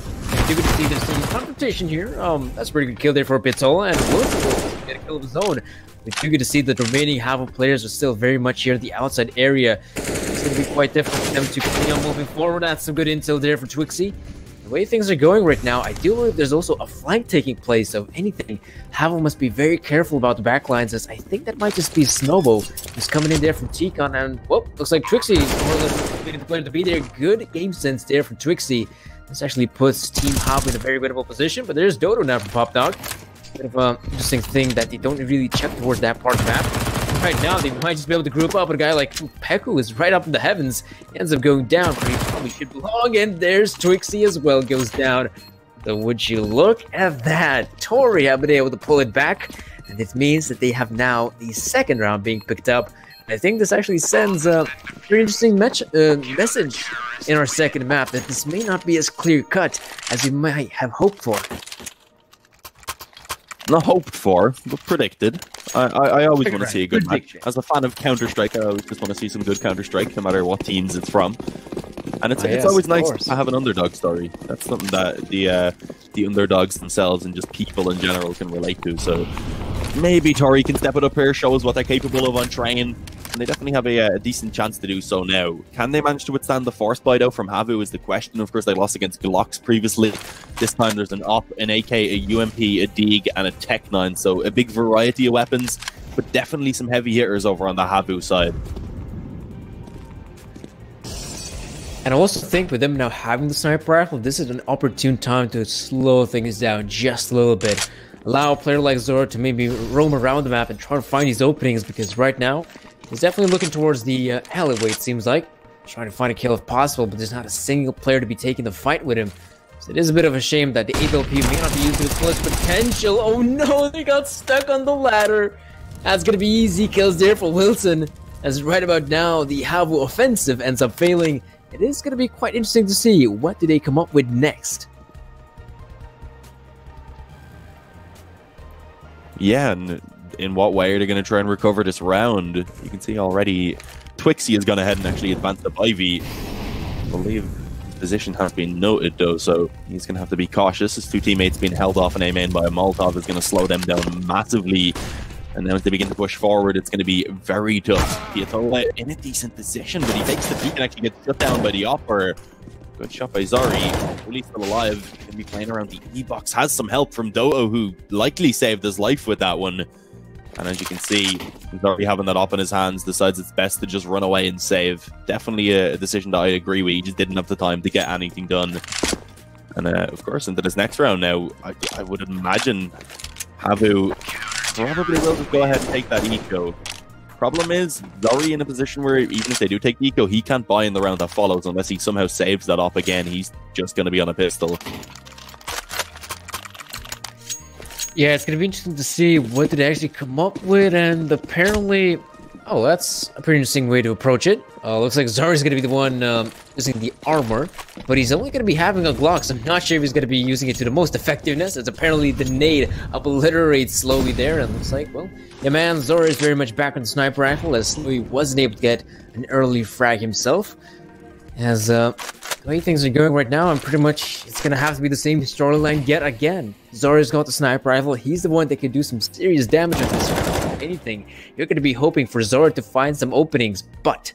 Speaker 15: can see there's some confrontation here. That's a pretty good kill there for Pizzola, and Wilson get a kill of his own. We do get to see that the remaining Havo players are still very much here in the outside area. It's going to be quite difficult for them to continue on moving forward. That's some good intel there for Twixie. The way things are going right now, I do believe there's also a flank taking place. So if anything, Havo must be very careful about the backlines, as I think that might just be Snowbo who's coming in there from Tikon. And, well, looks like Twixie is more or less the player to be there. Good game sense there for Twixie. This actually puts Team Havo in a very winnable position. But there's Dodo now from Pop Dog. Bit of an interesting thing that they don't really check towards that part of the map. Right now, they might just be able to group up, but a guy like Peku is right up in the heavens. He ends up going down, but he probably should belong. And there's Twixie as well, goes down. So would you look at that? Tori have been able to pull it back, and it means that they have now the second round being picked up. I think this actually sends a very interesting message in our second map, that this may not be as clear-cut as we might have hoped for.
Speaker 14: Not hoped for, but predicted. I always want to see a good match. As a fan of Counter-Strike, I always just want to see some good Counter-Strike, no matter what teams it's from. And it's always nice to have an underdog story. That's something that the underdogs themselves and just people in general can relate to. So maybe Tori can step it up here, show us what they're capable of on train. And they definitely have a decent chance to do so now. Can they manage to withstand the force buy out from Havu is the question. Of course, they lost against Glocks previously. This time there's an Op, an AK, a UMP, a Deeg, and a Tech 9. So a big variety of weapons, but definitely some heavy hitters over on the Havu side.
Speaker 15: And I also think with them now having the sniper rifle, this is an opportune time to slow things down just a little bit. Allow a player like Zora to maybe roam around the map and try to find these openings, because right now he's definitely looking towards the alleyway, it seems like. Trying to find a kill if possible, but there's not a single player to be taking the fight with him. So it is a bit of a shame that the AWP may not be used to its fullest potential. Oh no, they got stuck on the ladder. That's going to be easy kills there for Wilson, as right about now the Havu offensive ends up failing. It is going to be quite interesting to see what do they come up with next.
Speaker 14: Yeah, and in what way are they going to try and recover this round? You can see already Twixie has gone ahead and actually advanced up Ivy. I believe his position has been noted though, so he's going to have to be cautious. His 2 teammates being held off in A main by a Molotov is going to slow them down massively. And then as they begin to push forward, it's going to be very tough. Piatola in a decent position, but he takes the peak and actually gets shut down by the Opper. Good shot by Zari. Really still alive. Going to be playing around the E-box. Has some help from Doto, who likely saved his life with that one. And as you can see, he's already having that up in his hands, decides it's best to just run away and save. Definitely a decision that I agree with. He just didn't have the time to get anything done. And of course, into this next round now, I would imagine Havu probably will just go ahead and take that eco. Problem is, Zori in a position where even if they do take the eco, he can't buy in the round that follows unless he somehow saves that up again. He's just going to be on a pistol.
Speaker 15: Yeah, it's going to be interesting to see what did they actually come up with, and apparently... Oh, that's a pretty interesting way to approach it. Looks like Zari's going to be the one using the armor, but he's only going to be having a Glock, so I'm not sure if he's going to be using it to the most effectiveness, as apparently the nade obliterates slowly there, and looks like, well, yeah, man, Zora is very much back on the sniper rifle, as Slowly wasn't able to get an early frag himself. As the way things are going right now, I'm pretty much, it's going to have to be the same storyline yet again. Zora's got the sniper rifle, he's the one that can do some serious damage on this round. Anything, you're going to be hoping for Zora to find some openings, but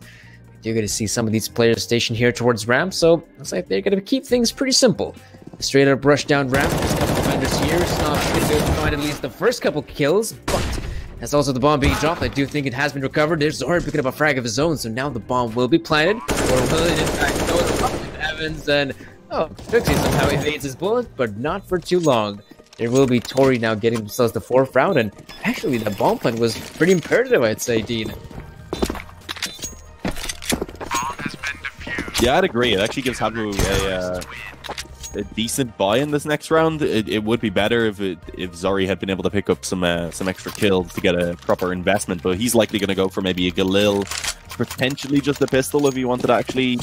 Speaker 15: you're going to see some of these players stationed here towards ramp, so looks like they're going to keep things pretty simple. Straight up rush down ramp, there's a couple defenders here, Snob's going to be able to find at least the first couple kills, but that's also the bomb being dropped. I do think it has been recovered. There's Zora picking up a frag of his own, so now the bomb will be planted, or will it in fact go to Evans, and oh, Trixie somehow evades his bullet, but not for too long. There will be Tori now getting themselves the 4th round, and actually the bomb plant was pretty imperative, I'd say, Dean.
Speaker 14: Yeah, I'd agree. It actually gives Havu a decent buy in this next round. It would be better if Zori had been able to pick up some extra kills to get a proper investment, but he's likely going to go for maybe a Galil, potentially just a pistol if he wanted to actually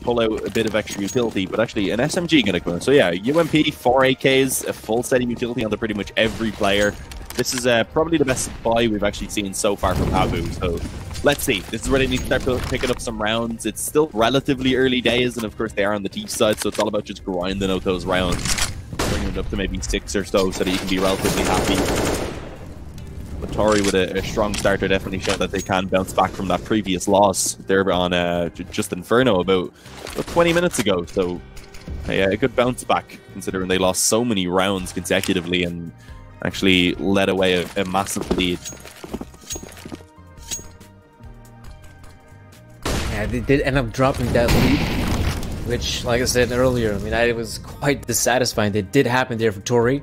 Speaker 14: pull out a bit of extra utility, but actually an SMG going to come in. So yeah, UMP, 4 AKs, a full set of utility onto pretty much every player. This is probably the best buy we've actually seen so far from Havu, so let's see. This is where they need to start picking up some rounds. It's still relatively early days, and of course they are on the deep side, so it's all about just grinding out those rounds, bringing it up to maybe 6 or so that you can be relatively happy. But Tori with a strong starter definitely showed that they can bounce back from that previous loss there on just Inferno about 20 minutes ago. So a good bounce back considering they lost so many rounds consecutively and actually led away a massive lead.
Speaker 15: Yeah, they did end up dropping that lead, which, like I said earlier, I mean, it was quite dissatisfying. It did happen there for Tori.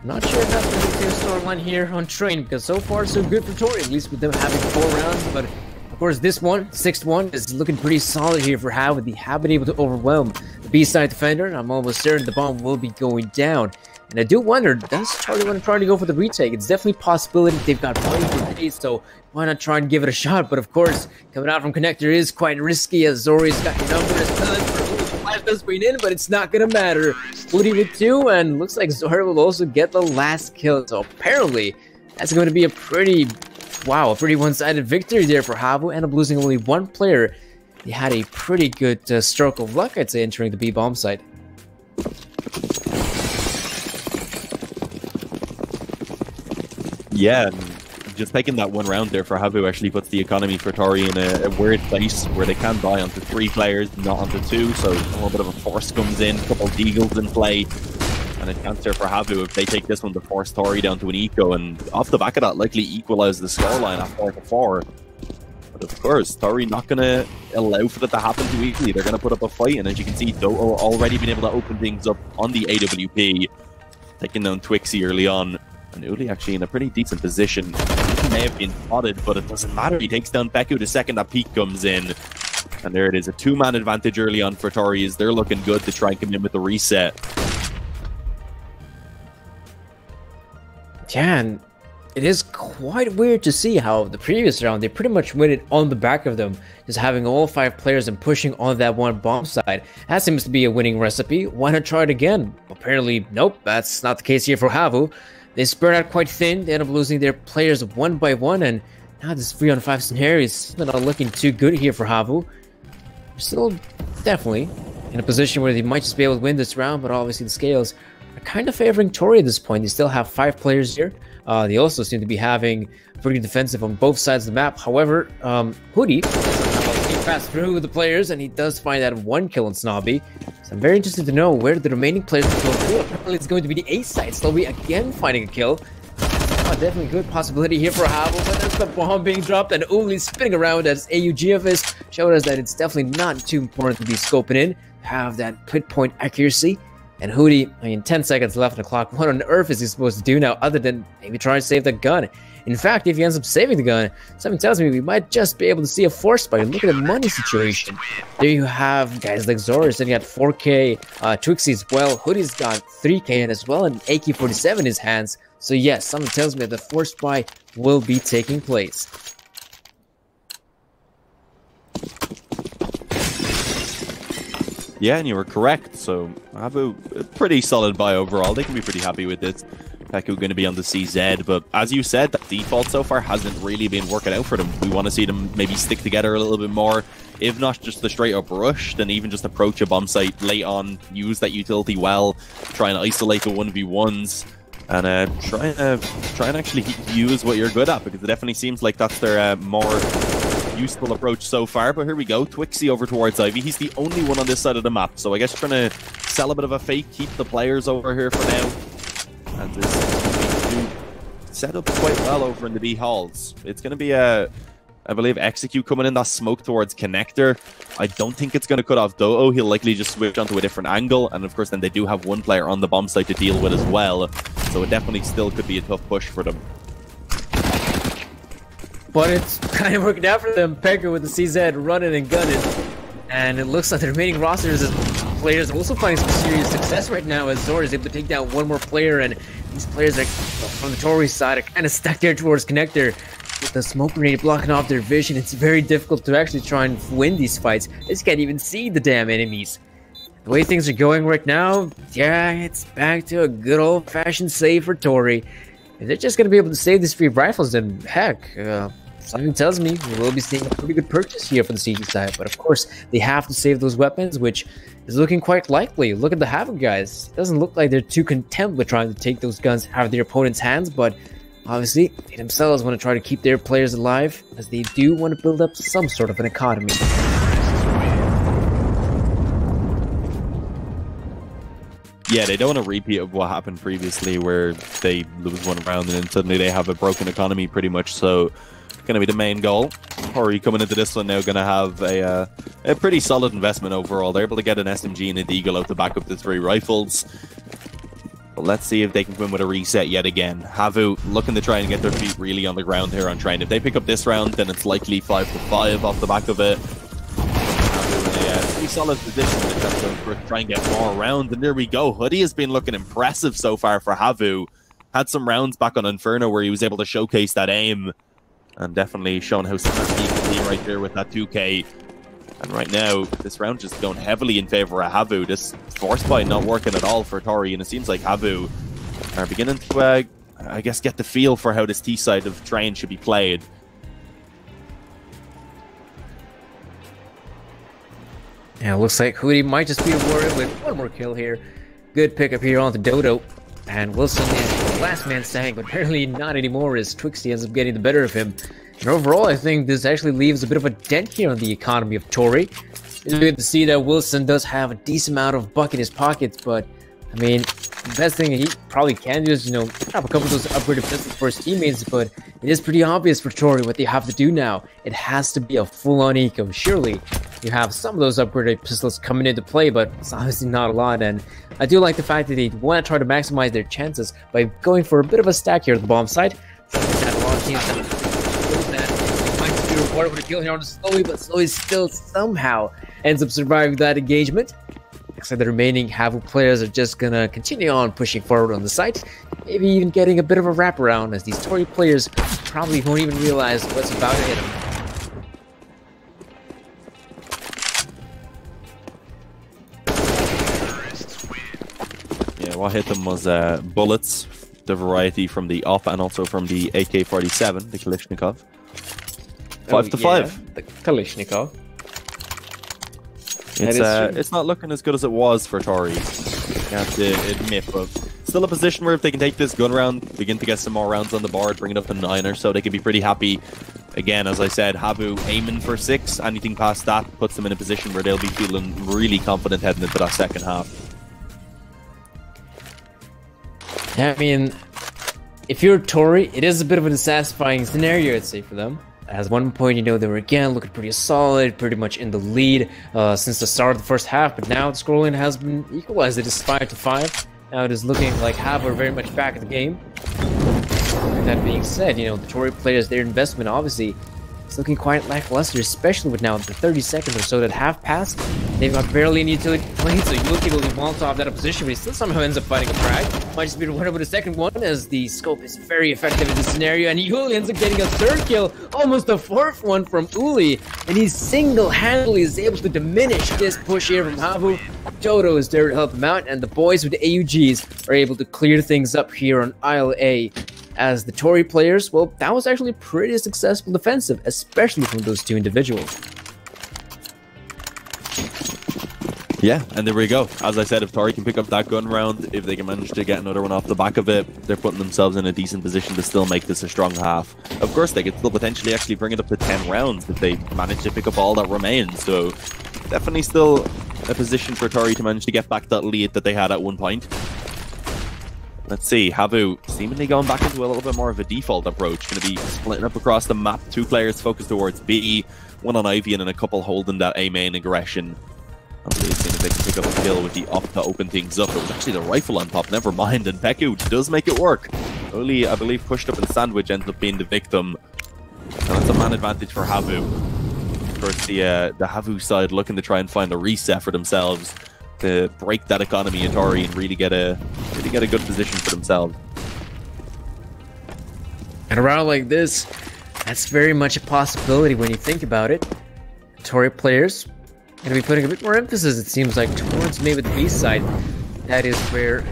Speaker 15: Not sure if that's going to be their storyline here on Train, because so far so good for Tori, at least with them having 4 rounds. But of course, this one, 6th one, is looking pretty solid here for Havu. They have been able to overwhelm the B-side defender. I'm almost certain the bomb will be going down. And I do wonder, does Tori want to try to go for the retake? It's definitely a possibility. They've got money for days, so why not try and give it a shot? But of course, coming out from Connector is quite risky, as Zori's got your number as flash does bring in, but it's not gonna matter. Woody with 2, and looks like Zori will also get the last kill. So apparently, that's going to be a pretty one-sided victory there for Havu. End up losing only 1 player. They had a pretty good stroke of luck, I'd say, entering the B-bomb site.
Speaker 14: Yeah, and just taking that 1 round there for Havu actually puts the economy for Tori in a weird place where they can buy onto 3 players, not onto 2, so a little bit of a force comes in, a couple of deagles in play, and a chance there for Havu if they take this one to force Tori down to an eco, and off the back of that likely equalize the scoreline at 4-4. But of course, Tori not going to allow for that to happen too easily. They're going to put up a fight, and as you can see, Doto already been able to open things up on the AWP, taking down Twixie early on. And Uli actually in a pretty decent position. He may have been spotted, but it doesn't matter. He takes down Beku the second that peek comes in. And there it is, a 2-man advantage early on for Tori as they're looking good to try and come in with the reset.
Speaker 15: Yeah, and it is quite weird to see how the previous round, they pretty much win it on the back of them, just having all 5 players and pushing on that 1 bomb side. That seems to be a winning recipe. Why not try it again? Apparently, nope, that's not the case here for Havu. They spread out quite thin. They end up losing their players 1 by 1, and now this 3-on-5 scenario is not looking too good here for Havu. They're still definitely in a position where they might just be able to win this round, but obviously the scales are kind of favoring Tori at this point. They still have 5 players here. They also seem to be having pretty defensive on both sides of the map. However, Hoodie pass through the players, and he does find that 1 kill on Snobby. So I'm very interested to know where the remaining players will go through. Apparently it's going to be the A side. Slowly again finding a kill. definitely good possibility here for Havel, but there's the bomb being dropped and only spinning around as AUGFS showed us that it's definitely not too important to be scoping in, have that pinpoint accuracy. And Hootie, I mean, 10 seconds left on the clock. What on earth is he supposed to do now other than maybe try to save the gun? In fact, if he ends up saving the gun, something tells me we might just be able to see a force spike. Look at the money situation. There you have guys like Zorus, and you got 4K, Twixie as well. Hoodie's got 3K in as well, and AK-47 in his hands. So yes, something tells me that the force spike will be taking place.
Speaker 14: Yeah, and you were correct. So Abu, pretty solid buy overall. They can be pretty happy with this. Peku going to be on the CZ, but as you said, the default so far hasn't really been working out for them. We want to see them maybe stick together a little bit more. If not just the straight up rush, then even just approach a bomb site late on, use that utility well, try and isolate the 1v1s, and try and actually use what you're good at, because it definitely seems like that's their more useful approach so far. But here we go, Twixie over towards Ivy. He's the only one on this side of the map, so I guess trying to sell a bit of a fake, keep the players over here for now, and this set up quite well over in the B halls. It's going to be a, I believe, Execute coming in, that smoke towards Connector. I don't think it's going to cut off Dodo. He'll likely just switch onto a different angle, and of course then they do have one player on the bomb site to deal with as well, so it definitely still could be a tough push for them.
Speaker 15: But it's kind of working out for them. Pecker with the CZ running and gunning, and it looks like the remaining rosters is players also finding some serious success right now, as Zora is able to take down one more player, and these players are from the Tory side are kind of stuck there towards Connector with the smoke grenade blocking off their vision. It's very difficult to actually try and win these fights. They just can't even see the damn enemies. The way things are going right now, yeah, it's back to a good old-fashioned save for Tory. If they're just going to be able to save these 3 rifles, then heck, something tells me we will be seeing a pretty good purchase here for the CG side. But of course, they have to save those weapons, which is looking quite likely. Look at the Havoc guys. It doesn't look like they're too content with trying to take those guns out of their opponent's hands, but obviously, they themselves want to try to keep their players alive, as they do want to build up some sort of an economy.
Speaker 14: Yeah, they don't want a repeat of what happened previously, where they lose one round and then suddenly they have a broken economy pretty much. So going to be the main goal. Tori coming into this one now going to have a pretty solid investment overall. They're able to get an SMG and a Deagle out to back up the 3 rifles. But let's see if they can win with a reset yet again. Havu looking to try and get their feet really on the ground here on Train. If they pick up this round, then it's likely 5-5 off the back of it. Havu in a pretty solid position in terms of try and get more rounds. And there we go. Hoodie has been looking impressive so far for Havu. Had some rounds back on Inferno where he was able to showcase that aim. And definitely showing how smart he can be right there with that 2K. And right now, this round just going heavily in favor of Havu. This force fight not working at all for Tori, and it seems like Havu are beginning to, I guess, get the feel for how this T side of Train should be played.
Speaker 15: Yeah, it looks like Hootie might just be rewarded with one more kill here. Good pickup here onto Dodo. And Wilson is the last man standing, but apparently not anymore, as Twixie ends up getting the better of him. And overall, I think this actually leaves a bit of a dent here on the economy of Tori. It's good to see that Wilson does have a decent amount of buck in his pockets, but I mean, the best thing he probably can do is, have a couple of those upgraded pistols for his teammates, but it is pretty obvious for Tori what they have to do now. It has to be a full-on eco. Surely, you have some of those upgraded pistols coming into play, but it's obviously not a lot, and I do like the fact that they want to try to maximize their chances by going for a bit of a stack here at the bomb site. Something that a lot of teams that might be rewarded with a kill here on Slowey, but Slowey still somehow ends up surviving that engagement. Looks like the remaining Havu players are just gonna continue on pushing forward on the site, maybe even getting a bit of a wraparound, as these Tori players probably won't even realize what's about to hit them.
Speaker 14: What hit them was bullets, the variety from the OP and also from the AK-47, the Kalashnikov. 5-5.
Speaker 15: Yeah, the Kalashnikov.
Speaker 14: It's not looking as good as it was for Tori, I have to admit, but still a position where if they can take this gun round, begin to get some more rounds on the board, bring it up to 9 or so, they can be pretty happy. Again, as I said, Havu aiming for 6, anything past that puts them in a position where they'll be feeling really confident heading into that second half.
Speaker 15: Yeah, I mean, if you're Tori, it is a bit of a dissatisfying scenario, I'd say, for them. At one point, you know, they were again looking pretty solid, pretty much in the lead since the start of the first half, but now the scoreline has been equalized. It is 5-5. Now it is looking like Havu are very much back in the game. And that being said, you know, the Tori players, their investment obviously is looking quite lackluster, especially with now the 30 seconds or so that have passed. They've got barely any utility played, so Yuki will be Molotov out of position, but he still somehow ends up fighting a frag. Might just be one over the second one, as the scope is very effective in this scenario, and Yuli ends up getting a third kill, almost a fourth one from Uli, and he single-handedly is able to diminish this push here from Havu. Dodo is there to help him out, and the boys with the AUGs are able to clear things up here on Isle A. As the Tori players, well, that was actually pretty successful defensive, especially from those two individuals.
Speaker 14: Yeah, and there we go. As I said, if Tori can pick up that gun round, if they can manage to get another one off the back of it, they're putting themselves in a decent position to still make this a strong half. Of course, they could still potentially actually bring it up to 10 rounds if they manage to pick up all that remains. So, definitely still a position for Tori to manage to get back that lead that they had at one point. Let's see, Havu seemingly going back into a little bit more of a default approach. Going to be splitting up across the map. 2 players focused towards B, 1 on Ivy, and then a couple holding that A main aggression. Hopefully, as soon as they can pick up a kill with the op to open things up. It was actually the rifle on top, never mind. And Peku does make it work. Only, I believe, pushed up in sandwich ends up being the victim. And that's a man advantage for Havu. Of course, the Havu side looking to try and find a reset for themselves, to break that economy in Tori and really get a good position for themselves.
Speaker 15: And around like this, that's very much a possibility when you think about it. Tori players going to be putting a bit more emphasis, it seems like, towards maybe the B side. That is where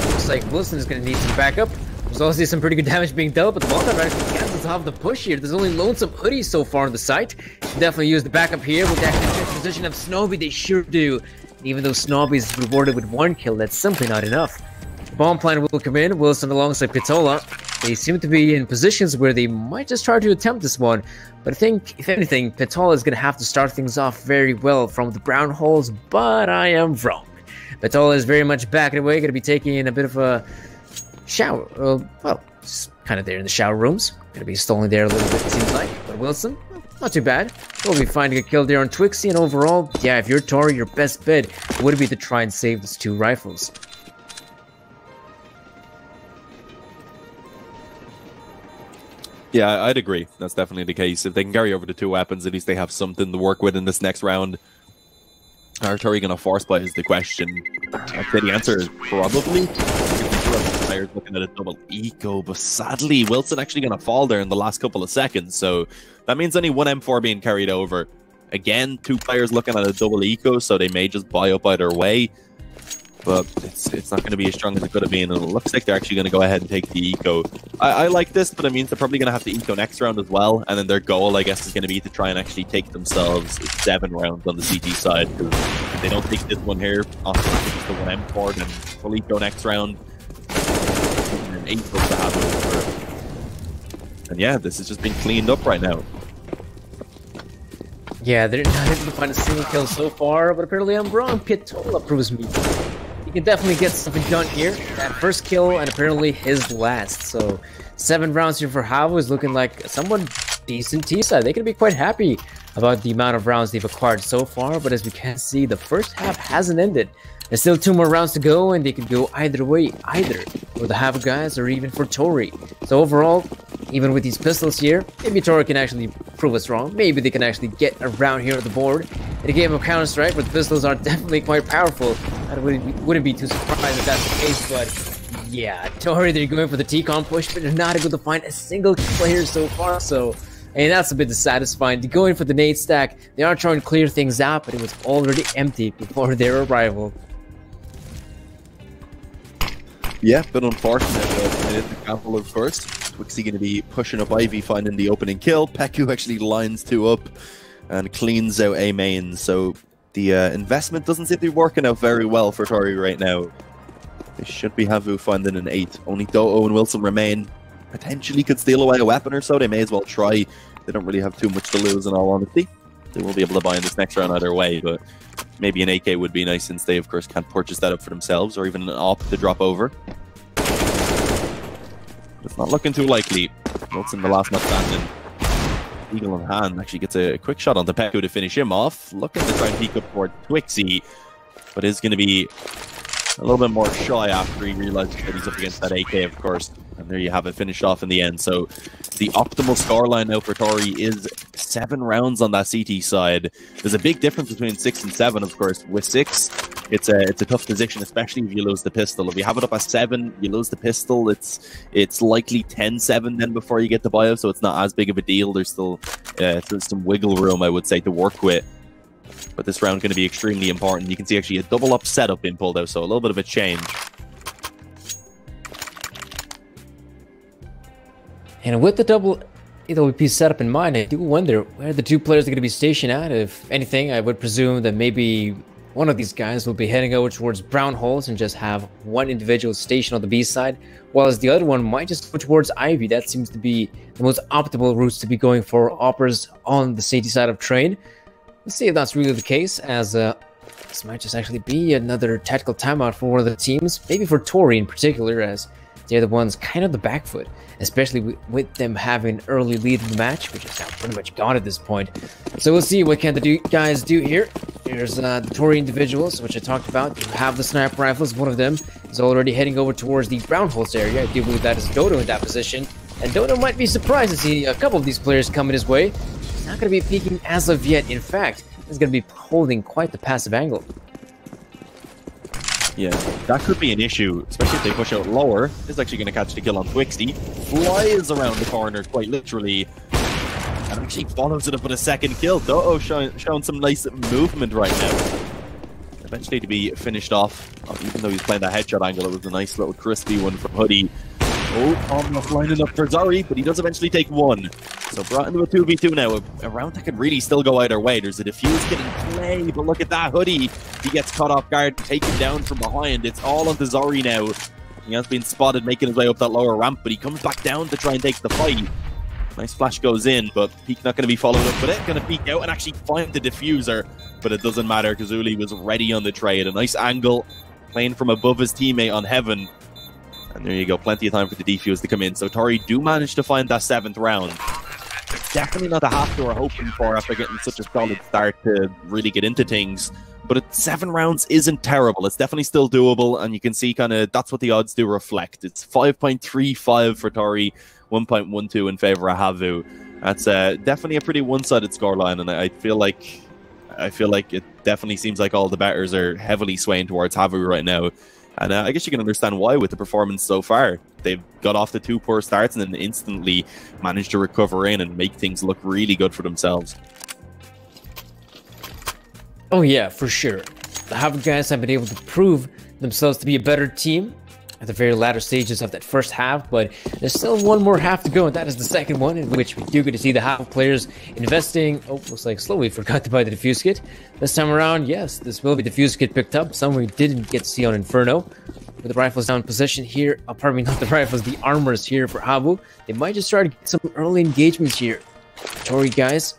Speaker 15: looks like Wilson is going to need some backup. There's also some pretty good damage being dealt, but the Molotov actually cancels off the push here. There's only Lonesome Hoodie so far on the site. Definitely use the backup here with that position of Snobby. They sure do. Even though Snobby is rewarded with 1 kill, that's simply not enough. The bomb plan will come in. Wilson alongside Pitola. They seem to be in positions where they might just try to attempt this one. But I think, if anything, Pitola is going to have to start things off very well from the brown holes, but I am wrong. Pitola is very much backing away, going to be taking a bit of a shower. Well, just kind of there in the shower rooms. Going to be stalling there a little bit, it seems like. But Wilson, not too bad. We'll be finding a kill there on Twixie, and overall, yeah, if you're Tori, your best bet would be to try and save these 2 rifles.
Speaker 14: Yeah, I'd agree. That's definitely the case. If they can carry over the 2 weapons, at least they have something to work with in this next round. Are Tori going to force play is the question. I'd say the answer is probably. Players looking at a double eco, but sadly, Wilson actually going to fall there in the last couple of seconds. So that means only 1 M4 being carried over. Again, 2 players looking at a double eco, so they may just buy up either way. But it's not going to be as strong as it could have been, and it looks like they're actually going to go ahead and take the eco. I like this, but it means they're probably going to have to eco next round as well, and then their goal, I guess, is going to be to try and actually take themselves 7 rounds on the CT side, because if they don't take this one here, off the back of just the 1 M4, then full eco next round, and then 8 goes to have over. And yeah, this has just been cleaned up right now.
Speaker 15: Yeah, they're not able to find a single kill so far, but apparently I'm wrong. Pitola proves me. He can definitely get something done here. That first kill, and apparently his last. So 7 rounds here for Havu is looking like somewhat decent T-side. They can be quite happy about the amount of rounds they've acquired so far, but as we can see, the first half hasn't ended. There's still 2 more rounds to go, and they could go either way, either for the Havu guys or even for Tori. So overall, even with these pistols here, maybe Tori can actually prove us wrong. Maybe they can actually get around here at the board. In a game of Counter-Strike, where the pistols are definitely quite powerful, I wouldn't be too surprised if that's the case, but yeah, Tori, they're going for the T-con push, but they're not able to find a single player so far, so and that's a bit dissatisfying. They're going for the nade stack. They are trying to clear things out, but it was already empty before their arrival.
Speaker 14: Yeah, but unfortunate that it is the gamble of first. Twixie going to be pushing up Ivy, finding the opening kill. Peku actually lines 2 up and cleans out A main. So the investment doesn't seem to be working out very well for Tori right now. They should be Havu finding an 8. Only Doto and Wilson remain. Potentially could steal away a weapon or so. They may as well try. They don't really have too much to lose in all honesty. They will be able to buy in this next round either way, but maybe an AK would be nice since they, of course, can't purchase that up for themselves, or even an AWP to drop over. It's not looking too likely. Wilson, the last man standing. Eagle in hand, actually gets a quick shot on the Peku to finish him off. Looking to try and peek up toward Twixie, but is going to be a little bit more shy after he realizes that he's up against that AK, of course. And there you have it, finished off in the end. So the optimal scoreline now for Tori is 7 rounds on that CT side. There's a big difference between 6 and 7, of course. With 6, it's a tough position, especially if you lose the pistol. If you have it up at 7, you lose the pistol, it's likely 10-7 then before you get the buyout, so it's not as big of a deal. There's still some wiggle room, I would say, to work with. But this round going to be extremely important. You can see actually a double up setup being pulled out, so a little bit of a change.
Speaker 15: And with the double AWP setup in mind, I do wonder where the 2 players are going to be stationed at. If anything, I would presume that maybe one of these guys will be heading over towards brown holes and just have one individual stationed on the B side, while the other one might just go towards Ivy. That seems to be the most optimal routes to be going for operas on the CT side of train. Let's see if that's really the case, as this might just actually be another tactical timeout for one of the teams, maybe for Tori in particular, as they're the ones kind of the back foot, especially with them having an early lead in the match, which is now pretty much gone at this point. So we'll see what can the guys do here. Here's the Tori individuals, which I talked about. You have the sniper rifles. One of them is already heading over towards the brown holes area. I do believe that is Dodo in that position. And Dodo might be surprised to see a couple of these players coming his way. He's not going to be peeking as of yet. In fact, he's going to be holding quite the passive angle.
Speaker 14: Yeah, that could be an issue, especially if they push out lower. Is actually going to catch the kill on Twixie. Flies around the corner, quite literally. And actually follows it up with a second kill. Dodo showing some nice movement right now. Eventually to be finished off. Even though he's playing that headshot angle, it was a nice little crispy one from Hoodie. Oh, almost lining up for Zari, but he does eventually take 1. So brought into a 2v2 now. A round that could really still go either way. There's a defuse getting played, but look at that Hoodie. He gets caught off guard, taken down from behind. It's all onto Zari now. He has been spotted making his way up that lower ramp, but he comes back down to try and take the fight. Nice flash goes in, but Peak not going to be followed up with it. Going to peek out and actually find the diffuser, but it doesn't matter because Uli was ready on the trade. A nice angle, playing from above his teammate on Heaven. And there you go, plenty of time for the defuse to come in. So Tori do manage to find that 7th round. Definitely not the half they were hoping for after getting such a solid start to really get into things. But 7 rounds isn't terrible. It's definitely still doable, and you can see kind of that's what the odds do reflect. It's 5.35 for Tori, 1.12 in favor of Havu. That's definitely a pretty one-sided scoreline, and I feel like it definitely seems like all the bettors are heavily swaying towards Havu right now. And I guess you can understand why with the performance so far. They've got off the 2 poor starts and then instantly managed to recover in and make things look really good for themselves.
Speaker 15: Oh yeah, for sure. The Havu guys have been able to prove themselves to be a better team at the very latter stages of that first half, but there's still one more half to go, and that is the second one, in which we do get to see the Havu players investing. Oh, looks like slowly forgot to buy the defuse kit. This time around, yes, this will be the defuse kit picked up, some we didn't get to see on Inferno. With the rifles down in position here, pardon me, not the rifles, the armors here for Havu. They might just start to get some early engagements here. Tori guys,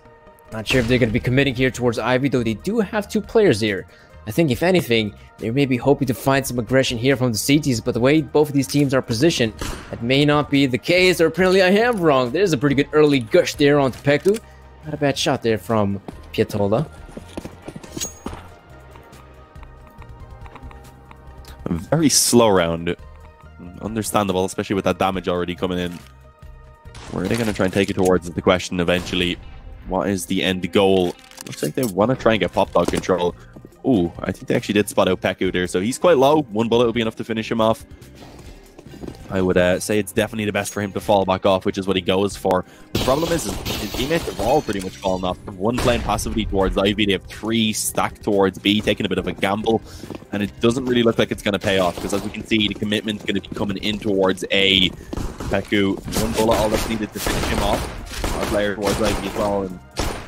Speaker 15: not sure if they're going to be committing here towards Ivy, though they do have 2 players here. I think, if anything, they may be hoping to find some aggression here from the CTs, but the way both of these teams are positioned, that may not be the case, or apparently I am wrong. There's a pretty good early gush there onto Peku. Not a bad shot there from Piatola.
Speaker 14: A very slow round. Understandable, especially with that damage already coming in. Where are they going to try and take it towards is the question eventually. What is the end goal? Looks like they want to try and get Pop Dog control. Ooh, I think they actually did spot out Peku there, so he's quite low. 1 bullet will be enough to finish him off. I would say it's definitely the best for him to fall back off, which is what he goes for. The problem is his teammates have all pretty much fallen off. 1 playing passively towards Ivy, they have 3 stacked towards B, taking a bit of a gamble, and it doesn't really look like it's going to pay off, because as we can see, the commitment's going to be coming in towards A. Peku, 1 bullet, all that's needed to finish him off. Our player towards Ivy as well, and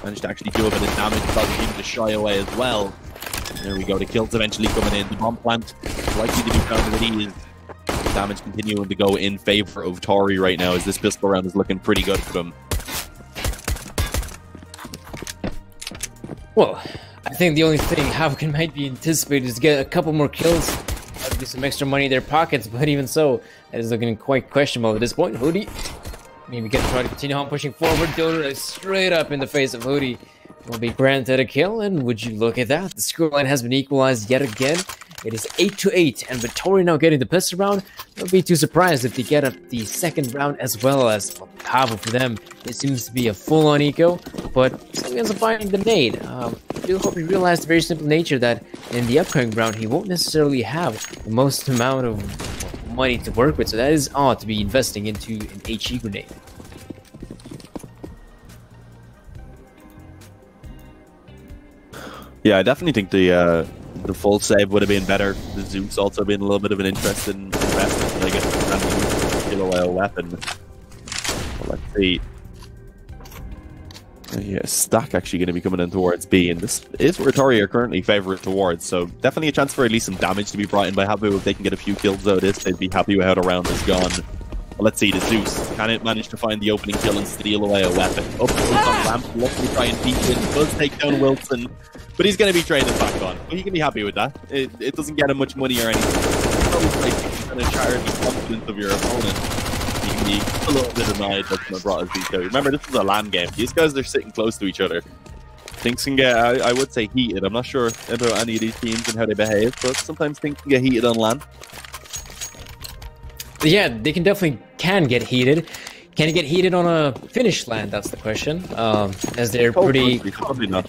Speaker 14: managed to actually do a bit of damage, causing him to shy away as well. There we go, the kills eventually coming in. The bomb plant likely to be found with ease. Damage continuing to go in favor of Tori right now, as this pistol round is looking pretty good for them.
Speaker 15: Well, I think the only thing Havu might be anticipated is to get a couple more kills Might be some extra money in their pockets, but even so, that is looking quite questionable at this point. Hoodie, maybe gonna try to continue on pushing forward. Dodo straight up in the face of Hoodie. Will be granted a kill, and would you look at that? The scoreline has been equalized yet again. It is 8-8, and with Tori now getting the pistol round, don't be too surprised if they get up the second round as well as Cabo for them. It seems to be a full-on eco, but still ends up finding the nade. I do hope he realized the very simple nature that in the upcoming round, he won't necessarily have the most amount of money to work with, so that is odd to be investing into an HE grenade.
Speaker 14: Yeah, I definitely think the full save would have been better. The Zeus also been a little bit of an interesting investment. They get a kill away a weapon. Well, let's see. Yeah, Stack actually going to be coming in towards B, and this is where Tori are currently favourite towards. So definitely a chance for at least some damage to be brought in by Habu. If they can get a few kills out of this, they'd be happy with how the round is gone. Well, let's see, the Zeus can it manage to find the opening kill and steal away a weapon. Up close on Ramp, luckily try and peek in, does take down Wilson, but he's going to be traded back on. But he can be happy with that. It doesn't get him much money or anything. It's always like kind of charge the confidence of your opponent. You can be a little bit annoyed that someone brought us these guys. Remember, this is a LAN game. These guys are sitting close to each other. Things can get, I would say, heated. I'm not sure about any of these teams and how they behave, but sometimes things can get heated on LAN.
Speaker 15: Yeah, they can definitely get heated. Can it get heated on a Finnish LAN? That's the question. As they're pretty...
Speaker 14: Probably not.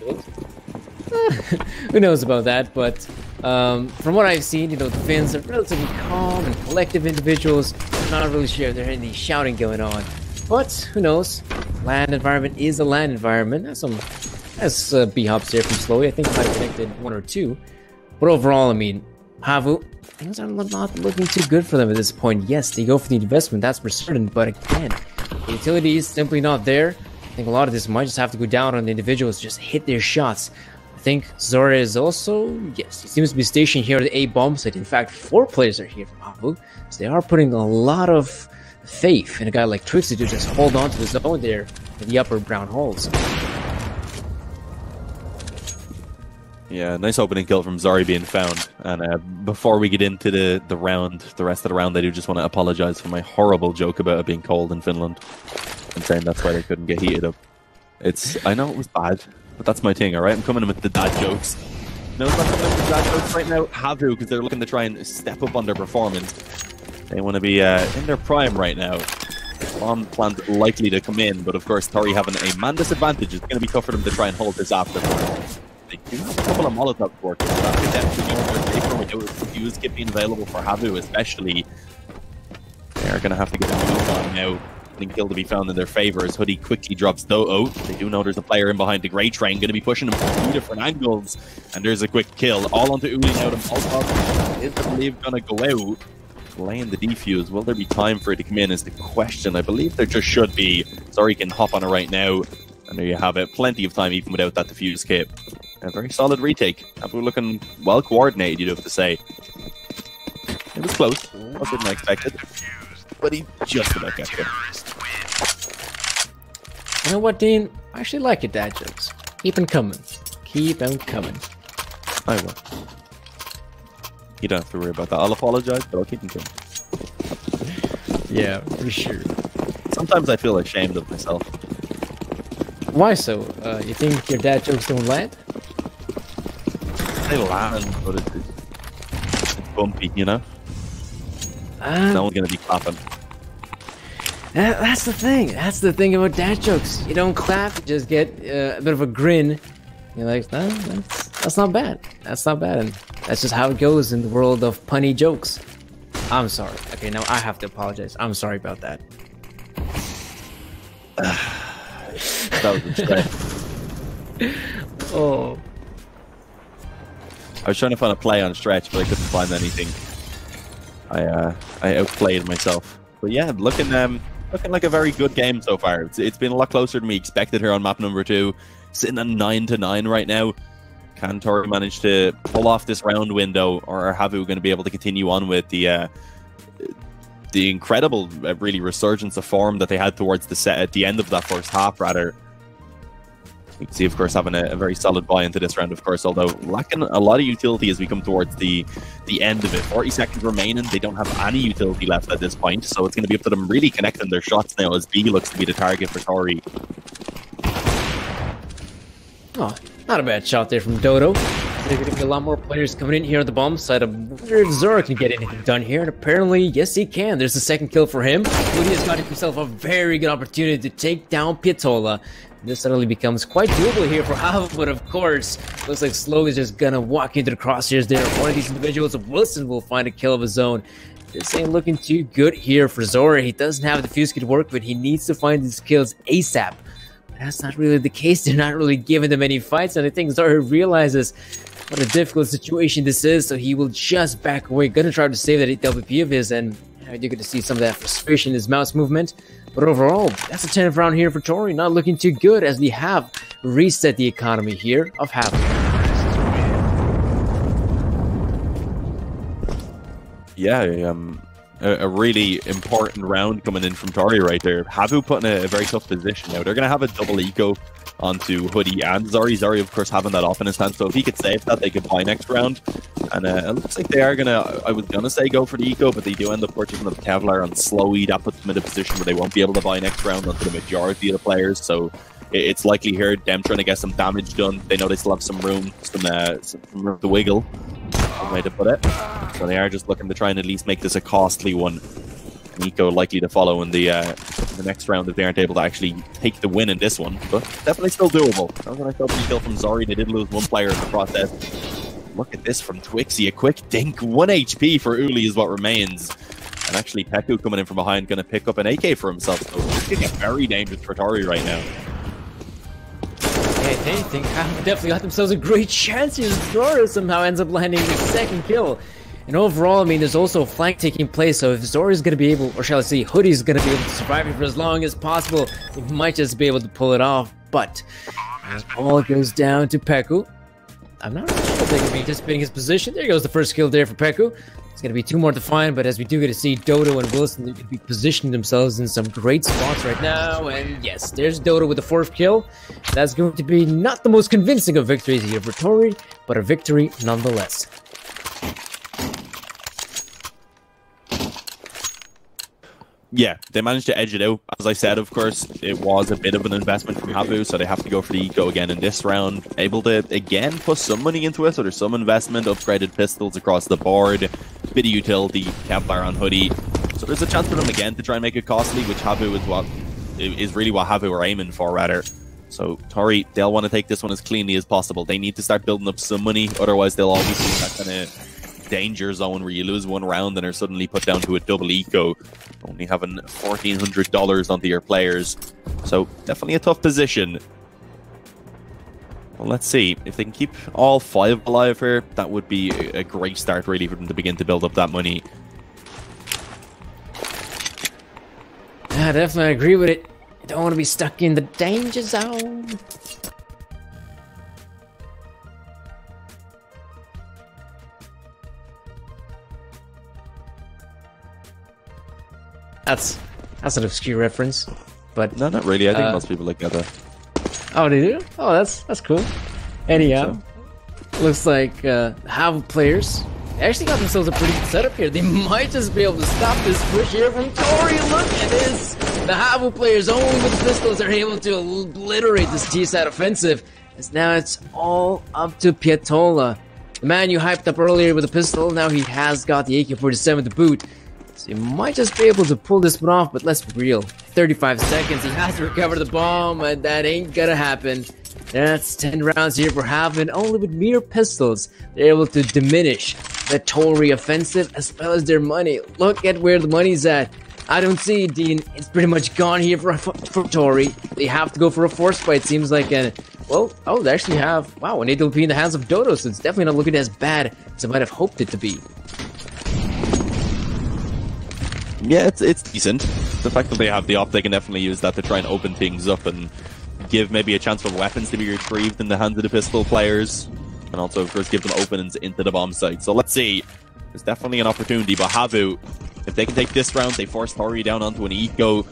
Speaker 15: Who knows about that? But from what I've seen, the Finns are relatively calm and collective individuals. I'm not really sure if there's any shouting going on. But who knows? LAN environment is a LAN environment. That's B-hops there from Slowly. I think I might have connected one or two. But overall, I mean, Havu, things are not looking too good for them at this point. Yes, they go for the investment, that's for certain. But again, the utility is simply not there. I think a lot of this might just have to go down on the individuals, just hit their shots. I think Zora is also, yes, he seems to be stationed here at the A bomb site. In fact, 4 players are here from Havu. So they are putting a lot of faith in a guy like Trixie to just hold on to his own there in the upper brown holes.
Speaker 14: Yeah, nice opening kill from Zari being found. And before we get into the rest of the round, I do just want to apologize for my horrible joke about it being cold in Finland and saying that's why they couldn't get heated up. I know it was bad, but that's my thing, alright? I'm coming in with the dad jokes. No, it's not coming in with the dad jokes right now. Havu, because they're looking to try and step up on their performance. They want to be in their prime right now. Bomb plant likely to come in, but of course, Tori having a man disadvantage. It's going to be tough for them to try and hold this after. They do have a couple of Molotov workers. That could definitely go in their favor without Fuse kit being available for Havu, especially. They're going to have to get a move on now. Kill to be found in their favor as Hoodie quickly drops Doto. They do know there's a player in behind the Grey Train, going to be pushing him from 2 different angles. And there's a quick kill. All onto Uli now. The Molotov is, I believe, going to go out. Laying the defuse. Will there be time for it to come in is the question. I believe there just should be. Sorry, can hop on it right now. And there you have it. Plenty of time even without that defuse kit. A very solid retake. Abu looking well coordinated, you'd have to say. It was close. Closer than I expected. But he just about got it.
Speaker 15: You know what, Dean? I actually like your dad jokes. Keep them coming. Keep them coming.
Speaker 14: I will. You don't have to worry about that. I'll apologize, but I'll keep them coming.
Speaker 15: Yeah, for sure.
Speaker 14: Sometimes I feel ashamed of myself.
Speaker 15: Why so? You think your dad jokes don't land?
Speaker 14: They land, but it's bumpy, you know? No one's going to be clapping.
Speaker 15: That's the thing. That's the thing about dad jokes. You don't clap, you just get a bit of a grin. You're like, no, that's not bad. That's not bad. And that's just how it goes in the world of punny jokes. I'm sorry. Okay, now I have to apologize. I'm sorry about that.
Speaker 14: That was a stretch.
Speaker 15: Oh.
Speaker 14: I was trying to find a play on stretch, but I couldn't find anything. I outplayed myself. But yeah, looking like a very good game so far. It's been a lot closer than we expected here on map number 2. Sitting at 9-9 right now. Can Tori manage to pull off this round window, or are Havu going to be able to continue on with the incredible, really resurgence of form that they had towards the set at the end of that first half, rather? You can see, of course, having a very solid buy into this round, of course, although lacking a lot of utility as we come towards the end of it. 40 seconds remaining. They don't have any utility left at this point, so it's going to be up to them really connecting their shots now as B looks to be the target for Tori.
Speaker 15: Oh, not a bad shot there from Dodo. There's going to be a lot more players coming in here on the bomb side. I wonder if Zora can get anything done here, and apparently, yes, he can. There's the second kill for him. Woody has got himself a very good opportunity to take down Piatola. This suddenly becomes quite doable here for Hava, but of course, looks like Slow is just gonna walk into the crosshairs there. One of these individuals, Wilson, will find a kill of his own. This ain't looking too good here for Zora. He doesn't have the fuse kit to work with. He needs to find these kills ASAP. But that's not really the case. They're not really giving them any fights, and I think Zora realizes what a difficult situation this is, so he will just back away. Gonna try to save that WP of his, and you're going to see some of that frustration in his mouse movement. But overall, that's a 10th round here for Tori. Not looking too good as we have reset the economy here of Hava.
Speaker 14: Yeah, a really important round coming in from Tori right there. Havu put in a very tough position now. They're going to have a double eco onto Hoodie and Zari. Zari, of course, having that off in his hand, so if he could save that, they could buy next round. And it looks like they are going to, I was going to say go for the eco, but they do end up purchasing the Kevlar on Slowy. That puts them in a position where they won't be able to buy next round onto the majority of the players, so it's likely here them trying to get some damage done. They know they still have some room to wiggle, one way to put it. So they are just looking to try and at least make this a costly one. Nico likely to follow in the next round if they aren't able to actually take the win in this one, but definitely still doable. That was a nice double kill from Zari. They did lose one player in the process. Look at this from Twixie, a quick dink. 1 HP for Uli is what remains. And actually Peku coming in from behind, going to pick up an AK for himself. So this could get very dangerous for Tori right now.
Speaker 15: Yeah, if anything, Hava definitely got themselves a great chance here. Zora somehow ends up landing the second kill. And overall, I mean, there's also a flank taking place, so if Zora is going to be able, or shall I say, Hoodie's going to be able to survive it for as long as possible, he might just be able to pull it off. But as all goes down to Peku, I'm not really sure if they can be anticipating his position. There goes the first kill there for Peku. It's going to be 2 more to find, but as we do get to see Dodo and Wilson, they could be positioning themselves in some great spots right now. And yes, there's Dodo with the 4th kill. That's going to be not the most convincing of victories here for Tori, but a victory nonetheless.
Speaker 14: Yeah, they managed to edge it out. As I said, of course, it was a bit of an investment from Havu, so they have to go for the eco again in this round. Able to, again, put some money into it, so there's some investment, upgraded pistols across the board, bit of utility, Kevlar on Hoodie. So there's a chance for them again to try and make it costly, which Havu is really what Havu are aiming for, rather. So Tori, they'll want to take this one as cleanly as possible. They need to start building up some money, otherwise they'll always be in that kind of danger zone where you lose one round and are suddenly put down to a double eco, only having $1,400 onto your players. So definitely a tough position. Well, let's see if they can keep all 5 alive here. That would be a great start really for them to begin to build up that money.
Speaker 15: Yeah, definitely agree with it. I don't want to be stuck in the danger zone. That's an obscure reference, but
Speaker 14: no, not really. I think most people like that.
Speaker 15: Oh, they do? Oh, that's cool. Anyhow, looks like Hava players actually got themselves a pretty good setup here. They might just be able to stop this push here from Tori. Look at this. The Hava players only with pistols are able to obliterate this T-side offensive. As now it's all up to Piatola. The man you hyped up earlier with a pistol, now he has got the AK-47 to boot. So he might just be able to pull this one off, but let's be real. 35 seconds, he has to recover the bomb, and that ain't gonna happen. That's 10 rounds here for Hava, and only with mere pistols, they're able to diminish the Tori offensive as well as their money. Look at where the money's at. I don't see it, Dean. It's pretty much gone here for Tori. They have to go for a force fight, seems like. And well, oh, they actually have, wow, an AWP in the hands of Dodo, so it's definitely not looking as bad as I might have hoped it to be.
Speaker 14: Yeah, it's decent. The fact that they have the op, they can definitely use that to try and open things up and give maybe a chance for weapons to be retrieved in the hands of the pistol players. And also, of course, give them openings into the bomb site. So let's see. There's definitely an opportunity, but Havu, if they can take this round, they force Tori down onto an eco.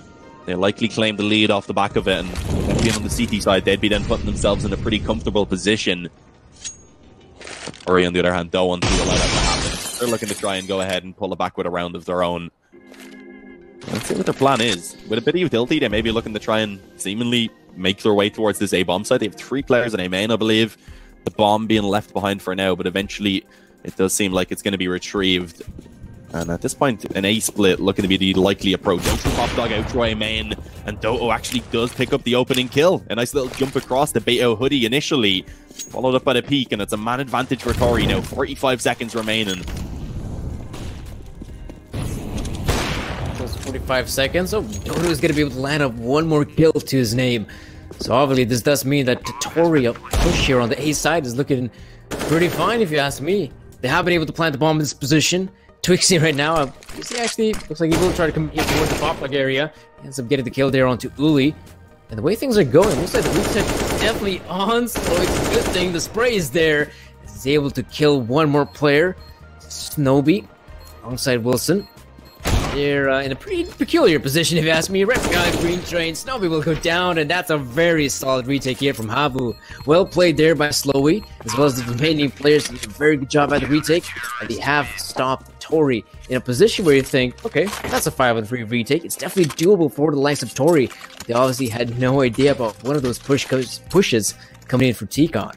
Speaker 14: They likely claim the lead off the back of it, and being on the CT side, they'd be then putting themselves in a pretty comfortable position. Ori, on the other hand, don't want to allow that to happen. They're looking to try and go ahead and pull it back with a round of their own. Let's see what their plan is. With a bit of utility, they may be looking to try and seemingly make their way towards this A bomb site. They have 3 players in A main, I believe. The bomb being left behind for now, but eventually it does seem like it's going to be retrieved. And at this point, an A split looking to be the likely approach. Outro Pop Dog, outro A main, and Doto actually does pick up the opening kill. A nice little jump across the Beto hoodie initially, followed up by the peak, and it's a man advantage for Tori now. 45 seconds remaining.
Speaker 15: Just 45 seconds. Oh, Doto is going to be able to land up one more kill to his name. So obviously this does mean that Tori up push here on the A side is looking pretty fine if you ask me. They have been able to plant the bomb in this position. Twixie right now, he actually looks like he will try to come here towards the pop plug area. He ends up getting the kill there onto Uli. And the way things are going, looks like the reset is definitely on, so it's a good thing the spray is there. He's able to kill one more player, Snowby, alongside Wilson. They're in a pretty peculiar position if you ask me. Red guy, green train, Snowby will go down, and that's a very solid retake here from Havu. Well played there by Slowy, as well as the remaining players did a very good job at the retake, and they have stopped Tori in a position where you think, okay, that's a 5-on-3 retake. It's definitely doable for the likes of Tori. But they obviously had no idea about one of those pushes coming in from T-Con.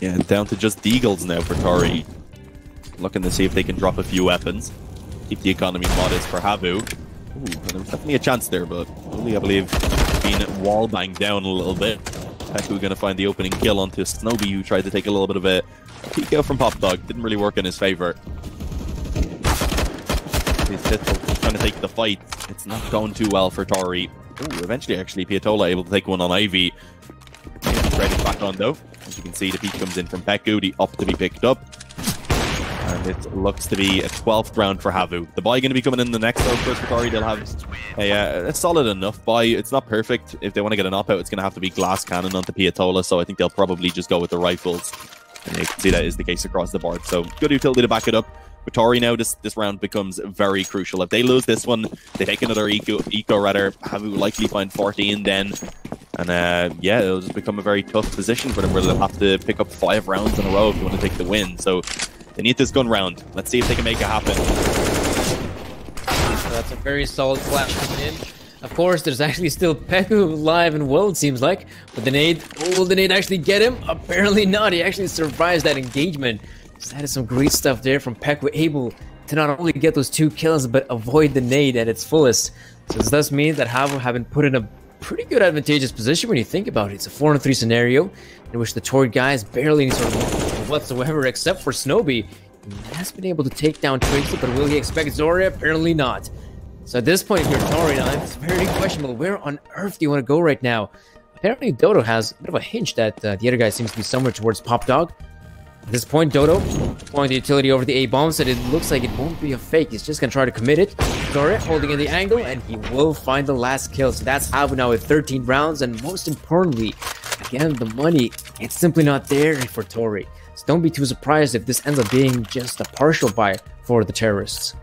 Speaker 14: Yeah, down to just Deagles now for Tori. Looking to see if they can drop a few weapons. Keep the economy modest for Havu. Ooh, there's definitely a chance there, but only, I believe, being wall banged down a little bit. Peku going to find the opening kill onto Snowby, who tried to take a little bit of a peek out from Pop Dog. Didn't really work in his favor. He's trying to take the fight. It's not going too well for Tori. Ooh, eventually, actually, Piatola able to take one on Ivy. Right back on, though. As you can see, the peek comes in from Peku, the up to be picked up. And it looks to be a 12th round for Havu. The buy going to be coming in the next round first for Tori. They'll have a solid enough buy. It's not perfect. If they want to get a knockout, it's going to have to be glass cannon onto Piatola, so I think they'll probably just go with the rifles. And you can see that is the case across the board. So good utility to back it up. With Tori now, this round becomes very crucial. If they lose this one, they take another eco rather. Havu likely find 14 then. And yeah, it'll just become a very tough position for them where they'll have to pick up 5 rounds in a row if they want to take the win. So they need this gun round. Let's see if they can make it happen.
Speaker 15: So that's a very solid flash coming in. Of course, there's actually still Peku alive and well, it seems like. But the nade, will the nade actually get him? Apparently not. He actually survives that engagement. So that is some great stuff there from Peku, able to not only get those 2 kills, but avoid the nade at its fullest. So this does mean that Havu have been put in a pretty good advantageous position when you think about it. It's a 4-on-3 scenario in which the Tori guys barely any sort of whatsoever except for Snowby. He has been able to take down Tracy, but will he expect Zoria? Apparently not. So at this point, if you're Tori now, it's very questionable. Where on earth do you want to go right now? Apparently Doto has a bit of a hunch that the other guy seems to be somewhere towards Pop Dog. At this point, Doto deploying the utility over the A bomb, so it looks like it won't be a fake. He's just gonna try to commit it. Zoria holding in the angle, and he will find the last kill. So that's Havu now with 13 rounds, and most importantly, again, the money, it's simply not there for Tori. So don't be too surprised if this ends up being just a partial buy for the terrorists.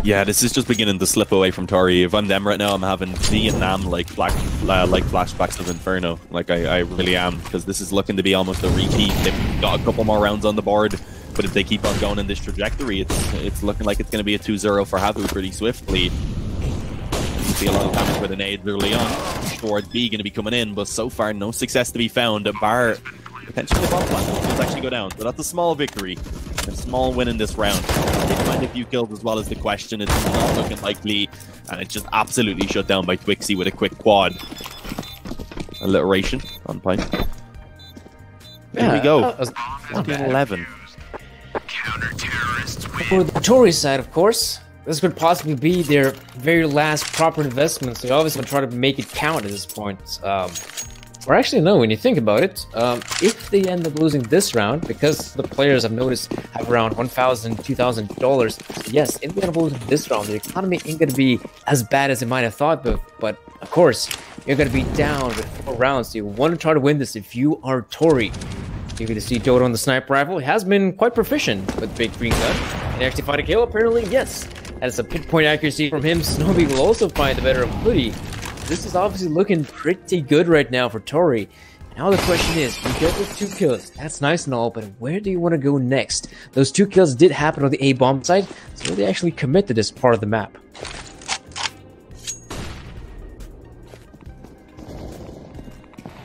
Speaker 14: Yeah, this is just beginning to slip away from Tori. If I'm them right now, I'm having Vietnam-like flashbacks of Inferno. Like, I really am, because this is looking to be almost a repeat. They've got a couple more rounds on the board, but if they keep on going in this trajectory, it's looking like it's going to be a 2-0 for Havu pretty swiftly. You see a lot of damage with the nades early on. Towards B going to be coming in, but so far no success to be found. A bar potentially the bomb plant does actually go down, so that's a small victory. A small win in this round. They find a few kills as well as the question. It's not looking likely, and it's just absolutely shut down by Twixie with a quick quad. Alliteration on point. There we go. 11.
Speaker 15: For the Tori side, of course, this could possibly be their very last proper investment. So they obviously try to make it count at this point. Or actually, no, when you think about it, if they end up losing this round, because the players I've noticed have around $1,000, $2,000, yes, if they end up losing this round, the economy ain't going to be as bad as they might have thought, but of course, you're going to be down with 4 rounds, so you want to try to win this if you are Tori. You're going to see Dodo on the sniper rifle. He has been quite proficient with Big Green Gun. And actually find a kill, apparently, yes. That's a pinpoint accuracy from him. Snowbee will also find the better of Hoodie. This is obviously looking pretty good right now for Tori. Now the question is, you get those 2 kills. That's nice and all, but where do you want to go next? Those 2 kills did happen on the A-bomb side, so they actually commit to this part of the map.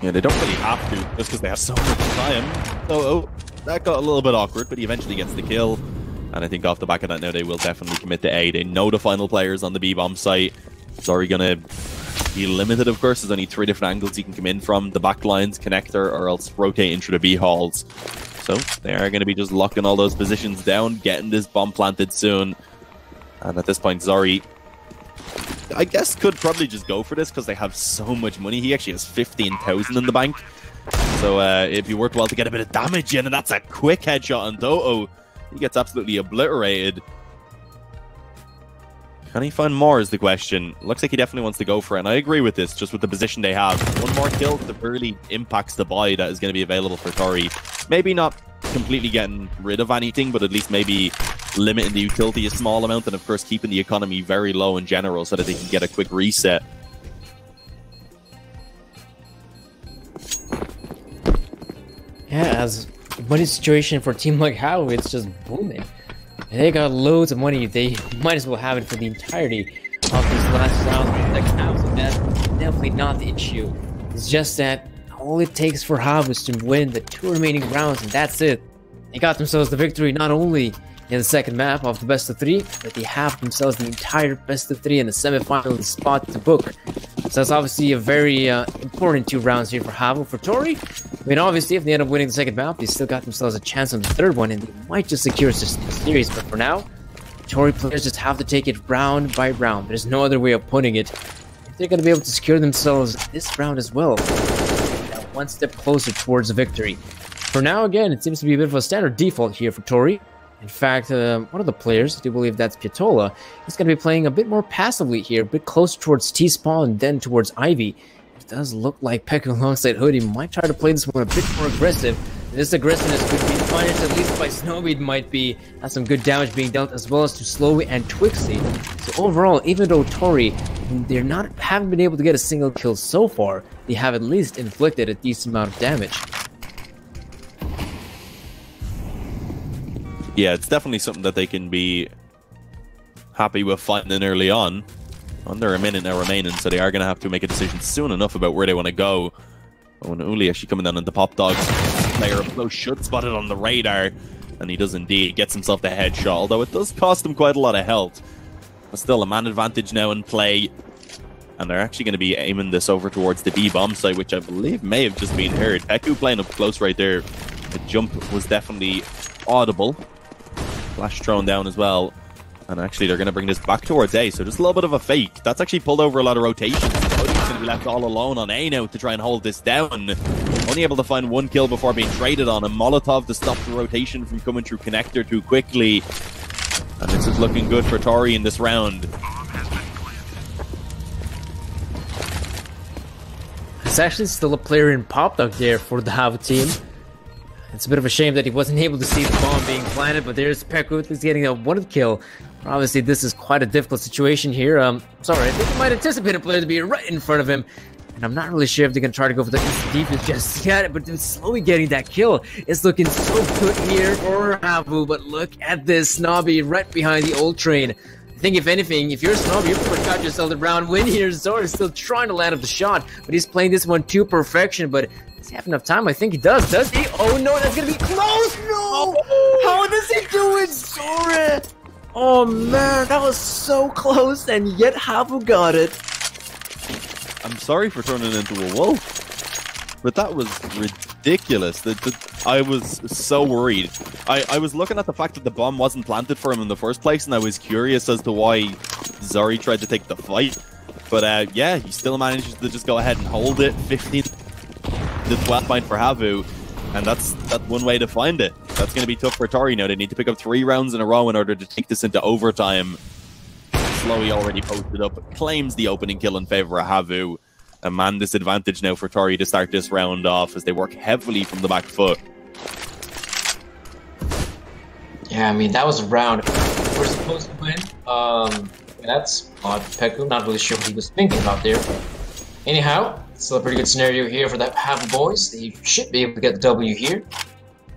Speaker 14: Yeah, they don't really have to, just because they have so much time. Oh, that got a little bit awkward, but he eventually gets the kill. And I think off the back of that now, they will definitely commit to A. They know the final players on the B-bomb site. Zori gonna be limited, of course. There's only 3 different angles he can come in from. The back lines, connector, or else rotate into the B halls. So they are going to be just locking all those positions down, getting this bomb planted soon. And at this point, Zori, I guess, could probably just go for this because they have so much money. He actually has 15,000 in the bank. So it'd be worthwhile to get a bit of damage in, and that's a quick headshot on Doto. He gets absolutely obliterated. Can he find more is the question. Looks like he definitely wants to go for it, and I agree with this, just with the position they have. One more kill that really impacts the buy that is going to be available for Tori. Maybe not completely getting rid of anything, but at least maybe limiting the utility a small amount, and of course keeping the economy very low in general so that they can get a quick reset.
Speaker 15: Yeah, as money situation for a team like How, it's just booming. And they got loads of money. They might as well have it for the entirety of these last rounds of the second half. So that's definitely not the issue. It's just that all it takes for Hav is to win the 2 remaining rounds, and that's it. They got themselves the victory not only in the second map of the best of 3, but they have themselves the entire best of 3 in the semi-final spot to book. So that's obviously a very important 2 rounds here for Hav. For Tori, I mean, obviously, if they end up winning the second map, they still got themselves a chance on the third one, and they might just secure this series. But for now, Tori players just have to take it round by round. There's no other way of putting it. If they're going to be able to secure themselves this round as well, now 1 step closer towards a victory. For now, again, it seems to be a bit of a standard default here for Tori. In fact, one of the players, I do believe that's Piatola, is going to be playing a bit more passively here, a bit closer towards T-Spawn and then towards Ivy. It does look like Pekka alongside Hoodie might try to play this one a bit more aggressive. This aggressiveness could be financed at least by Snowbeat, might be has some good damage being dealt, as well as to Slowy and Twixy. So overall, even though Tori, haven't been able to get a single kill so far, they have at least inflicted a decent amount of damage.
Speaker 14: Yeah, it's definitely something that they can be happy with finding early on. Under a minute now remaining, so they are going to have to make a decision soon enough about where they want to go. Oh, and Uli actually coming down into Pop Dogs. Player up close should spot it on the radar, and he does indeed. Gets himself the headshot, although it does cost him quite a lot of health. But still a man advantage now in play, and they're actually going to be aiming this over towards the B-bomb site, which I believe may have just been heard. Peku playing up close right there. The jump was definitely audible. Flash thrown down as well. And actually, they're going to bring this back towards A, so just a little bit of a fake. That's actually pulled over a lot of rotations. Cody's going to be left all alone on A now to try and hold this down. Only able to find 1 kill before being traded on. A Molotov to stop the rotation from coming through connector too quickly. And this is looking good for Tori in this round.
Speaker 15: There's actually still a player in Pop Dog there for the Hav team. It's a bit of a shame that he wasn't able to see the bomb being planted, but there's Peku who's getting a 1 kill. Obviously, this is quite a difficult situation here. Sorry, I think he might anticipate a player to be right in front of him. And I'm not really sure if they're going to try to go for the instant defense just yet, but they're slowly getting that kill. It's looking so good here for Havu, but look at this Snobby right behind the old train. I think if anything, if you're a Snobby, you've probably got yourself the round win here. Zora is still trying to land up the shot, but he's playing this one to perfection, but does he have enough time? I think he does. Does he? Oh no, that's gonna be close! No! How does he do it, Zora? Oh man, that was so close, and yet Havu got it.
Speaker 14: I'm sorry for turning into a wolf, but that was ridiculous. I was so worried. I was looking at the fact that the bomb wasn't planted for him in the first place, and I was curious as to why Zori tried to take the fight. But yeah, he still manages to just go ahead and hold it. 15 to 12 point for Havu, and that's one way to find it. That's going to be tough for Tori now. They need to pick up 3 rounds in a row in order to take this into overtime. Slowy already posted up, claims the opening kill in favor of Havu. A man disadvantage now for Tori to start this round off as they work heavily from the back foot.
Speaker 15: Yeah, I mean, that was a round we're supposed to win. That's odd. Peku, not really sure what he was thinking about there. Anyhow, still a pretty good scenario here for the Have boys. They should be able to get the W here,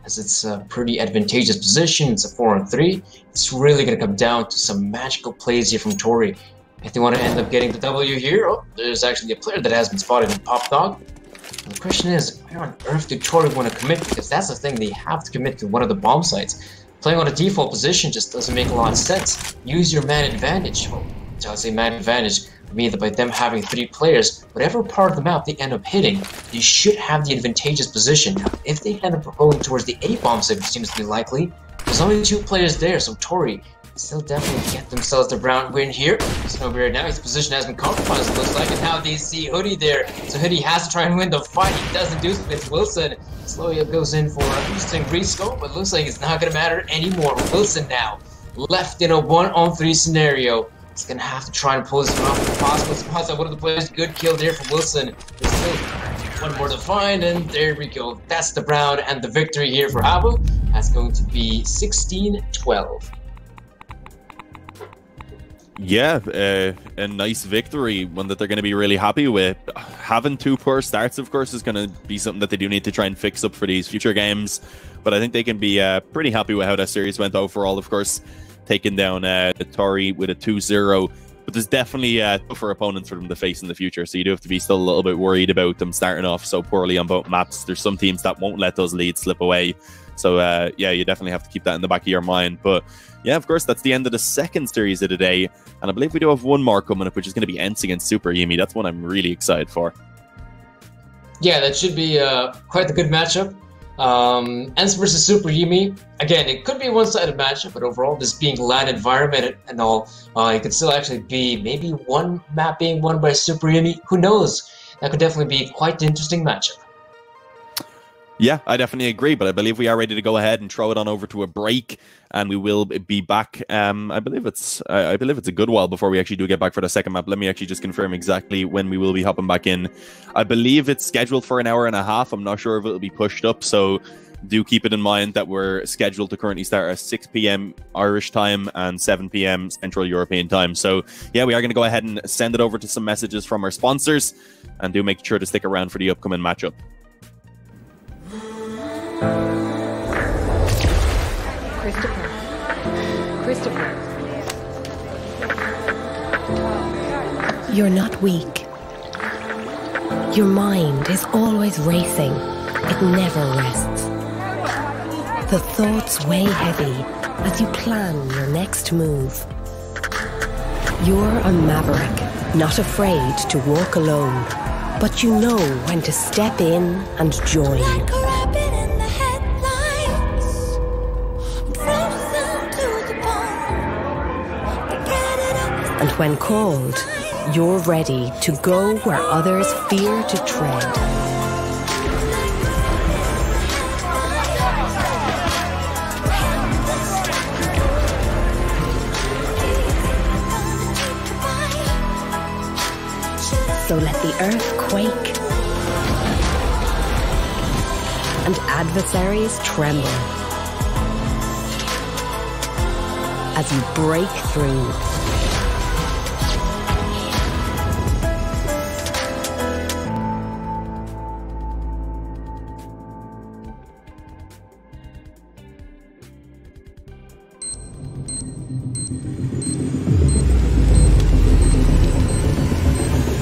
Speaker 15: as it's a pretty advantageous position. It's a 4-on-3. It's really going to come down to some magical plays here from Tori. If they want to end up getting the W here, oh, there's actually a player that has been spotted in Pop Dog. And the question is, where on earth did Tori want to commit? Because that's the thing, they have to commit to one of the bomb sites. Playing on a default position just doesn't make a lot of sense. Use your man advantage. Well, I would say man advantage would mean that by them having 3 players, whatever part of the map they end up hitting, they should have the advantageous position. If they end up going towards the A bomb site, which seems to be likely, there's only 2 players there, so Tori still definitely get themselves the round win here. So right now his position has been compromised, it looks like, and now they see Hoodie there. So Hoodie has to try and win the fight. He doesn't do so. It's Wilson. Slowly goes in for a interesting rescope, but looks like it's not going to matter anymore. Wilson now left in a 1-on-3 scenario. He's going to have to try and pull this off if possible. Spots out one of the players. Good kill there for Wilson. There's still one more to find, and there we go. That's the round and the victory here for Habu. That's going to be 16-12.
Speaker 14: Yeah, a nice victory, one that they're going to be really happy with. Having 2 poor starts, of course, is going to be something that they do need to try and fix up for these future games. But I think they can be pretty happy with how that series went overall. Of course, taking down Tori with a 2-0. But there's definitely tougher opponents for them to face in the future. So you do have to be still a little bit worried about them starting off so poorly on both maps. There's some teams that won't let those leads slip away. So yeah, you definitely have to keep that in the back of your mind. But yeah, of course, that's the end of the second series of the day. And I believe we do have one more coming up, which is going to be Ents against SuperJymy. That's one I'm really excited for.
Speaker 15: Yeah, that should be quite a good matchup. Ents versus SuperJymy. Again, it could be a one-sided matchup, but overall, this being LAN environment and all, it could still actually be maybe one map being won by SuperJymy. Who knows? That could definitely be quite an interesting matchup.
Speaker 14: Yeah, I definitely agree, but I believe we are ready to go ahead and throw it on over to a break, and we will be back. I believe it's a good while before we actually do get back for the second map. Let me actually just confirm exactly when we will be hopping back in. I believe it's scheduled for an hour and a half. I'm not sure if it'll be pushed up, so do keep it in mind that we're scheduled to currently start at 6 p.m. Irish time and 7 p.m. Central European time. So yeah, we are going to go ahead and send it over to some messages from our sponsors, and do make sure to stick around for the upcoming matchup.
Speaker 13: Christopher. You're not weak. Your mind is always racing. It never rests. The thoughts weigh heavy as you plan your next move. You're a maverick, not afraid to walk alone, but you know when to step in and join.
Speaker 5: Like a rabbit in the headlights, frozen to the bone. Get it up.
Speaker 13: And when called, you're ready to go where others fear to tread. So let the earth quake and adversaries tremble as you break through.